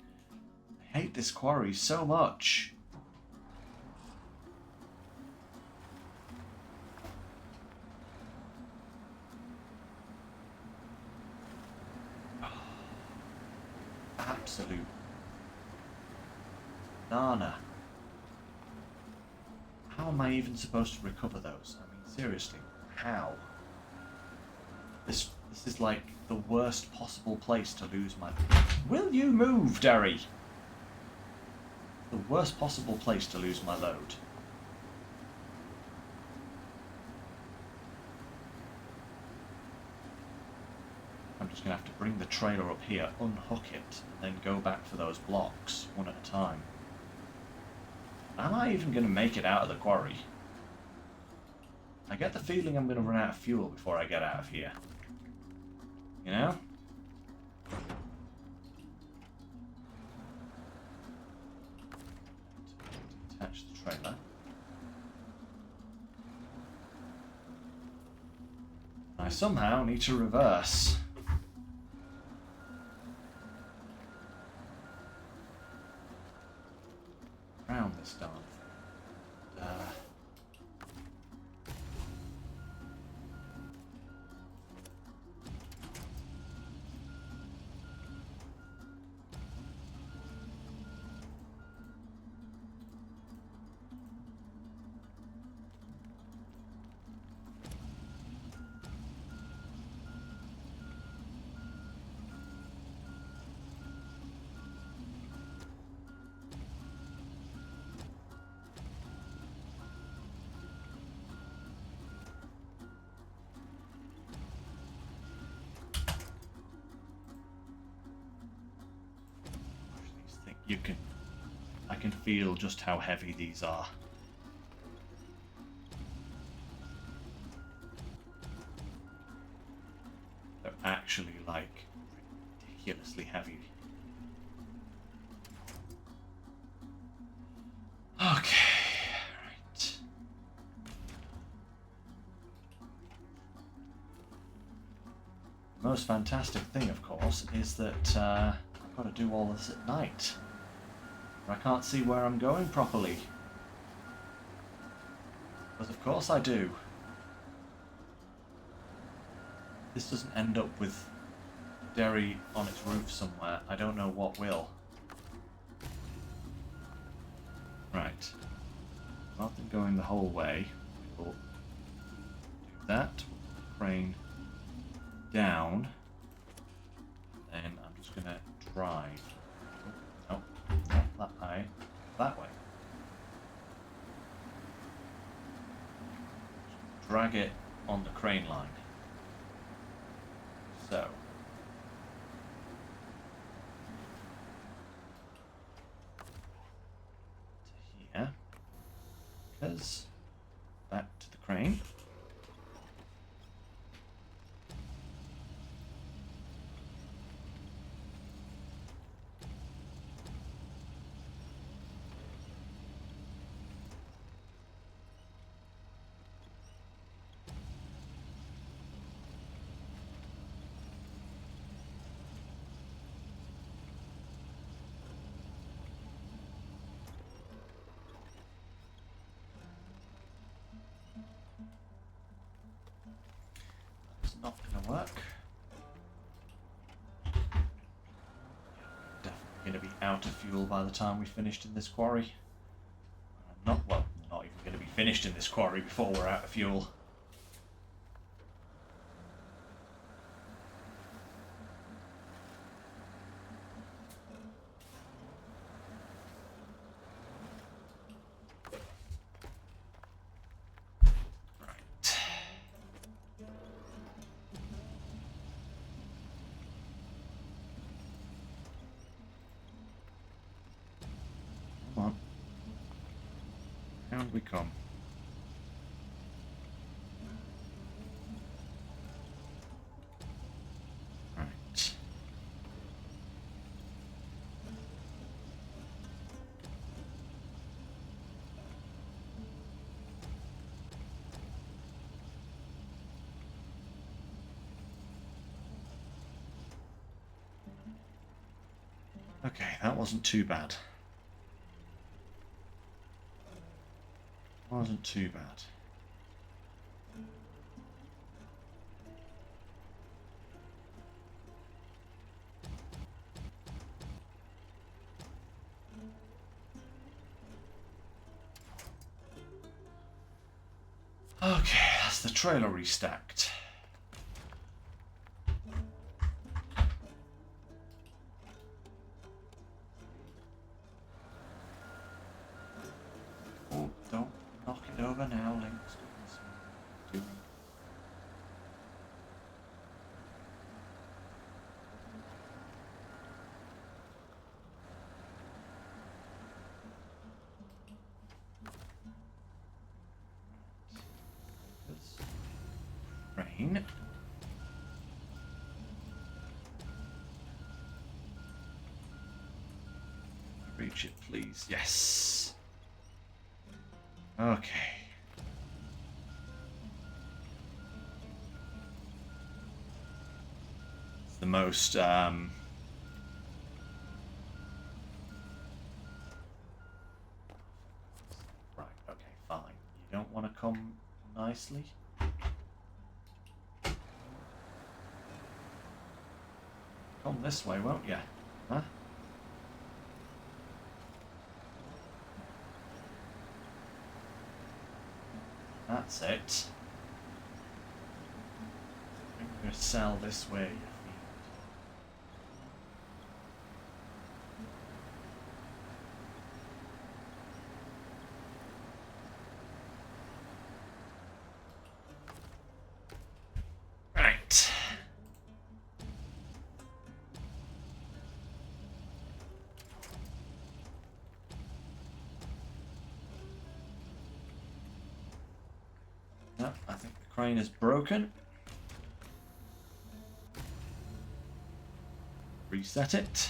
I hate this quarry so much. Absolute banana. How am I even supposed to recover those? I mean, seriously, how? This is like the worst possible place to lose my... Will you move, Derry? The worst possible place to lose my load. I'm just going to have to bring the trailer up here, unhook it, and then go back for those blocks, one at a time. Am I even going to make it out of the quarry? I get the feeling I'm going to run out of fuel before I get out of here. You know? Detach the trailer. I somehow need to reverse. Around this darn thing. I can feel just how heavy these are. They're actually like ridiculously heavy. Okay, right. The most fantastic thing, of course, is that I've got to do all this at night. I can't see where I'm going properly. But of course I do. This doesn't end up with dairy on its roof somewhere. I don't know what will. Right. Rather than going the whole way, we'll do that. Crane down. Then I'm just going to drive. Oh, no, not that way. That way. Drag it on the crane line. So. To here. Because back to the crane. Not going to work. Definitely going to be out of fuel by the time we finished in this quarry. Not even going to be finished in this quarry before we're out of fuel. Come on. Down we come. Right. Okay, that wasn't too bad. Wasn't too bad. Okay, that's the trailer restacked. Oh, don't knock it over now, Lynx. Doing. Rain. Reach it, please. Yes. Okay. It's the most right, okay, fine. You don't want to come nicely? Come this way, won't you? Huh? That's it. I'm going to sell this way. Right. No, I think the crane is broken. Reset it.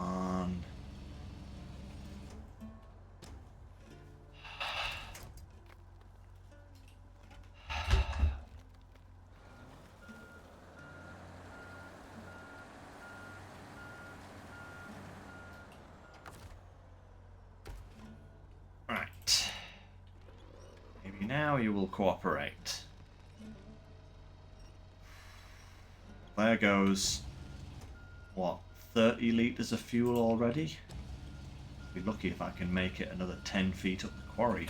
On. Right. Maybe now you will cooperate. There goes, what, 30 litres of fuel already? Be lucky if I can make it another 10 feet up the quarry.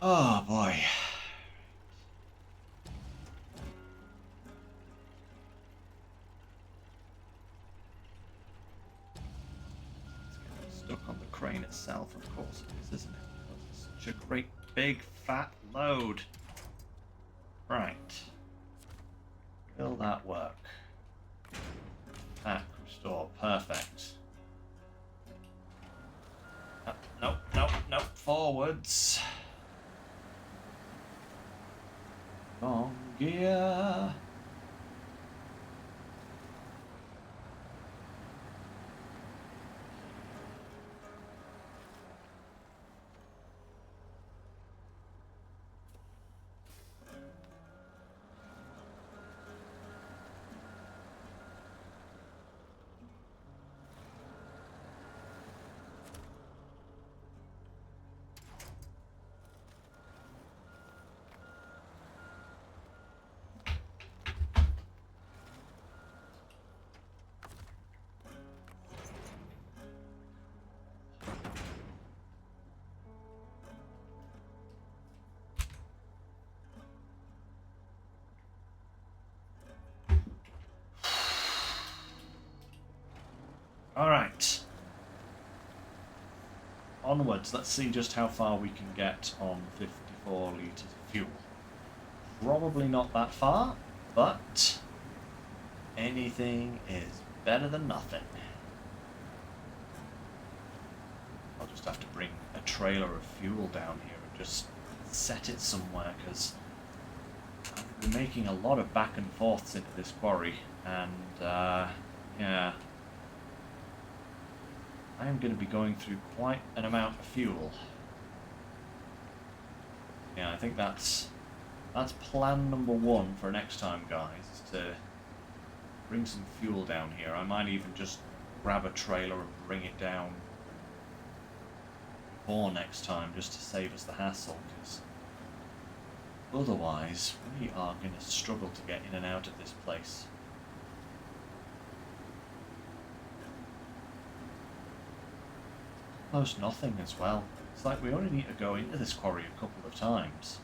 Oh boy. It's getting stuck on the crane itself, of course it is, isn't it? It's such a great big fat load. Right. Will that work? Pack, restore, perfect. Nope, nope, nope, forwards. Wrong gear. Alright. Onwards, let's see just how far we can get on 54 litres of fuel. Probably not that far, but anything is better than nothing. I'll just have to bring a trailer of fuel down here and just set it somewhere, because I've been making a lot of back and forths into this quarry, and yeah. I am going to be going through quite an amount of fuel. Yeah, I think that's plan number one for next time, guys, is to bring some fuel down here. I might even just grab a trailer and bring it down before next time, just to save us the hassle, because otherwise we are going to struggle to get in and out of this place. Almost nothing as well. It's like we only need to go into this quarry a couple of times.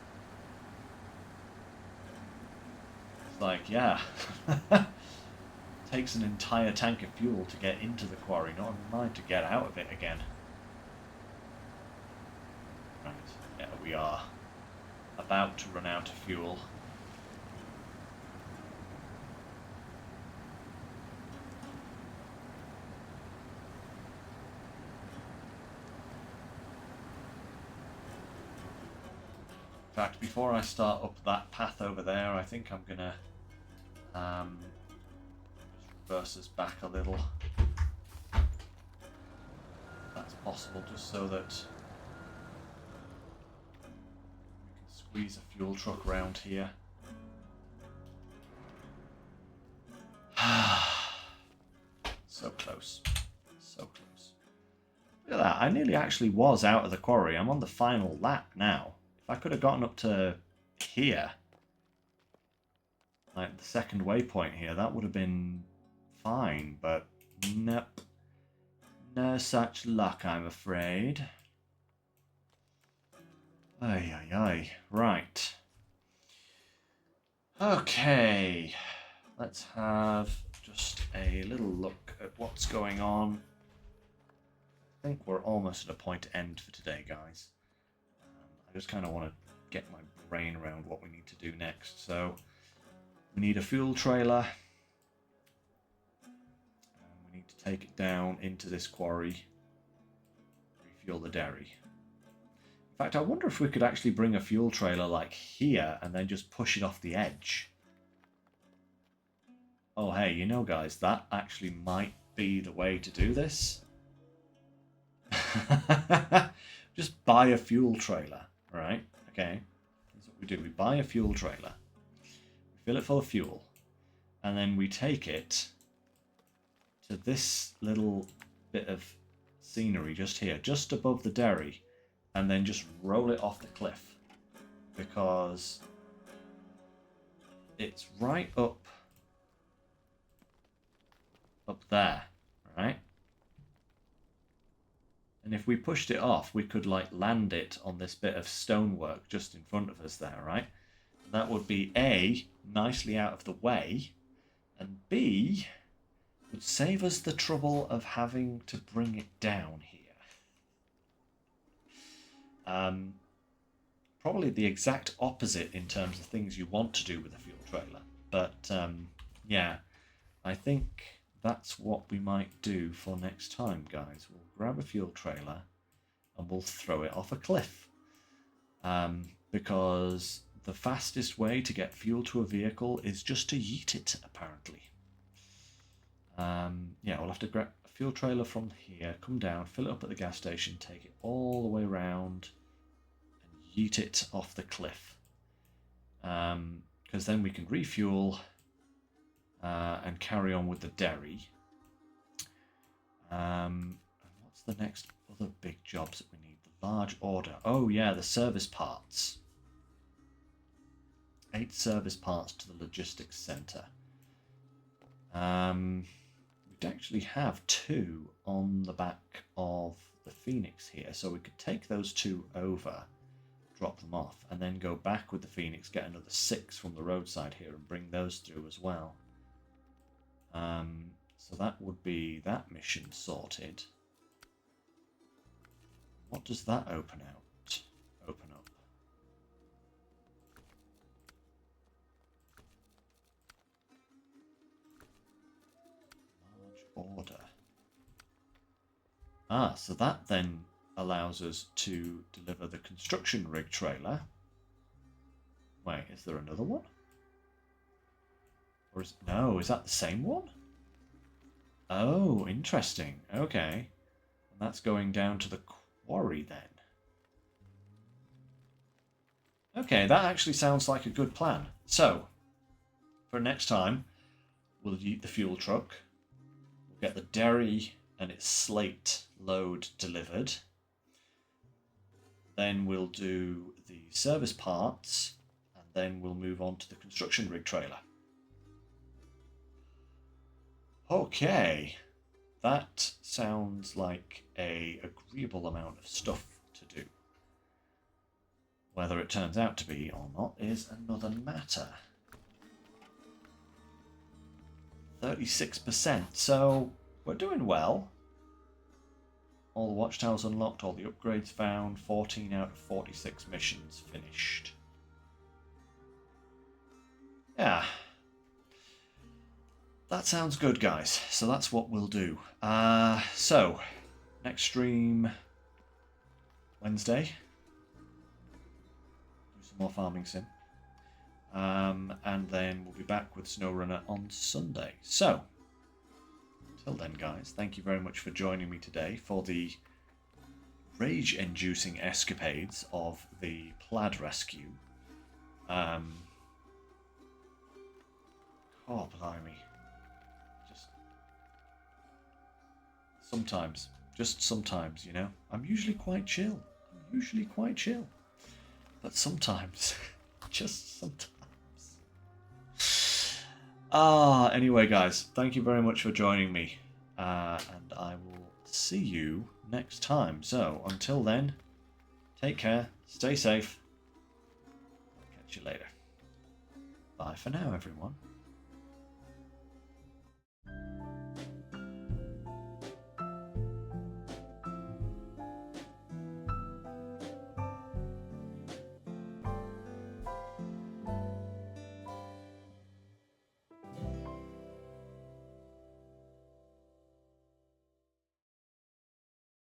It's like, yeah. Takes an entire tank of fuel to get into the quarry, not mind to get out of it again. Right, yeah, we are about to run out of fuel. In fact, before I start up that path over there, I think I'm gonna just reverse us back a little. If that's possible, just so that we can squeeze a fuel truck around here. So close. So close. Look at that, I nearly actually was out of the quarry. I'm on the final lap now. If I could have gotten up to here, like the second waypoint here, that would have been fine, but nope. No such luck, I'm afraid. Ay, ay, ay. Right. Okay. Let's have just a little look at what's going on. I think we're almost at a point to end for today, guys. I just kind of want to get my brain around what we need to do next. So we need a fuel trailer. We need to take it down into this quarry, refuel the dairy. In fact, I wonder if we could actually bring a fuel trailer like here and then just push it off the edge. Oh, hey, you know, guys, that actually might be the way to do this. Just buy a fuel trailer, right? Okay, that's what we do. We buy a fuel trailer, we fill it full of fuel, and then we take it to this little bit of scenery just here, just above the dairy, and then just roll it off the cliff, because it's right up there, right? And if we pushed it off, we could like land it on this bit of stonework just in front of us there, right? And that would be A, nicely out of the way, and B, would save us the trouble of having to bring it down here. Probably the exact opposite in terms of things you want to do with a fuel trailer. But yeah, I think that's what we might do for next time, guys. We'll grab a fuel trailer and we'll throw it off a cliff. Because the fastest way to get fuel to a vehicle is just to yeet it, apparently. Yeah, we'll have to grab a fuel trailer from here, come down, fill it up at the gas station, take it all the way around, and yeet it off the cliff. Because then we can refuel and carry on with the dairy. And what's the next other big jobs that we need? The large order. Oh yeah, the service parts. 8 service parts to the logistics center. We'd actually have 2 on the back of the Phoenix here, so we could take those 2 over, drop them off, and then go back with the Phoenix, get another 6 from the roadside here and bring those through as well. So that would be that mission sorted. What does that open out? Open up. Large order. Ah, so that then allows us to deliver the construction rig trailer. Wait, is there another one? Or is that the same one? Oh, interesting. Okay. And that's going down to the quarry then. Okay, that actually sounds like a good plan. So, for next time, we'll yeet the fuel truck. We'll get the dairy and its slate load delivered. Then we'll do the service parts, and then we'll move on to the construction rig trailer. Okay, that sounds like an agreeable amount of stuff to do. Whether it turns out to be or not is another matter. 36%, so we're doing well. All the watchtowers unlocked, all the upgrades found, 14 out of 46 missions finished. Yeah. That sounds good, guys. So that's what we'll do. So, next stream Wednesday. Do some more farming sim. And then we'll be back with SnowRunner on Sunday. So, until then, guys, thank you very much for joining me today for the rage-inducing escapades of the Plad rescue. Oh, blimey. Sometimes, just sometimes, you know. I'm usually quite chill. But sometimes, just sometimes. Anyway, guys, thank you very much for joining me. And I will see you next time. So, until then, Take care. Stay safe. Catch you later. Bye for now, everyone.